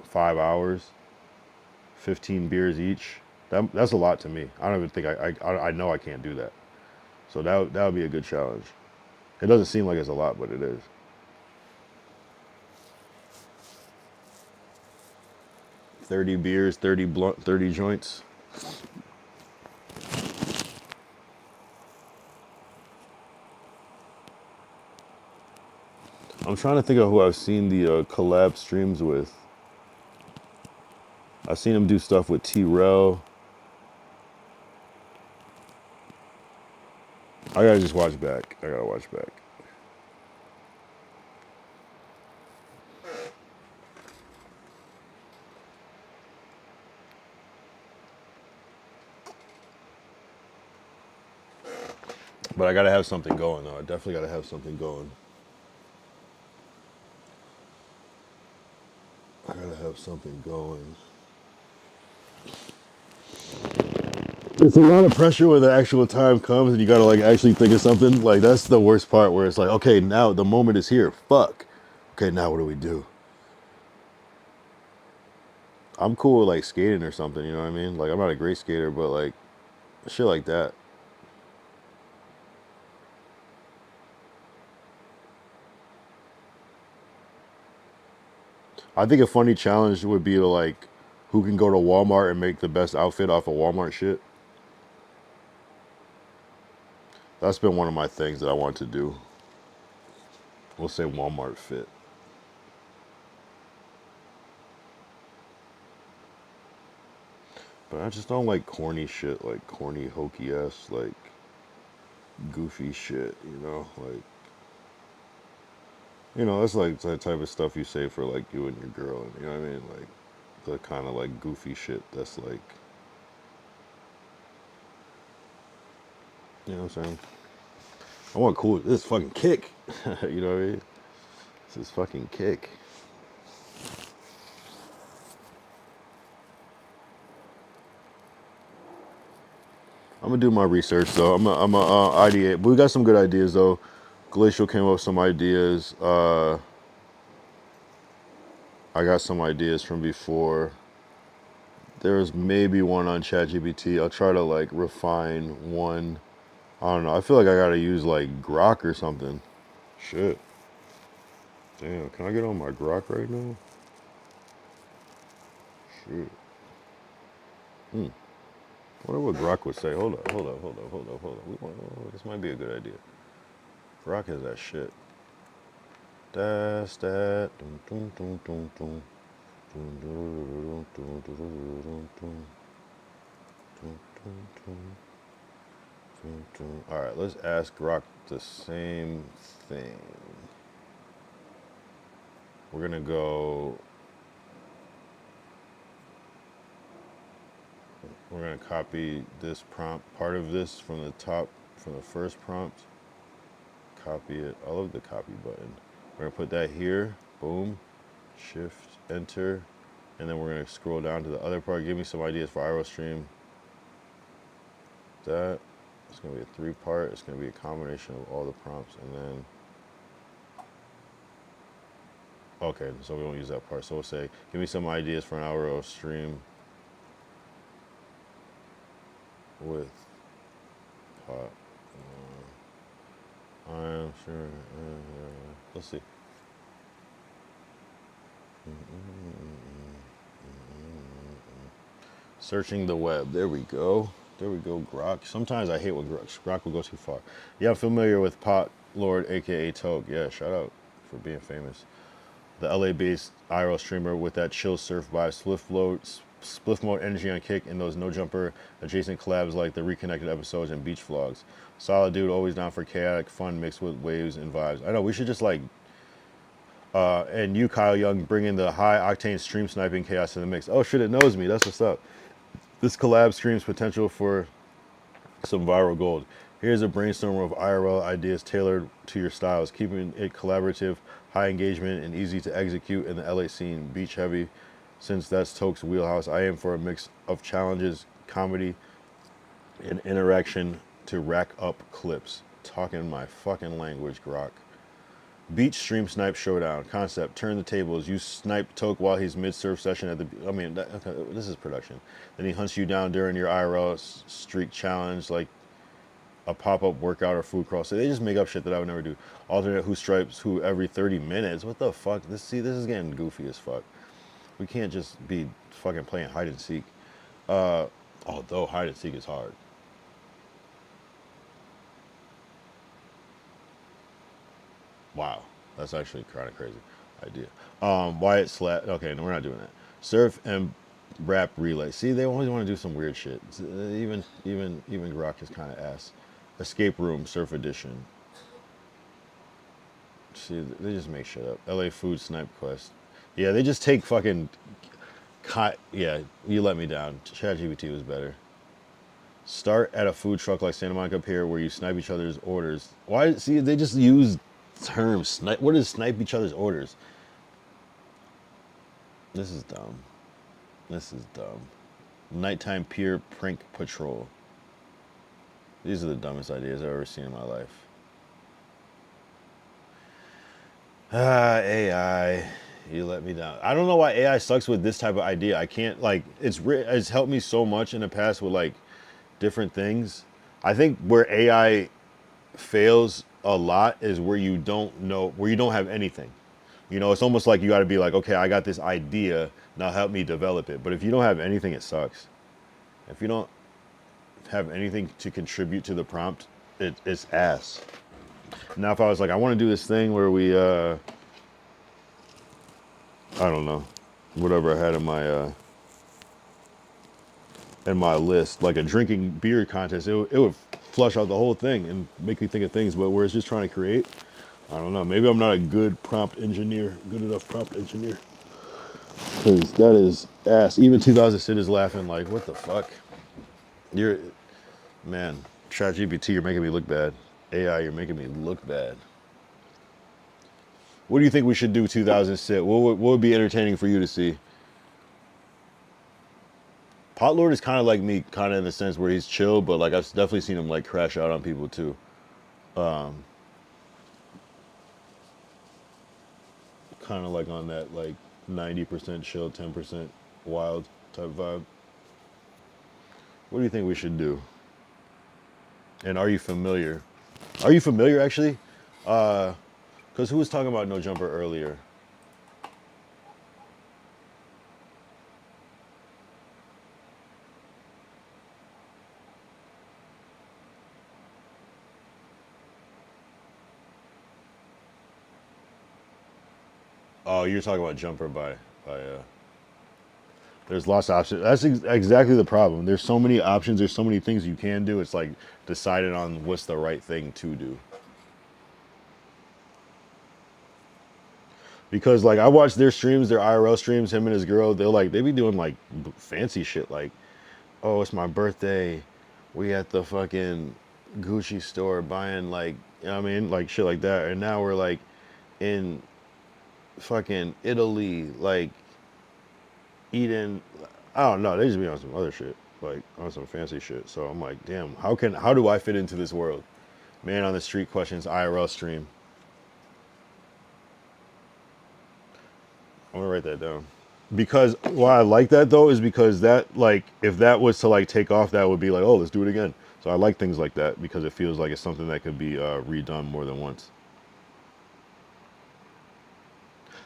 Speaker 1: 5 hours, 15 beers each. That's a lot to me. I don't even think I know I can't do that. So that would be a good challenge. It doesn't seem like it's a lot, but it is. 30 beers, 30 blunt, 30 joints. I'm trying to think of who I've seen the collab streams with. I've seen him do stuff with T-Rel. I gotta just watch back. I gotta watch back. But I gotta have something going though. I definitely gotta have something going. have something going. It's a lot of pressure when the actual time comes and you gotta like actually think of something. Like that's the worst part where it's like, okay, now the moment is here. Fuck. Okay, now what do we do? I'm cool with like skating or something, you know what I mean? Like I'm not a great skater, but like shit like that. I think a funny challenge would be to like who can go to Walmart and make the best outfit off of Walmart shit. That's been one of my things that I want to do. We'll say Walmart fit. But I just don't like corny shit, like corny hokey ass, like goofy shit, you know? Like, you know, that's like the type of stuff you say for like you and your girl, you know what I mean? Like the kind of like goofy shit that's like, you know what I'm saying? I want cool, this fucking kick, you know what I mean? This is fucking kick. I'm gonna do my research though. I'm a ideate. But we got some good ideas though. Glacial came up with some ideas. I got some ideas from before. There's maybe one on ChatGPT. I'll try to like refine one. I don't know. I feel like I gotta use like Grok or something. Shit. Damn. Can I get on my Grok right now? Shit. Hmm. I wonder what Grok would say. Hold up. This might be a good idea. Grok has that shit. That's that. Dun, dun, dun, dun, dun. Dun, dun, dun, dun, dun, dun, dun, dun, dun, dun. All right, let's ask Grok the same thing. We're gonna go. We're gonna copy this prompt, part of this from the top, from the first prompt. Copy it. I love the copy button. We're gonna put that here. Boom. Shift, enter, and then we're gonna scroll down to the other part. Give me some ideas for IRL stream. That. It's gonna be a 3-part. It's gonna be a combination of all the prompts, and then. Okay, so we won't use that part. So we'll say, give me some ideas for an IRL stream with pot. I'm sure. Let's see. Searching the web. There we go. There we go, Grok. Sometimes I hate when Grok will go too far. Yeah, I'm familiar with Pot Lord, aka Toke. Yeah, shout out for being famous. The LA-based IRL streamer with that chill surf vibe, spliff mode energy on kick, and those no jumper adjacent collabs like the reconnected episodes and beach vlogs. Solid dude, always down for chaotic fun mixed with waves and vibes. I know we should just like, and you, Kyle Young, bring in the high octane stream sniping chaos to the mix. Oh shit, it knows me. That's what's up. This collab streams potential for some viral gold. Here's a brainstorm of IRL ideas tailored to your styles, keeping it collaborative, high engagement, and easy to execute in the LA scene. Beach heavy, since that's Toke's wheelhouse. I aim for a mix of challenges, comedy, and interaction to rack up clips. Talking my fucking language, Grok. Beach stream snipe showdown concept. Turn the tables. You snipe Toke while he's mid-surf session at the. Okay, this is production. Then he hunts you down during your IRL streak challenge, like a pop-up workout or food crawl. So they just make up shit that I would never do. Alternate who stripes who every 30 minutes. What the fuck? This is getting goofy as fuck. We can't just be fucking playing hide and seek. Although hide and seek is hard. Wow, that's actually kind of crazy idea. Wyatt Slat. Okay, no, we're not doing that. Surf and rap relay. See, they always want to do some weird shit. Even Grok is kind of ass. Escape room surf edition. See, they just make shit up. LA food snipe quest. Yeah, they just take fucking. Yeah, you let me down. ChatGPT was better. Start at a food truck like Santa Monica Pier where you snipe each other's orders. Why? See, they just use terms. Snipe. What is snipe each other's orders? This is dumb. This is dumb. Nighttime peer prank patrol. These are the dumbest ideas I've ever seen in my life. AI, you let me down. I don't know why AI sucks with this type of idea. I can't like it's helped me so much in the past with like different things. I think where AI fails a lot is where you don't know, where you don't have anything. You know, it's almost like you got to be like, okay, I got this idea, now help me develop it. But if you don't have anything, it sucks. If you don't have anything to contribute to the prompt, it's ass. Now, if I was like, I want to do this thing where we, I don't know, whatever I had in my list, like a drinking beer contest, it would flush out the whole thing and make me think of things. But where it's just trying to create, I don't know. Maybe I'm not a good prompt engineer, good enough prompt engineer. Because that is ass. Even 2000 Sid is laughing like, what the fuck? You're, man, ChatGPT, you're making me look bad. AI, you're making me look bad. What do you think we should do 2000 Sid? What would be entertaining for you to see? Potlord is kind of like me, kind of in the sense where he's chill, but like I've definitely seen him like crash out on people too. Kind of like on that like 90% chill, 10% wild type vibe. What do you think we should do? And are you familiar? Are you familiar actually? Because who was talking about No Jumper earlier? Oh, you're talking about Jumper by there's lots of options. That's exactly the problem. There's so many options. There's so many things you can do. It's like deciding on what's the right thing to do. Because like I watch their streams, their IRL streams, him and his girl, they be doing like fancy shit like, oh, it's my birthday. We at the fucking Gucci store buying like, you know what I mean? Like shit like that. And now we're like in fucking Italy, like eating, I don't know, they just be on some other shit, like on some fancy shit. So I'm like, damn, how do I fit into this world? Man on the Street Questions IRL stream. I'm gonna write that down. Because why I like that though is because that like if that was to like take off, that would be like, oh, let's do it again. So I like things like that because it feels like it's something that could be redone more than once.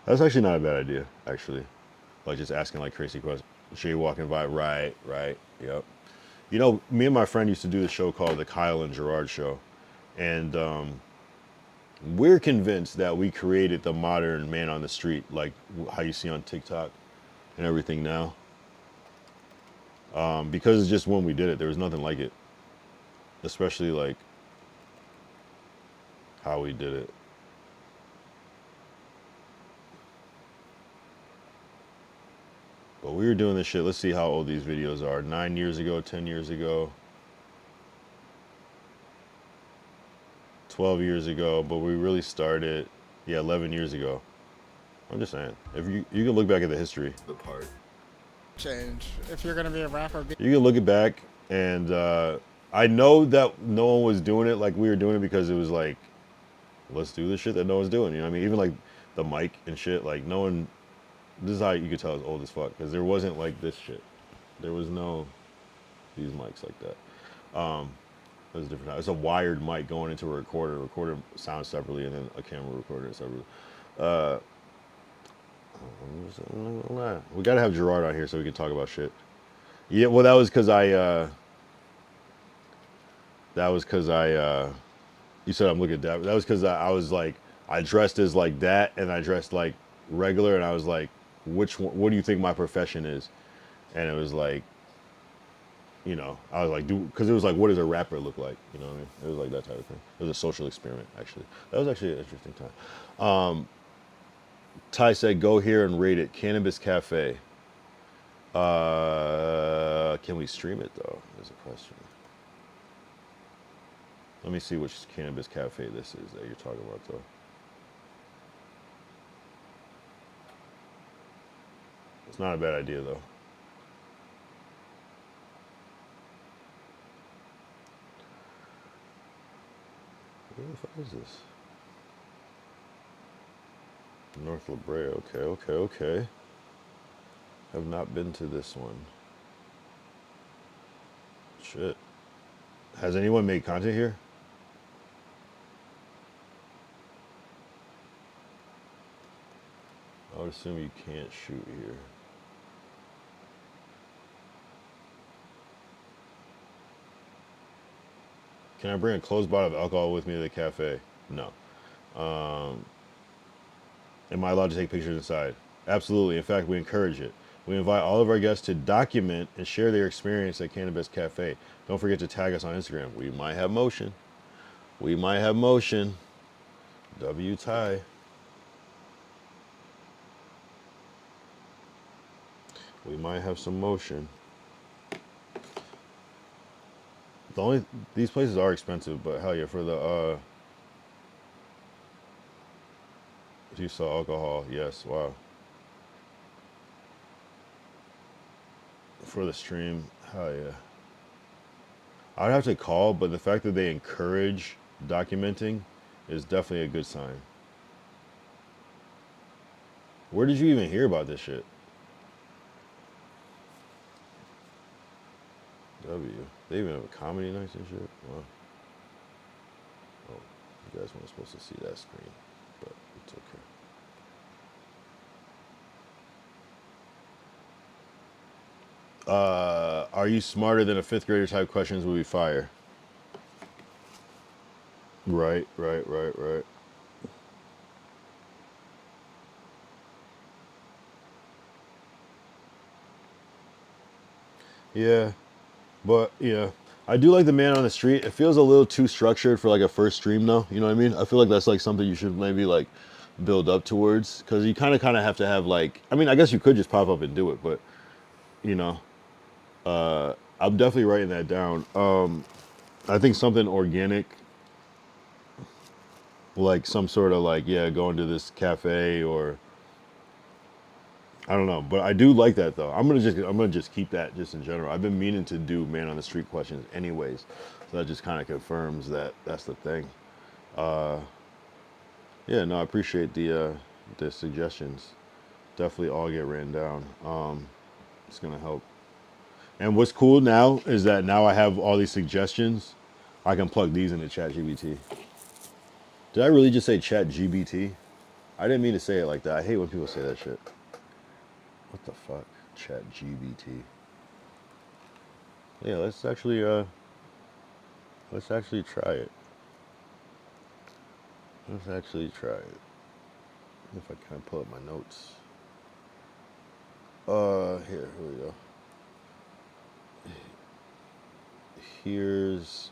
Speaker 1: That's actually not a bad idea, actually. Like just asking like crazy questions. Jaywalking vibe, right, yep. You know, me and my friend used to do a show called the Kyle and Gerard Show, and we're convinced that we created the modern man on the street, like how you see on TikTok and everything now. Because it's just when we did it, there was nothing like it, especially like how we did it. But we were doing this shit. Let's see how old these videos are. 9 years ago, 10 years ago, 12 years ago. But we really started, yeah, 11 years ago. I'm just saying, if you can look back at the history, the part.
Speaker 4: Change if you're gonna be a rapper.
Speaker 1: You can look it back, and I know that no one was doing it like we were doing it because it was like, let's do the shit that no one's doing. You know what I mean? Even like the mic and shit, like no one. This is how you could tell it's old as fuck because there wasn't like this shit. There was no these mics like that. It was different. It's a wired mic going into a recorder. Recorder sounds separately, and then a camera recorder separately. We gotta have Gerard on here so we can talk about shit. Yeah, well, that was because I. That was because I. You said I'm looking at that. That was because I was like, I dressed as like that, and I dressed like regular, and I was like, which one? What do you think my profession is? And it was like, you know, I was like, because it was like, what does a rapper look like? You know what I mean? It was like that type of thing. It was a social experiment, actually. That was actually an interesting time. Ty said, go here and rate it. Cannabis Cafe. Can we stream it though? Is a question. Let me see which Cannabis Cafe this is that you're talking about though. It's not a bad idea though. Where the fuck is this? North La Brea. Okay, okay, okay. Have not been to this one. Shit. Has anyone made content here? I would assume you can't shoot here. Can I bring a closed bottle of alcohol with me to the cafe? No. Am I allowed to take pictures inside? Absolutely. In fact, we encourage it. We invite all of our guests to document and share their experience at Cannabis Cafe. Don't forget to tag us on Instagram. We might have motion. We might have motion. W tie. We might have some motion. These places are expensive, but hell yeah, for the do you sell alcohol? Yes, wow. For the stream, hell yeah. I'd have to call, but the fact that they encourage documenting is definitely a good sign. Where did you even hear about this shit? W. They even have a comedy nights and shit? Wow. Oh, you guys weren't supposed to see that screen, but it's okay. Are you smarter than a fifth grader type questions would be fire? Right. Yeah, but yeah. I do like the man on the street. It feels a little too structured for like a first stream though. You know what I mean? I feel like that's like something you should maybe like build up towards because you kind of have to have like, I mean, I guess you could just pop up and do it, but you know, I'm definitely writing that down. I think something organic, like some sort of like, yeah, going to this cafe or I don't know, but I do like that though. I'm gonna just keep that just in general. I've been meaning to do man on the street questions anyways, so that just kind of confirms that that's the thing. Yeah, no, I appreciate the suggestions. Definitely all get written down. It's gonna help. And what's cool now is that now I have all these suggestions. I can plug these into ChatGPT. Did I really just say ChatGPT? I didn't mean to say it like that. I hate when people say that shit. What the fuck? ChatGPT. Yeah, let's actually try it. Let's actually try it. If I can pull up my notes. Here we go. Here's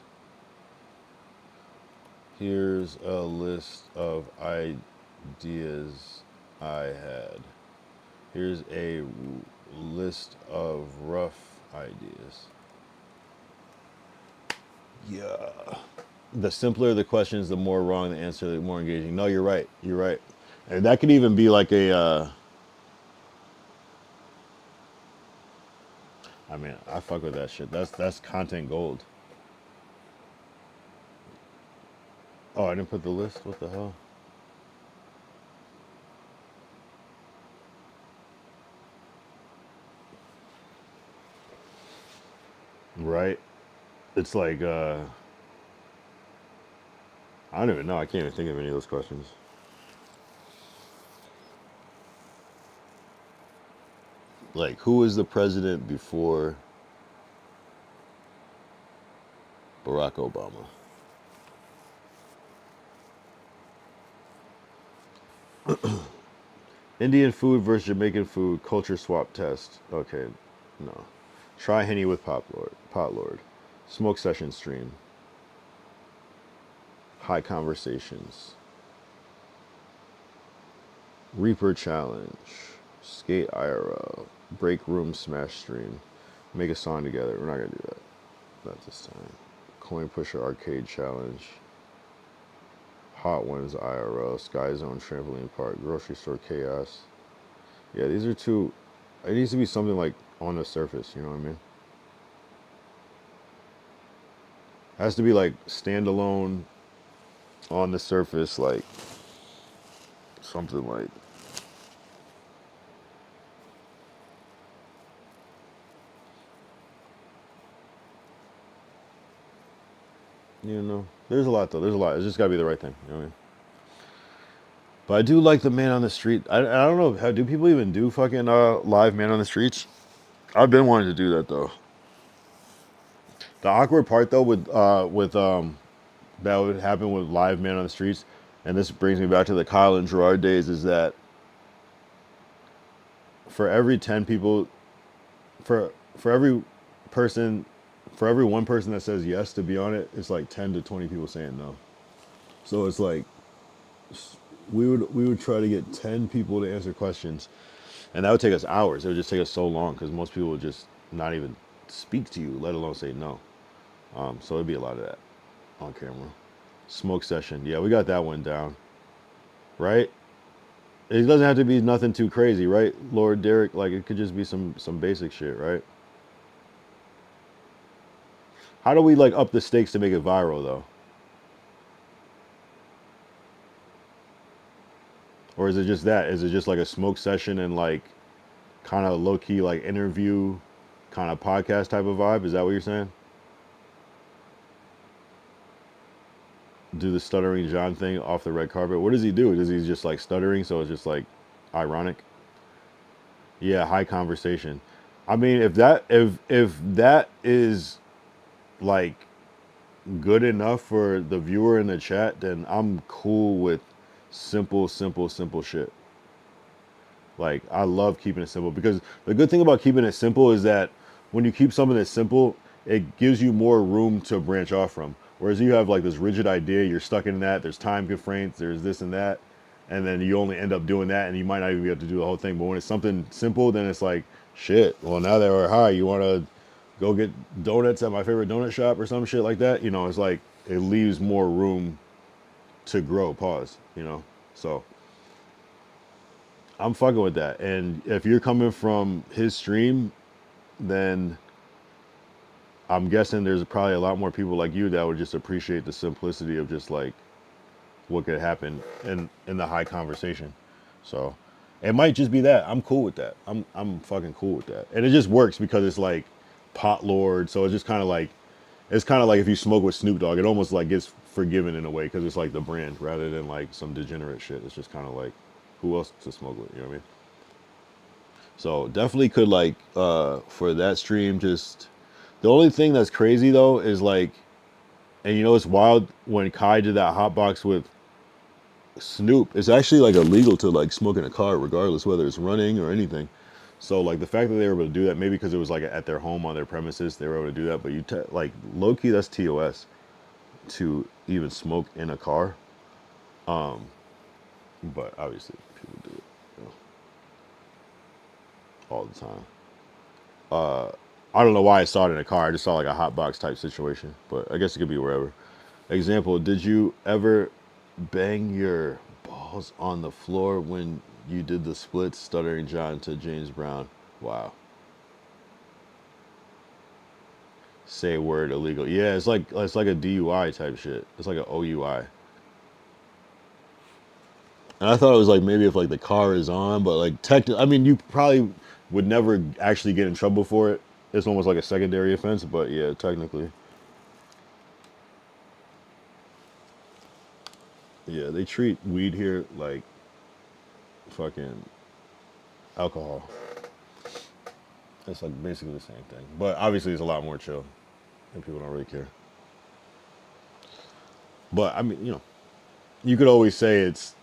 Speaker 1: a list of ideas I had. Here's a list of rough ideas. Yeah. The simpler the questions, the more wrong the answer, the more engaging. No, you're right. You're right. And that could even be like a, I mean, I fuck with that shit. That's content gold. Oh, I didn't put the list? What the hell? Right? It's like, I don't even know. I can't even think of any of those questions. Like, who was the president before Barack Obama? Indian food versus Jamaican food, culture swap test. Okay, no. Try Henny with Pot Lord. Smoke session stream. High conversations. Reaper challenge. Skate IRL. Break room smash stream. Make a song together. We're not gonna do that. Not this time. Coin pusher arcade challenge. Hot Ones IRL. Sky Zone trampoline park. Grocery store chaos. Yeah, these are two. It needs to be something like on the surface. You know what I mean? It has to be like standalone on the surface, like something like. You know, there's a lot though. There's a lot. It's just gotta be the right thing. You know what I mean? But I do like the man on the street. I don't know. How do people even do fucking live man on the streets? I've been wanting to do that though. The awkward part though with that would happen with live man on the streets, and this brings me back to the Kyle and Gerard days, is that for every 10 people, for every person, for every one person that says yes to be on it, it's like 10 to 20 people saying no. So it's like we would try to get 10 people to answer questions, and that would take us hours. It would just take us so long because most people would just not even speak to you, let alone say no. So it'd be a lot of that on camera. Smoke session, yeah, we got that one down, right? It doesn't have to be nothing too crazy, right, Lord Derek? Like it could just be some basic shit, right? How do we like up the stakes to make it viral though? Or is it just that? Is it just like a smoke session and like kind of low key like interview, kind of podcast type of vibe? Is that what you're saying? Do the stuttering John thing off the red carpet. What does he do? Does he just like stuttering? So it's just like ironic. Yeah, high conversation. I mean, if that is like good enough for the viewer in the chat, then I'm cool with simple shit. Like I love keeping it simple because the good thing about keeping it simple is that when you keep something that's simple, it gives you more room to branch off from. Whereas you have like this rigid idea, you're stuck in that, there's time constraints, there's this and that, and then you only end up doing that and you might not even be able to do the whole thing. But when it's something simple, then it's like, shit, well now that we're high, you wanna go get donuts at my favorite donut shop or some shit like that, you know, it's like it leaves more room to grow, pause, you know. So I'm fucking with that. And if you're coming from his stream, then I'm guessing there's probably a lot more people like you that would just appreciate the simplicity of just like what could happen in the high conversation. So it might just be that. I'm cool with that. I'm fucking cool with that. And it just works because it's like pot lord. So it's just kind of like, it's kind of like if you smoke with Snoop Dogg, it almost like gets forgiven in a way because it's like the brand rather than like some degenerate shit. It's just kind of like who else to smoke with, you know what I mean? So definitely could like for that stream, just the only thing that's crazy though is like, and you know it's wild when Kai did that hotbox with Snoop, it's actually like illegal to like smoke in a car regardless whether it's running or anything. So like the fact that they were able to do that, maybe because it was like at their home on their premises, they were able to do that. But like low key, that's TOS to even smoke in a car. But obviously people do it, you know, all the time. I don't know why I saw it in a car. I just saw like a hot box type situation, but I guess it could be wherever. Example: did you ever bang your balls on the floor when you did the split stuttering John to James Brown? Wow. Say word illegal. Yeah, it's like a DUI type shit. It's like an OUI. And I thought it was like maybe if like the car is on, but like I mean, you probably would never actually get in trouble for it. It's almost like a secondary offense, but yeah, technically. Yeah, they treat weed here like fucking alcohol. It's like basically the same thing. But obviously it's a lot more chill and people don't really care. But I mean, you know, you could always say it's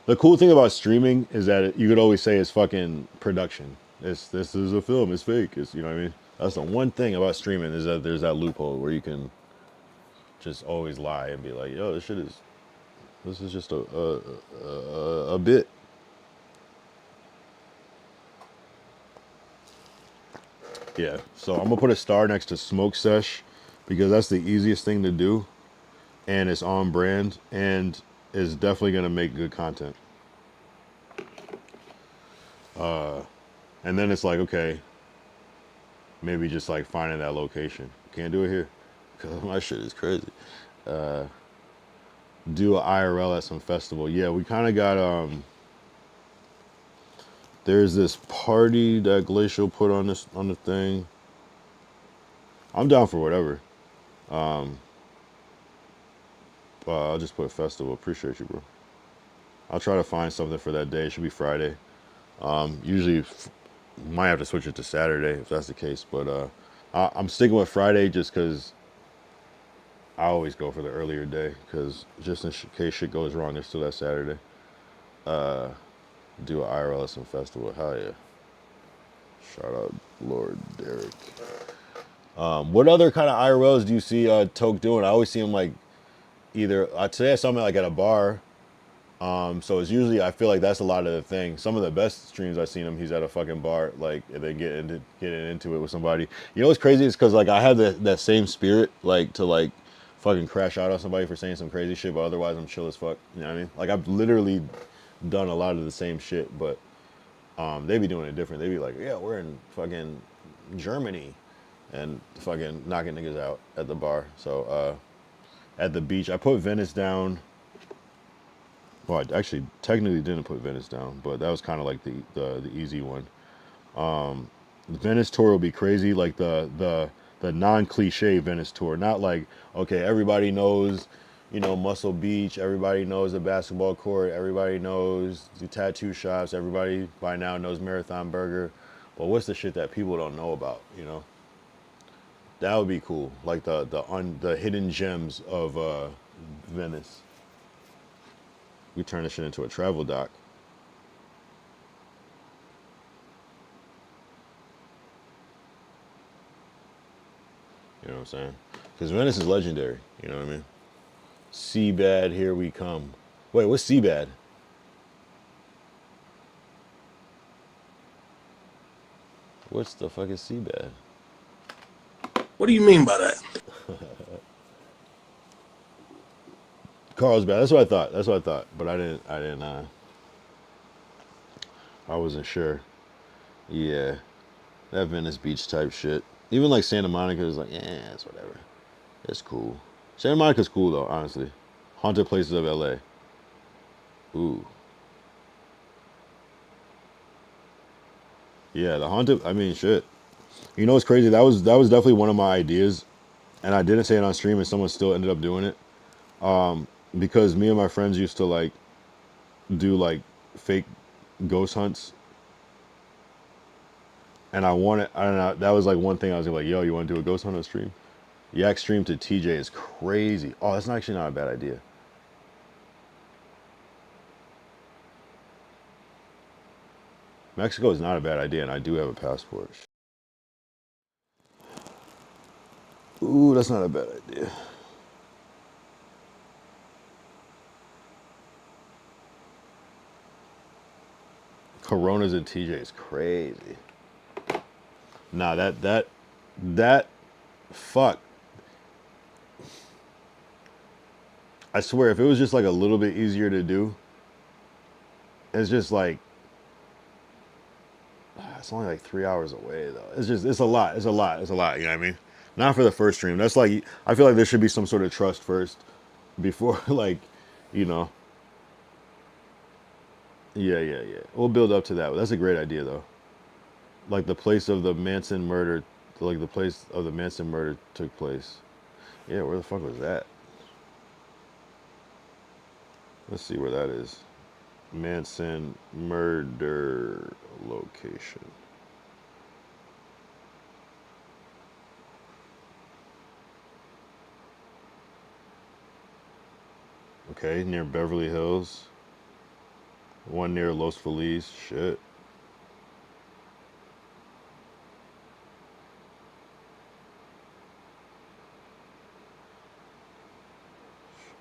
Speaker 1: the cool thing about streaming is that you could always say it's fucking production. This is a film, it's fake. It's, you know what I mean? That's the one thing about streaming is that there's that loophole where you can just always lie and be like, yo, this is just a bit. Yeah, so I'm gonna put a star next to Smoke Sesh because that's the easiest thing to do, and it's on brand, and is definitely gonna make good content. And then it's like, okay, maybe just like finding that location. Can't do it here because my shit is crazy. Do a IRL at some festival. Yeah, we kind of got there's this party that Glacial put on the thing. I'm down for whatever. I'll just put festival. Appreciate you, bro. I'll try to find something for that day. It should be Friday. Usually might have to switch it to Saturday if that's the case, but I'm sticking with Friday just because I always go for the earlier day because just in case shit goes wrong, there's still that Saturday. Do an IRL at some festival. Hell yeah. Shout out Lord Derek. What other kind of IRLs do you see Toke doing? I always see him like either today I saw him like at a bar. So it's usually I feel like that's a lot of the thing. Some of the best streams I've seen him, he's at a fucking bar, like and then getting into it with somebody. You know what's crazy is because like I have that same spirit, like to like fucking crash out on somebody for saying some crazy shit, but otherwise I'm chill as fuck. You know what I mean? Like I've literally done a lot of the same shit, but they be doing it different. They be like, yeah, we're in fucking Germany, and fucking knocking niggas out at the bar. So at the beach, I put Venice down. Well, I actually technically didn't put Venice down, but that was kind of like the easy one. The Venice tour will be crazy, like the non-cliche Venice tour, not like okay, everybody knows, you know, Muscle Beach, everybody knows the basketball court, everybody knows the tattoo shops, everybody by now knows Marathon Burger, but what's the shit that people don't know about, you know? That would be cool, like the hidden gems of Venice. We turn this shit into a travel doc. You know what I'm saying? Because Venice is legendary. You know what I mean? Seabad, here we come. Wait, what's Seabad? What's the fuck is Seabad?
Speaker 5: What do you mean by that?
Speaker 1: Carlsbad. That's what I thought. That's what I thought. But I didn't. I wasn't sure. Yeah, that Venice Beach type shit. Even like Santa Monica is like, yeah, it's whatever. It's cool. Santa Monica's cool though, honestly. Haunted places of LA. Ooh. Yeah, the haunted. I mean, shit. You know what's crazy? That was definitely one of my ideas, and I didn't say it on stream, and someone still ended up doing it. Because me and my friends used to like do like fake ghost hunts, and I don't know. That was like one thing I was like, yo, you want to do a ghost hunt on stream? Yak stream to TJ is crazy. Oh, that's actually not a bad idea. Mexico is not a bad idea, and I do have a passport. Ooh, that's not a bad idea. Coronas and TJ is crazy. Nah, that fuck. I swear, if it was just like a little bit easier to do, it's just like it's only like 3 hours away though. It's a lot. It's a lot. It's a lot. You know what I mean? Not for the first stream. That's like I feel like there should be some sort of trust first before like, you know. Yeah. We'll build up to that. That's a great idea though. Like the place of the Manson murder, like the place of the Manson murder took place. Yeah, where the fuck was that? Let's see where that is. Manson murder location. Okay, near Beverly Hills. One near Los Feliz. Shit.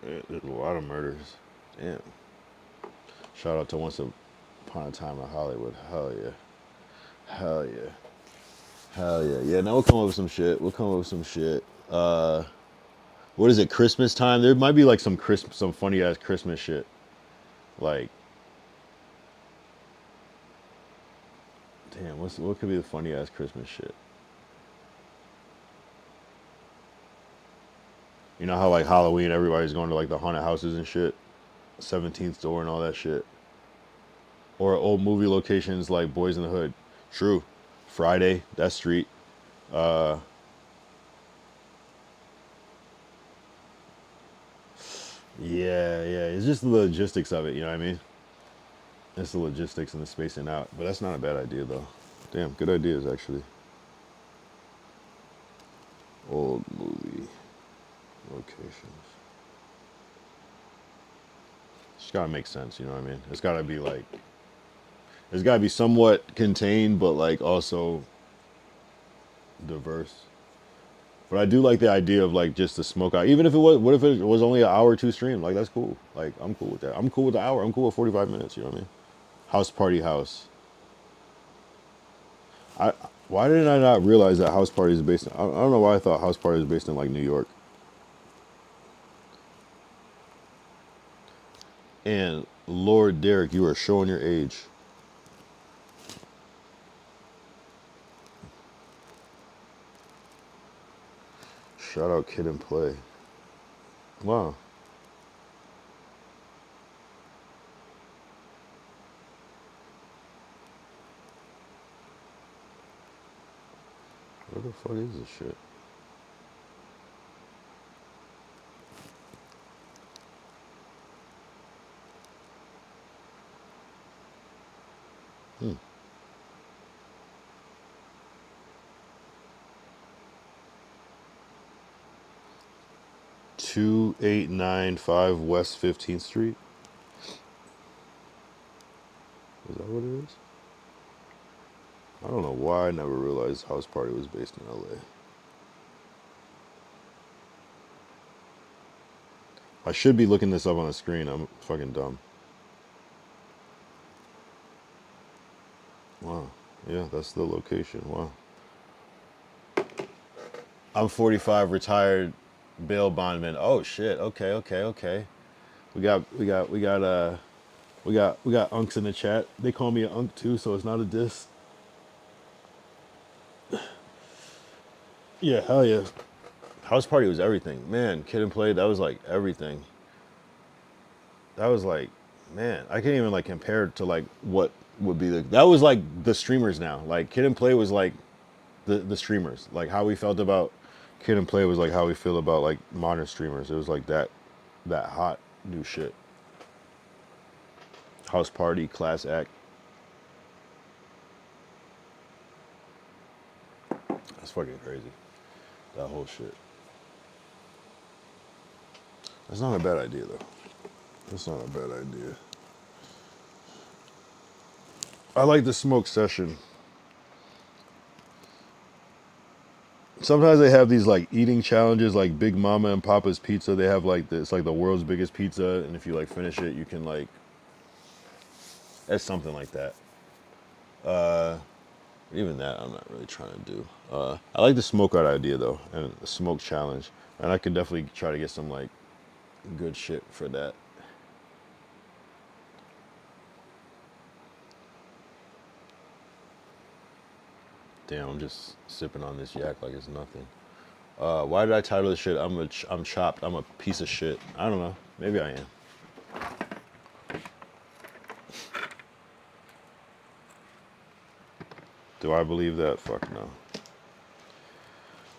Speaker 1: There's a lot of murders. Damn. Shout out to Once Upon a Time in Hollywood. Hell yeah. Hell yeah. Hell yeah. Yeah, now we'll come up with some shit. What is it, Christmas time? There might be like some funny ass Christmas shit. Like Damn, what could be the funny ass Christmas shit? You know how like Halloween, everybody's going to like the haunted houses and shit, 17th door and all that shit, or old movie locations like Boys in the Hood. True, Friday, that street. Yeah, it's just the logistics of it. You know what I mean? It's the logistics and the spacing out. But that's not a bad idea though. Damn, good ideas actually. Old movie locations. It's gotta make sense, you know what I mean? It's gotta be like, it's gotta be somewhat contained, but like also diverse. But I do like the idea of like just the smoke out. Even if it was, what if it was only an hour or two stream? Like that's cool. Like I'm cool with that. I'm cool with the hour. I'm cool with 45 minutes. You know what I mean? House party house. I Why did I not realize that house party is based in, I don't know why I thought house party is based in like New York. And Lord Derek, you are showing your age. Shout out Kid and Play. Wow. What the fuck is this shit? Hmm. 2895 West 15th Street. Is that what it is? I don't know why I never realized House Party was based in LA. I should be looking this up on the screen. I'm fucking dumb. Wow. Yeah, that's the location. Wow. I'm 45, retired bail bondman. Oh shit. Okay. We got unks in the chat. They call me an unk too, so it's not a diss. Yeah, hell yeah. House Party was everything. Man, Kid and Play, that was like everything. That was like, man, I can't even like compare it to like what would be that was like the streamers now. Like Kid and Play was like the streamers. Like how we felt about Kid and Play was like how we feel about like modern streamers. It was like that hot new shit. House Party, Class Act. That's fucking crazy. That whole shit. That's not a bad idea though. That's not a bad idea. I like the smoke session. Sometimes they have these like eating challenges, like Big Mama and Papa's Pizza. They have like it's like the world's biggest pizza, and if you like finish it, you can like. It's something like that. Even that, I'm not really trying to do. I like the smoke out idea though, and the smoke challenge, and I could definitely try to get some like good shit for that. Damn, I'm just sipping on this yak like it's nothing. Why did I title this shit? I'm chopped. I'm a piece of shit. I don't know. Maybe I am. Do I believe that? Fuck no.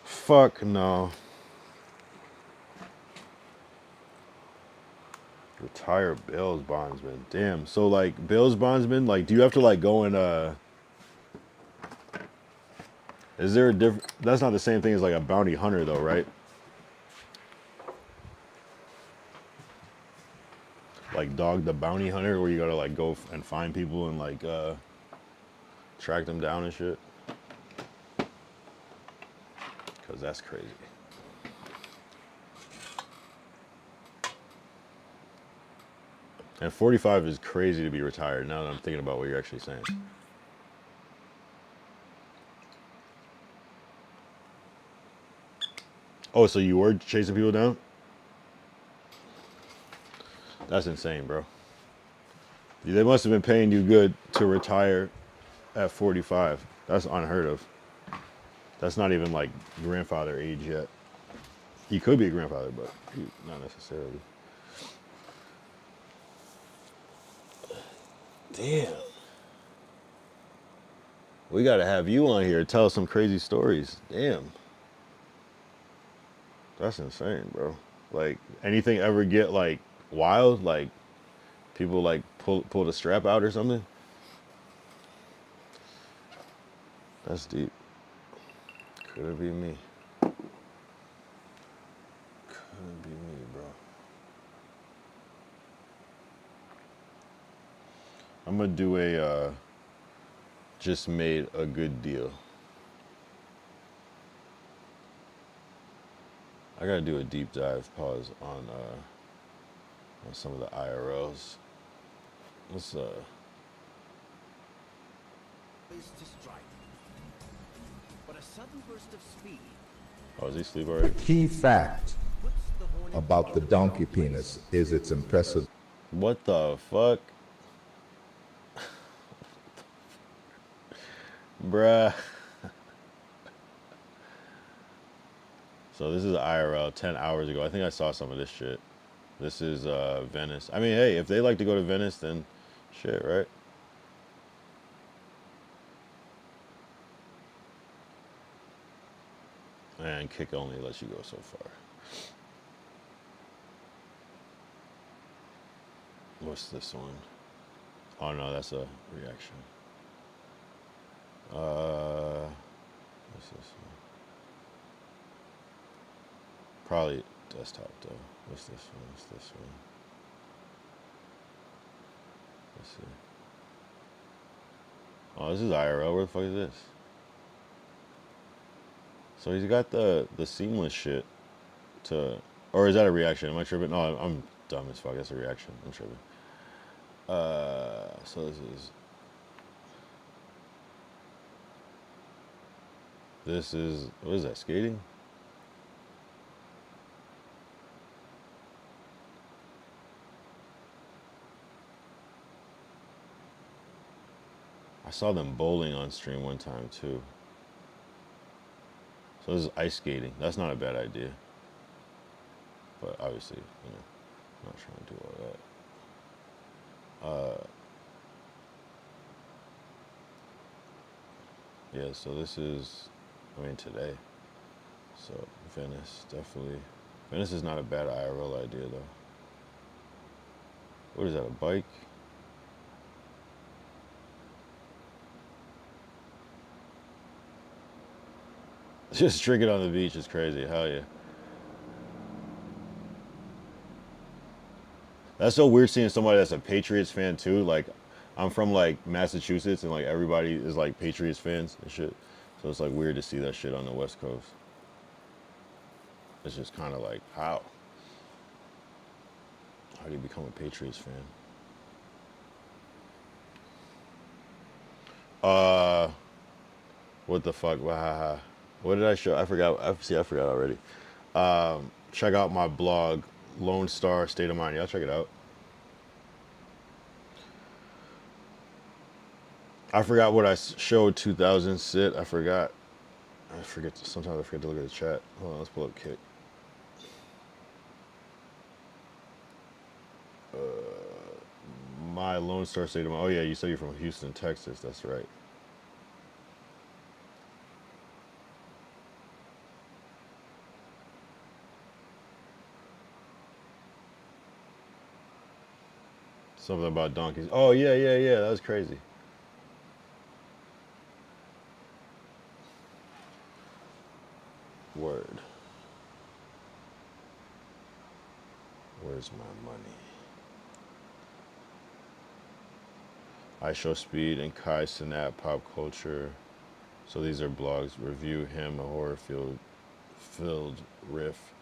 Speaker 1: Fuck no. Retire Bill's bondsman. Damn. So like Bill's bondsman, like do you have to like go and is there a different that's not the same thing as like a bounty hunter though, right? Like Dog the Bounty Hunter where you gotta like go and find people and like track them down and shit. Cause that's crazy. And 45 is crazy to be retired now that I'm thinking about what you're actually saying. Oh, so you were chasing people down? That's insane, bro. They must have been paying you good to retire at 45. That's unheard of. That's not even like grandfather age yet. He could be a grandfather, but not necessarily. Damn. We gotta have you on here to tell some crazy stories. Damn. That's insane, bro. Like, anything ever get like wild? Like, people like pull the strap out or something? That's deep. Could it be me? Could it be me, bro? I'm gonna do a just made a good deal. I gotta do a deep dive pause on some of the IRLs. Let's
Speaker 3: Is to strike. But a sudden burst of speed
Speaker 1: Oh, is he asleep already?
Speaker 6: Key fact
Speaker 3: puts the hornet
Speaker 6: about the
Speaker 3: in
Speaker 6: donkey
Speaker 3: wrong place.
Speaker 6: penis is its impressive.
Speaker 1: What the fuck? Bruh. So this is IRL 10 hours ago. I think I saw some of this shit. This is Venice. I mean, hey, if they like to go to Venice, then shit, right? And kick only lets you go so far. What's this one? Oh no, that's a reaction. What's this one? Probably desktop though. What's this one? What's this one? Let's see. Oh, this is IRL. Where the fuck is this? So he's got the seamless shit to, or is that a reaction? Am I tripping? No, I'm dumb as fuck. That's a reaction. I'm tripping. So this is, what is that, skating? I saw them bowling on stream one time too. So this is ice skating. That's not a bad idea. But obviously, you know, I'm not trying to do all that. Yeah, so this is, I mean, today. So Venice, definitely. Venice is not a bad IRL idea though. What is that, a bike? Just drinking on the beach is crazy. Hell yeah. That's so weird seeing somebody that's a Patriots fan too. Like, I'm from like Massachusetts and like everybody is like Patriots fans and shit. So it's like weird to see that shit on the West Coast. It's just kind of like, how? How do you become a Patriots fan? What the fuck? Wow. What did I show? I forgot. I forgot already. Check out my blog, Lone Star State of Mind. Y'all check it out. I forgot what I showed 2000 sit. I forgot. I forget. Sometimes I forget to look at the chat. Hold on, let's pull up Kick. My Lone Star State of Mind. Oh yeah, you said you're from Houston, Texas. That's right. Something about donkeys. Oh yeah, yeah, yeah. That was crazy. Word. Where's my money? I show speed and Kai Sinat pop culture. So these are blogs. Review him, a horror filled riff.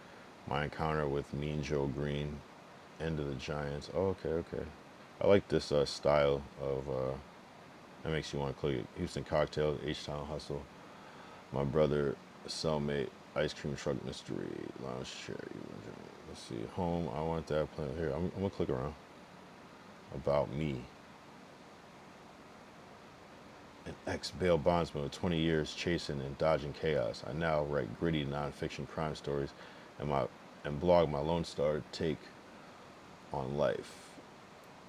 Speaker 1: My encounter with Mean Joe Greene. End of the Giants. Oh, okay, okay. I like this style of. That makes you want to click it. Houston Cocktail, H-Town Hustle. My brother, Cellmate, Ice Cream Truck Mystery, Lounge Chair. Let's see, Home. I want that plan here. I'm gonna click around. About me. an ex-bail bondsman with 20 years chasing and dodging chaos. I now write gritty nonfiction crime stories and blog my Lone Star take on life.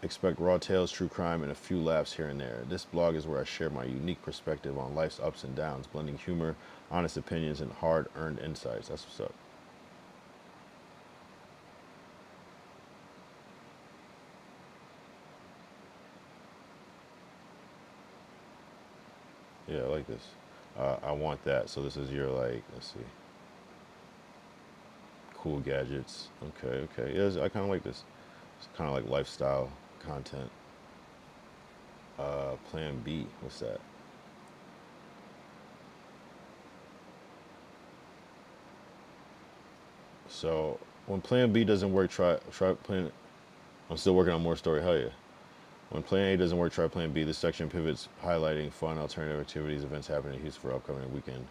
Speaker 1: Expect raw tales, true crime, and a few laughs here and there. This blog is where I share my unique perspective on life's ups and downs, blending humor, honest opinions, and hard-earned insights. That's what's up. Yeah, I like this. I want that. So this is your, like, let's see. Cool gadgets. Okay, okay. Yeah, I kind of like this. It's kind of like lifestyle content. Plan B. What's that? So when Plan B doesn't work, try Plan. I'm still working on more story. Hell yeah. When Plan A doesn't work, try Plan B. This section pivots, highlighting fun alternative activities, events happening in Houston for upcoming weekend.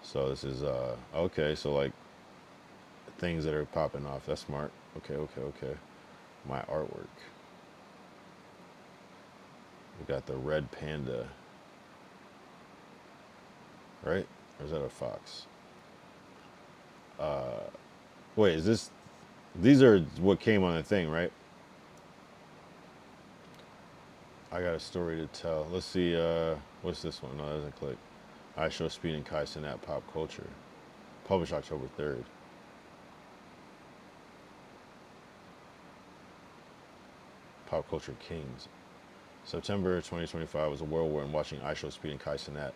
Speaker 1: So this is okay. So like things that are popping off. That's smart. Okay, okay, okay. My artwork. We got the red panda. Right? Or is that a fox? Wait, is this? These are what came on the thing, right? I got a story to tell. Let's see. What's this one? No, that doesn't click. I show Speed and Kai Sinat Pop Culture. Published October 3rd. Pop Culture Kings. September 2025 was a whirlwind watching I Show Speed and Kai Sinat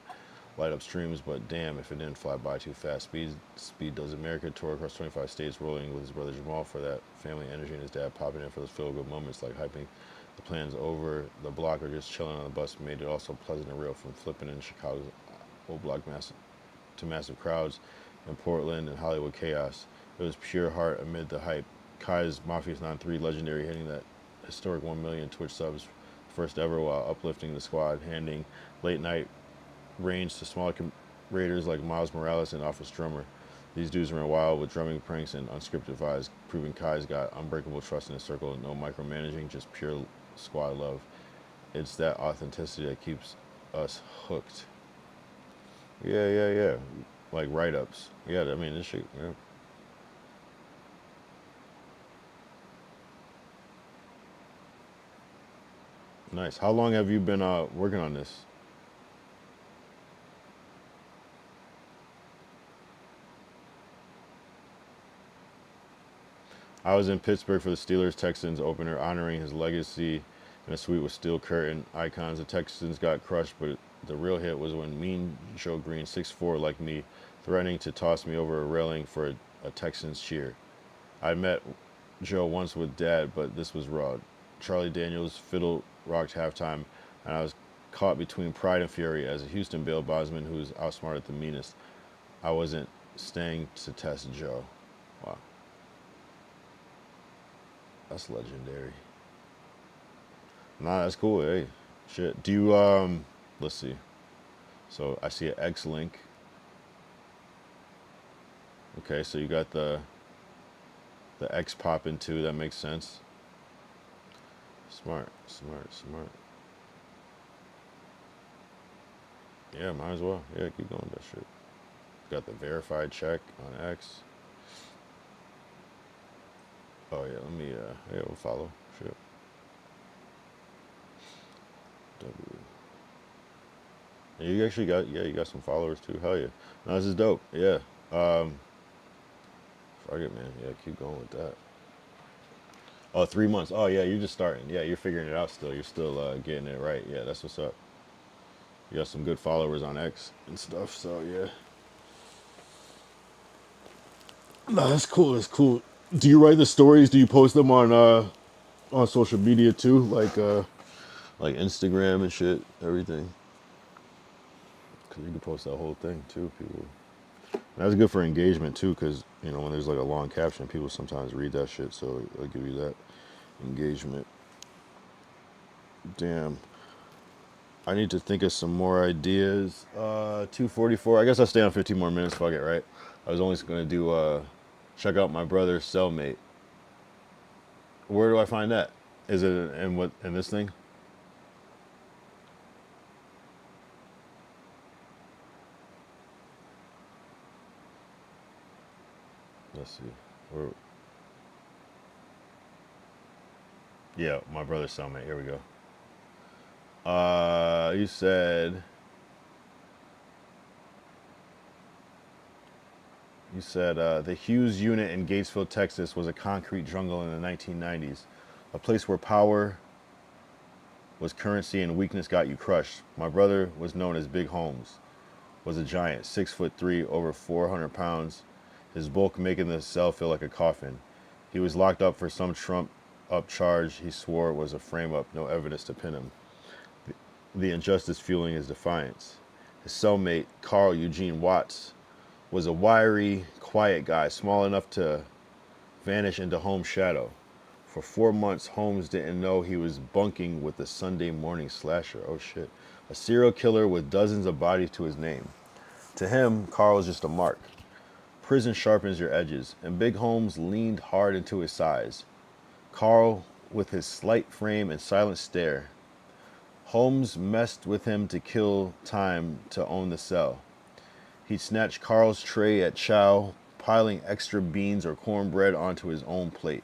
Speaker 1: light up streams, but damn if it didn't fly by too fast. Speed does America tour across 25 states, rolling with his brother Jamal for that family energy, and his dad popping in for those feel-good moments like hyping the plans over the block or just chilling on the bus made it also pleasant and real, from flipping in Chicago's old block to massive crowds in Portland and Hollywood chaos. It was pure heart amid the hype. Kai's Mafia's 9-3 legendary, hitting that historic 1 million Twitch subs, first ever, while uplifting the squad, handing late night range to smaller raiders like Miles Morales and Office Drummer. These dudes ran wild with drumming pranks and unscripted vibes, proving Kai's got unbreakable trust in his circle, no micromanaging, just pure squad love. It's that authenticity that keeps us hooked. Yeah, yeah, yeah. Like write-ups. Yeah, I mean, this shit, yeah. Nice. How long have you been working on this? I was in Pittsburgh for the Steelers Texans opener, honoring his legacy in a suite with steel curtain icons. The Texans got crushed, but the real hit was when Mean Joe Greene, 6'4" like me, threatening to toss me over a railing for a Texans cheer. I met Joe once with Dad, but this was raw. Charlie Daniels fiddle rocked halftime, and I was caught between pride and fury as a Houston bail bondsman who's outsmarted the meanest. I wasn't staying to test Joe. Wow. That's legendary. Nah, that's cool. Hey, shit. Do you, let's see. So I see an X link. Okay, so you got the X popping too. That makes sense. Smart, smart, smart. Yeah, might as well. Yeah, keep going with that shit. Got the verified check on X. Oh yeah, let me yeah, we'll follow. Shit. W. And you actually got, yeah, you got some followers too. Hell yeah. No, this is dope. Yeah. Fuck it, man. Yeah, keep going with that. Oh, 3 months. Oh yeah, you're just starting. Yeah, you're figuring it out still. You're still getting it right. Yeah, that's what's up. You got some good followers on X and stuff, so yeah. No, that's cool. That's cool. Do you write the stories? Do you post them on social media too, like Instagram and shit, everything? Cause you can post that whole thing too, people. And that's good for engagement too, cause you know when there's like a long caption, people sometimes read that shit, so it'll give you that engagement. Damn. I need to think of some more ideas. 2:44. I guess I'll stay on 15 more minutes. Fuck it, right? I was only gonna do check out my brother's Cellmate. Where do I find that? Is it in what in this thing? Let's see. Where, yeah, my brother's cellmate. Here we go. You said the Hughes unit in Gatesville, Texas was a concrete jungle in the 1990s, a place where power was currency and weakness got you crushed. My brother was known as Big Holmes, was a giant, 6'3", over 400 pounds, his bulk making the cell feel like a coffin. He was locked up for some trump up charge he swore was a frame up, no evidence to pin him. The injustice fueling his defiance. His cellmate, Carl Eugene Watts, was a wiry, quiet guy, small enough to vanish into Holmes' shadow. For 4 months, Holmes didn't know he was bunking with the Sunday morning slasher. Oh shit. A serial killer with dozens of bodies to his name. To him, Carl was just a mark. Prison sharpens your edges, and Big Holmes leaned hard into his size. Carl, with his slight frame and silent stare. Holmes messed with him to kill time to own the cell. He'd snatch Carl's tray at chow, piling extra beans or cornbread onto his own plate.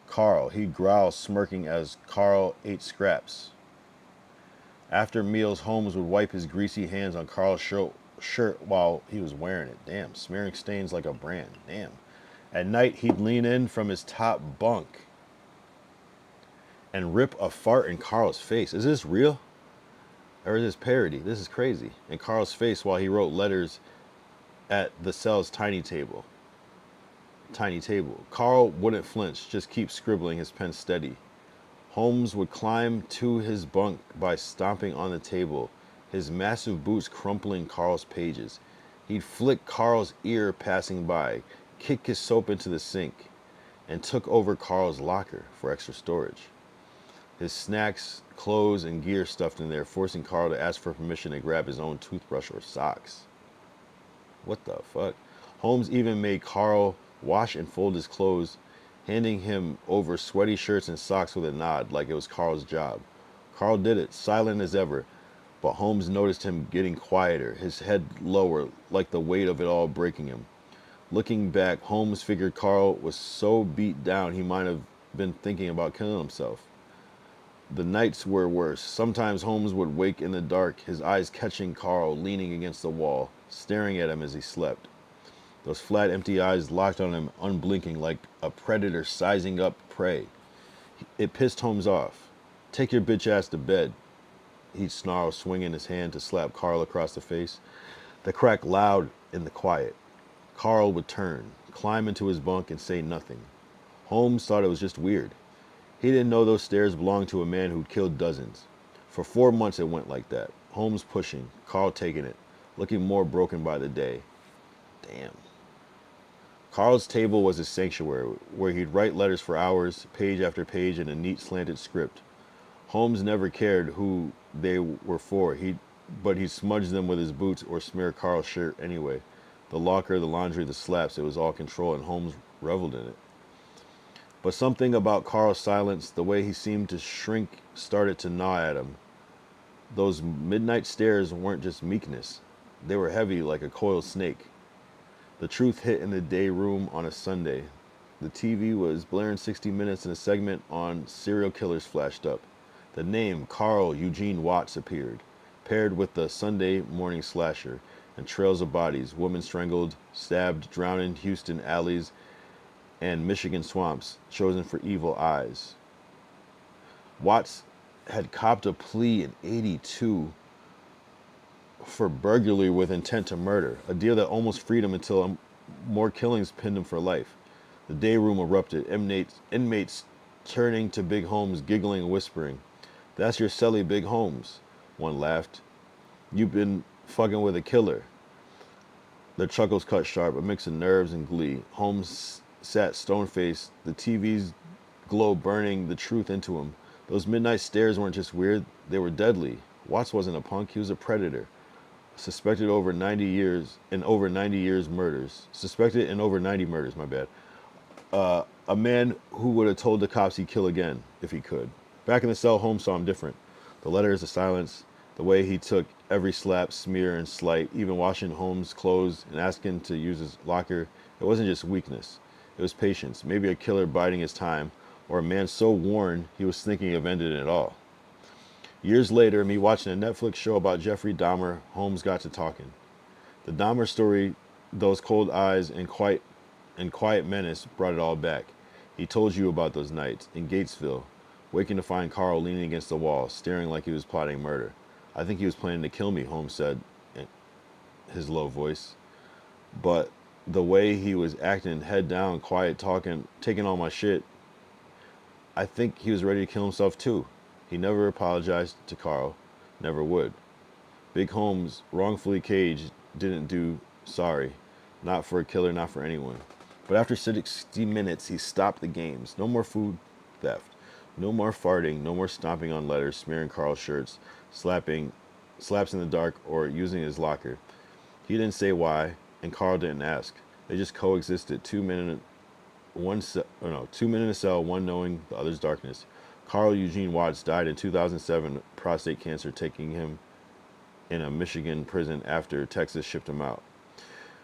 Speaker 1: Carl, he'd growl, smirking as Carl ate scraps. After meals, Holmes would wipe his greasy hands on Carl's shirt while he was wearing it. Damn, smearing stains like a brand. Damn. At night, he'd lean in from his top bunk and rip a fart in Carl's face. Is this real? Or is this parody? This is crazy. In Carl's face while he wrote letters at the cell's tiny table. Carl wouldn't flinch, just keep scribbling, his pen steady. Holmes would climb to his bunk by stomping on the table, his massive boots crumpling Carl's pages. He'd flick Carl's ear passing by, kick his soap into the sink, and took over Carl's locker for extra storage. His snacks, clothes, and gear stuffed in there, forcing Carl to ask for permission to grab his own toothbrush or socks. What the fuck? Holmes even made Carl wash and fold his clothes, handing him over sweaty shirts and socks with a nod, like it was Carl's job. Carl did it, silent as ever, but Holmes noticed him getting quieter, his head lower, like the weight of it all breaking him. Looking back, Holmes figured Carl was so beat down he might have been thinking about killing himself. The nights were worse. Sometimes Holmes would wake in the dark, his eyes catching Carl leaning against the wall, staring at him as he slept. Those flat, empty eyes locked on him, unblinking, like a predator sizing up prey. It pissed Holmes off. "Take your bitch ass to bed," he'd snarl, swinging his hand to slap Carl across the face. The crack loud in the quiet. Carl would turn, climb into his bunk, and say nothing. Holmes thought it was just weird. He didn't know those stairs belonged to a man who'd killed dozens. For 4 months it went like that. Holmes pushing, Carl taking it, looking more broken by the day. Damn. Carl's table was his sanctuary, where he'd write letters for hours, page after page in a neat slanted script. Holmes never cared who they were for, but he'd smudge them with his boots or smear Carl's shirt anyway. The locker, the laundry, the slaps, it was all control, and Holmes reveled in it. But something about Carl's silence, the way he seemed to shrink, started to gnaw at him. Those midnight stares weren't just meekness. They were heavy like a coiled snake. The truth hit in the day room on a Sunday. The TV was blaring 60 Minutes and a segment on serial killers flashed up. The name Carl Eugene Watts appeared, paired with the Sunday morning slasher, and trails of bodies, women strangled, stabbed, drowned in Houston alleys, and Michigan swamps, chosen for evil eyes. Watts had copped a plea in '82 for burglary with intent to murder, a deal that almost freed him until more killings pinned him for life. The day room erupted, inmates turning to Big Holmes, giggling and whispering. "That's your celly, Big Holmes," one laughed. "You've been fucking with a killer." Their chuckles cut sharp, a mix of nerves and glee. Holmes sat stone-faced, the TV's glow burning the truth into him. Those midnight stares weren't just weird, they were deadly. Watts wasn't a punk, he was a predator. Suspected in over 90 murders, my bad. A man who would have told the cops he'd kill again, if he could. Back in the cell, Holmes saw him different. The letters, the silence, the way he took every slap, smear, and slight, even washing Holmes' clothes and asking to use his locker, It wasn't just weakness. It was patience, maybe a killer biding his time, or a man so worn he was thinking of ending it all. Years later, me watching a Netflix show about Jeffrey Dahmer, Holmes got to talking. The Dahmer story, those cold eyes and quiet menace brought it all back. He told you about those nights in Gatesville, waking to find Carl leaning against the wall, staring like he was plotting murder. I think he was planning to kill me, Holmes said in his low voice. But the way he was acting, head down, quiet, talking, taking all my shit, I think he was ready to kill himself too. He never apologized to Carl, never would. Big Holmes, wrongfully caged, didn't do sorry. Not for a killer, not for anyone. But after 60 minutes, he stopped the games. No more food theft. No more farting. No more stomping on letters, smearing Carl's shirts, slaps in the dark, or using his locker. He didn't say why, and Carl didn't ask. They just coexisted. 2 men in a cell, one knowing the other's darkness. Carl Eugene Watts died in 2007, prostate cancer, taking him in a Michigan prison after Texas shipped him out.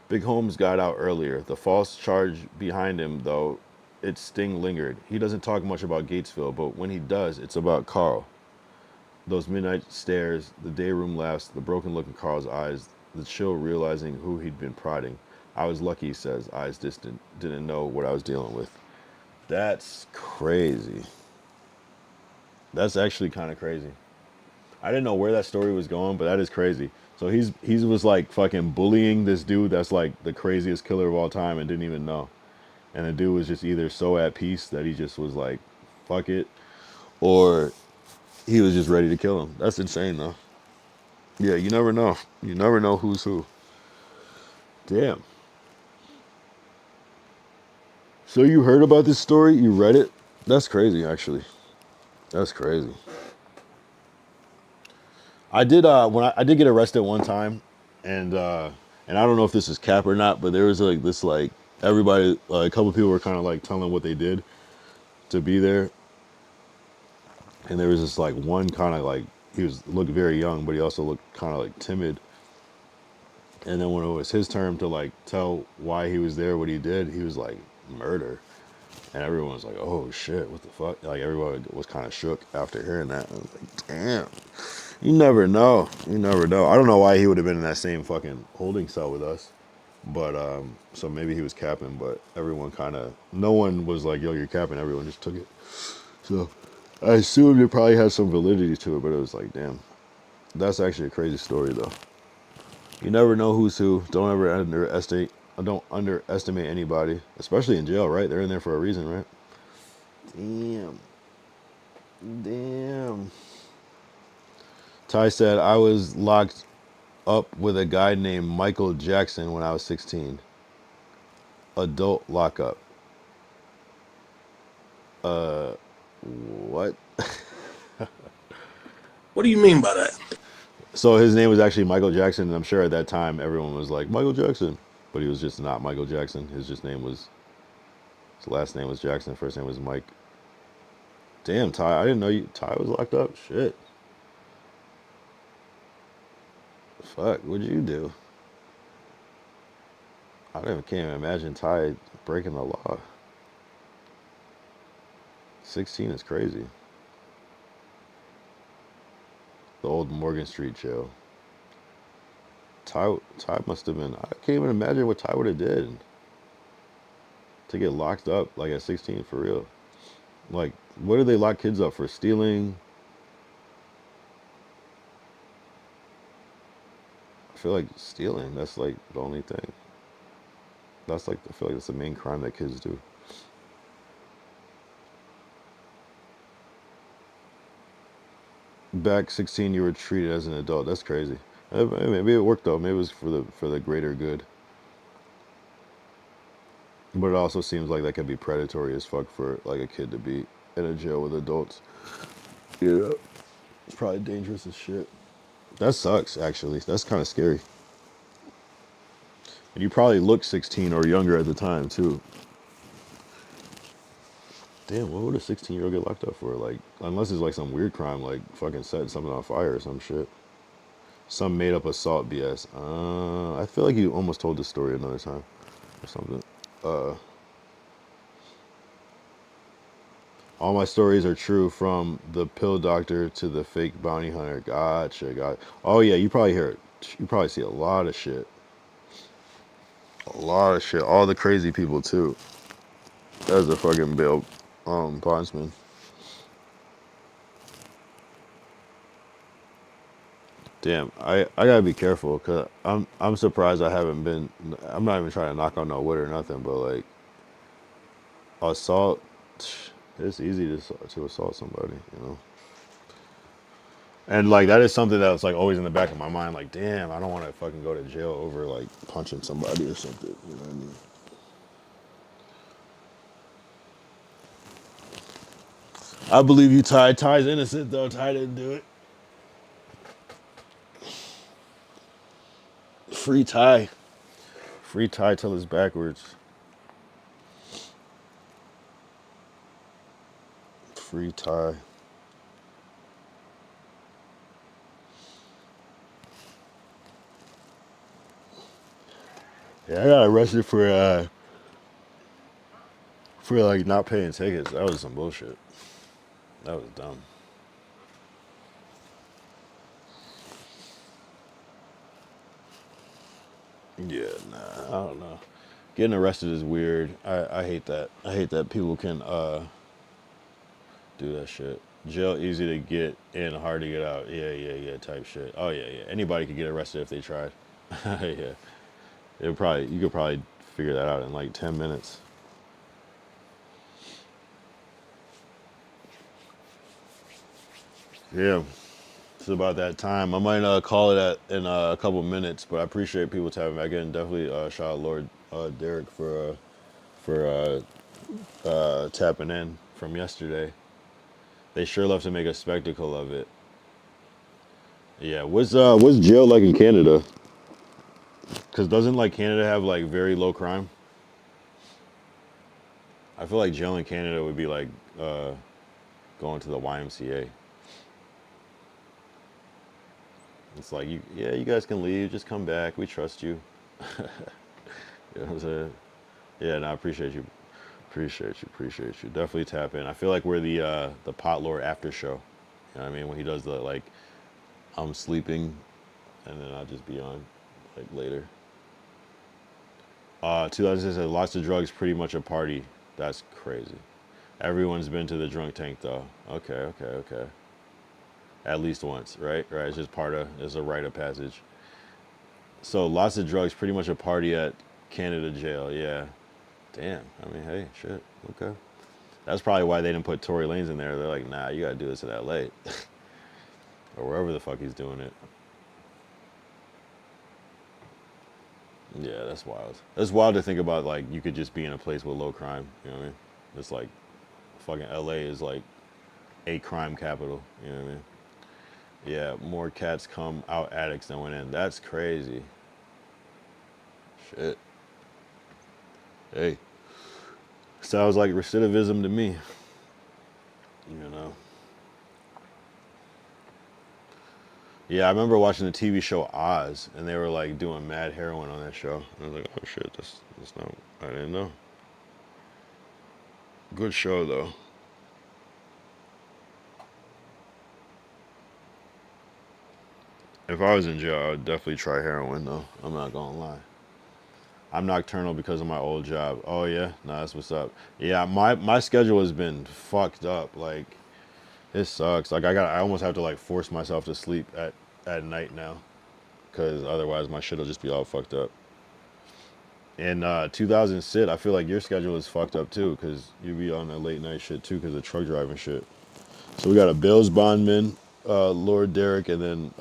Speaker 1: Big Holmes got out earlier. The false charge behind him, though, its sting lingered. He doesn't talk much about Gatesville, but when he does, it's about Carl. Those midnight stares, the day room laughs, the broken look in Carl's eyes, the chill realizing who he'd been prodding. I was lucky, he says, eyes distant, didn't know what I was dealing with. That's crazy. That's actually kind of crazy. I didn't know where that story was going, but that is crazy. So he was like fucking bullying this dude that's like the craziest killer of all time and didn't even know. And the dude was just either so at peace that he just was like, fuck it, or he was just ready to kill him. That's insane though. Yeah, you never know. You never know who's who. Damn. So you heard about this story? You read it? That's crazy, actually. That's crazy. I did I did get arrested one time, and I don't know if this is cap or not, but there was like this like everybody a couple people were kind of like telling what they did to be there, and there was this like one kind of like looked very young, but he also looked kind of like timid. And then when it was his turn to like tell why he was there, what he did, he was like murder, and everyone was like, "Oh shit, what the fuck?" Like everyone was kind of shook after hearing that. I was like, "Damn." You never know. You never know. I don't know why he would have been in that same fucking holding cell with us. But, so maybe he was capping, but everyone no one was like, yo, you're capping. Everyone just took it. So I assumed it probably had some validity to it, but it was like, damn. That's actually a crazy story, though. You never know who's who. Don't underestimate anybody, especially in jail, right? They're in there for a reason, right? Damn. Ty said, I was locked up with a guy named Michael Jackson when I was 16. Adult lockup. What?
Speaker 5: What do you mean by that?
Speaker 1: So his name was actually Michael Jackson, and I'm sure at that time everyone was like, Michael Jackson. But he was just not Michael Jackson. His last name was Jackson, first name was Mike. Damn, Ty, I didn't know Ty was locked up. Shit. Fuck, what'd you do? I can't even imagine Ty breaking the law. 16 is crazy. The old Morgan Street jail. Ty must have been, I can't even imagine what Ty would have did to get locked up like at 16 for real. Like, what do they lock kids up for? Stealing? I feel like stealing, that's like the only thing. That's like, I feel like that's the main crime that kids do. Back 16, you were treated as an adult. That's crazy. Maybe it worked though. Maybe it was for the greater good. But it also seems like that could be predatory as fuck for like a kid to be in a jail with adults. Yeah, it's probably dangerous as shit. That sucks, actually. That's kind of scary. And you probably looked 16 or younger at the time, too. Damn, what would a 16-year-old get locked up for? Like, unless it's like some weird crime, like fucking setting something on fire or some shit. Some made up assault BS. I feel like you almost told this story another time or something. All my stories are true, from the pill doctor to the fake bounty hunter. Gotcha, got. Oh yeah, you probably hear it. You probably see a lot of shit. A lot of shit. All the crazy people too. That's a fucking bill, bondsman. Damn, I gotta be careful because I'm surprised I haven't been. I'm not even trying to knock on no wood or nothing, but like assault, it's easy to assault somebody, you know. And like that is something that's like always in the back of my mind. Like, damn, I don't want to fucking go to jail over like punching somebody or something. You know what I mean? I believe you, Ty. Ty's innocent though. Ty didn't do it. Free Ty. Free Ty till it's backwards. Free Ty. Yeah, I got arrested for like not paying tickets. That was some bullshit. That was dumb. Yeah, nah, I don't know. Getting arrested is weird. I hate that. I hate that people can do that shit. Jail easy to get in, hard to get out. Yeah, type shit. Oh yeah. Anybody could get arrested if they tried. Yeah. You could probably figure that out in like 10 minutes. Yeah. It's about that time. I might call it at in a couple minutes, but I appreciate people tapping back in. Definitely shout out Lord Derek for tapping in from yesterday. They sure love to make a spectacle of it. Yeah, what's jail like in Canada? Cause doesn't like Canada have like very low crime? I feel like jail in Canada would be like going to the YMCA. It's like you guys can leave, just come back. We trust you. You know what I'm saying? Yeah, no, I appreciate you. Appreciate you. Definitely tap in. I feel like we're the pot lore after show. You know what I mean? When he does the like I'm sleeping and then I'll just be on like later. 2006 said lots of drugs, pretty much a party. That's crazy. Everyone's been to the drunk tank though. Okay. At least once, right? Right. It's a rite of passage. So lots of drugs, pretty much a party at Canada jail. Yeah. Damn. I mean, hey, shit. Okay. That's probably why they didn't put Tory Lanez in there. They're like, nah, you gotta do this in LA. Or wherever the fuck he's doing it. Yeah, that's wild. It's wild to think about like you could just be in a place with low crime. You know what I mean? It's like fucking LA is like a crime capital. You know what I mean? Yeah, more cats come out addicts than went in. That's crazy. Shit. Hey. Sounds like recidivism to me. You know. Yeah, I remember watching the TV show Oz, and they were like doing mad heroin on that show. And I was like, oh shit, that's not. I didn't know. Good show though. If I was in jail, I would definitely try heroin though. I'm not gonna lie. I'm nocturnal because of my old job. Oh yeah, nah, that's what's up. Yeah, my schedule has been fucked up. Like, it sucks. Like I almost have to like force myself to sleep at night now, because otherwise my shit will just be all fucked up. And 2000 Sid, I feel like your schedule is fucked up too, because you be on that late night shit too, because of truck driving shit. So we got a Bills bondman, Lord Derek, and then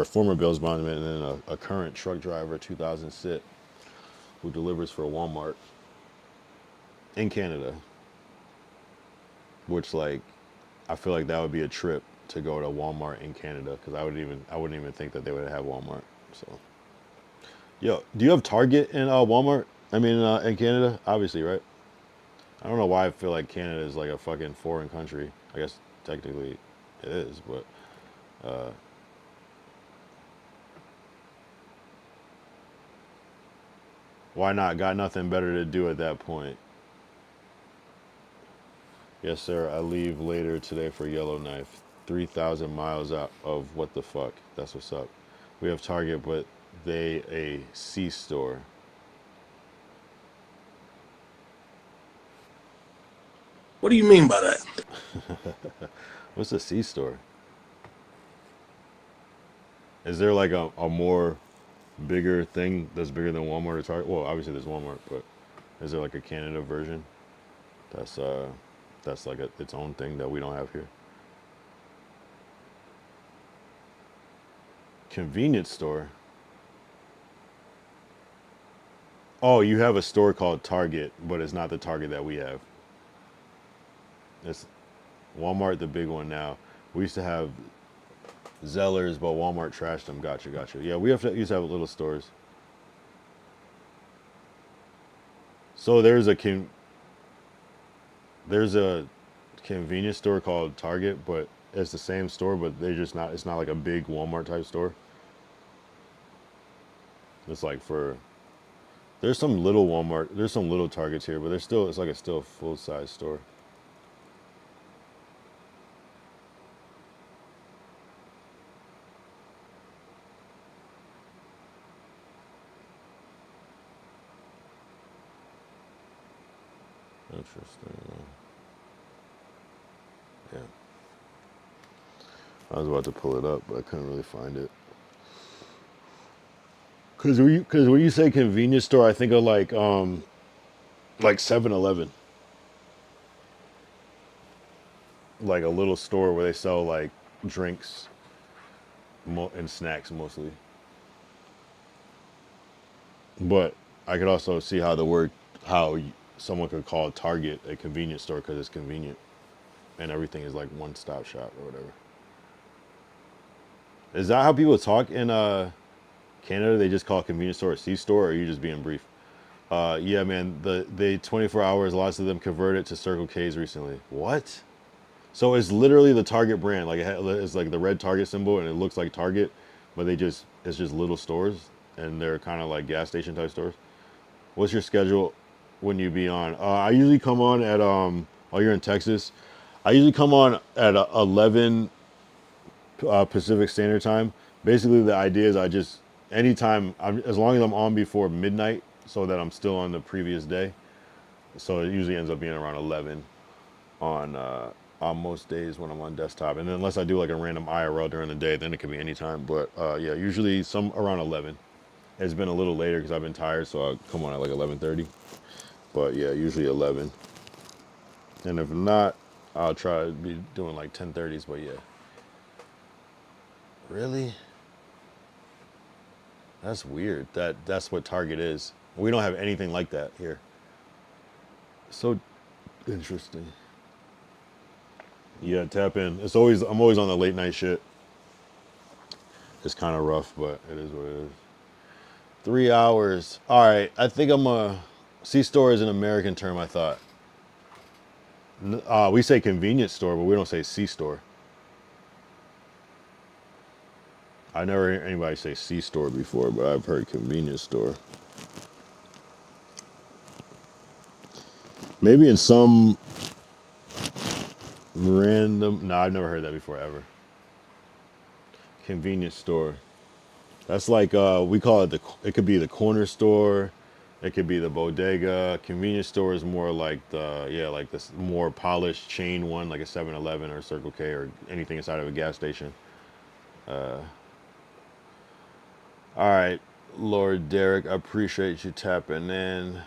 Speaker 1: former Bills bondman, and then a current truck driver, 2000 Sit, who delivers for Walmart in Canada. Which like, I feel like that would be a trip to go to Walmart in Canada, because I wouldn't even think that they would have Walmart. So, yo, do you have Target in Walmart? I mean, in Canada, obviously, right? I don't know why I feel like Canada is like a fucking foreign country. I guess technically it is, but Why not? Got nothing better to do at that point. Yes, sir. I leave later today for Yellowknife. 3,000 miles out of what the fuck. That's what's up. We have Target, but they a C store.
Speaker 5: What do you mean by that?
Speaker 1: What's a C store? Is there like a more bigger thing that's bigger than Walmart or Target? Well, obviously there's Walmart, but is there like a Canada version? That's like its own thing that we don't have here. Convenience store. Oh, you have a store called Target, but it's not the Target that we have. It's Walmart, the big one now. We used to have Zellers, but Walmart trashed them. Gotcha, gotcha. Yeah, we used to have little stores. So there's a convenience store called Target, but it's the same store, but they just not. It's not like a big Walmart type store. It's like for. There's some little Walmart. There's some little Targets here, but there's still. It's like a still full size store. Interesting. Yeah. I was about to pull it up, but I couldn't really find it. Cause when you say convenience store, I think of like 7-Eleven, like a little store where they sell like drinks and snacks mostly. But I could also see how someone could call Target a convenience store because it's convenient and everything is like one-stop shop or whatever. Is that how people talk in Canada? They just call a convenience store a C store, or are you just being brief? Yeah, man. They 24 hours. Lots of them converted to Circle K's recently. What? So it's literally the Target brand. Like it's like the red Target symbol, and it looks like Target, but it's just little stores, and they're kind of like gas station type stores. What's your schedule when you be on? I usually come on at Oh, you're in Texas. I usually come on at 11 Pacific Standard Time. Basically, the idea is anytime, as long as I'm on before midnight, so that I'm still on the previous day. So it usually ends up being around 11 on most days when I'm on desktop. And then unless I do like a random IRL during the day, then it can be anytime. But yeah, usually some around 11. It's been a little later because I've been tired, so I'll come on at like 11:30. But yeah, usually 11. And if not, I'll try to be doing like 10:30s. But yeah. Really? That's weird. That's what Target is. We don't have anything like that here. So interesting. Yeah, tap in. I'm always on the late night shit. It's kind of rough, but it is what it is. 3 hours. All right. I think C store is an American term, I thought. We say convenience store, but we don't say C store. I never heard anybody say C store before, but I've heard convenience store. Maybe in some random. No, I've never heard that before ever. Convenience store. That's like we call it it could be the corner store, it could be the bodega. Convenience store is more like like this more polished chain one, like a 7-Eleven or Circle K or anything inside of a gas station. All right, Lord Derek, I appreciate you tapping in.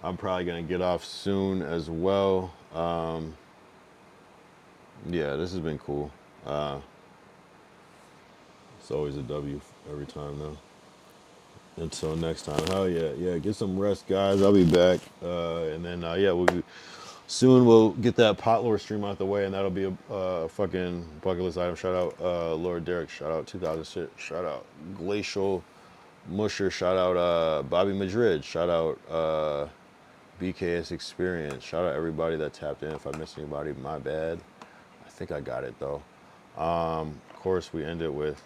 Speaker 1: I'm probably gonna get off soon as well. Yeah, this has been cool. It's always a W every time though. Until next time. Hell yeah. Get some rest, guys. I'll be back. And then soon we'll get that pot lore stream out the way, and that'll be a fucking bucket list item. Shout out Lord Derek. Shout out 2000 shit. Shout out Glacial Musher. Shout out Bobby Madrid. Shout out BKS Experience. Shout out everybody that tapped in. If I missed anybody, my bad. I think I got it though. Of course, we end it with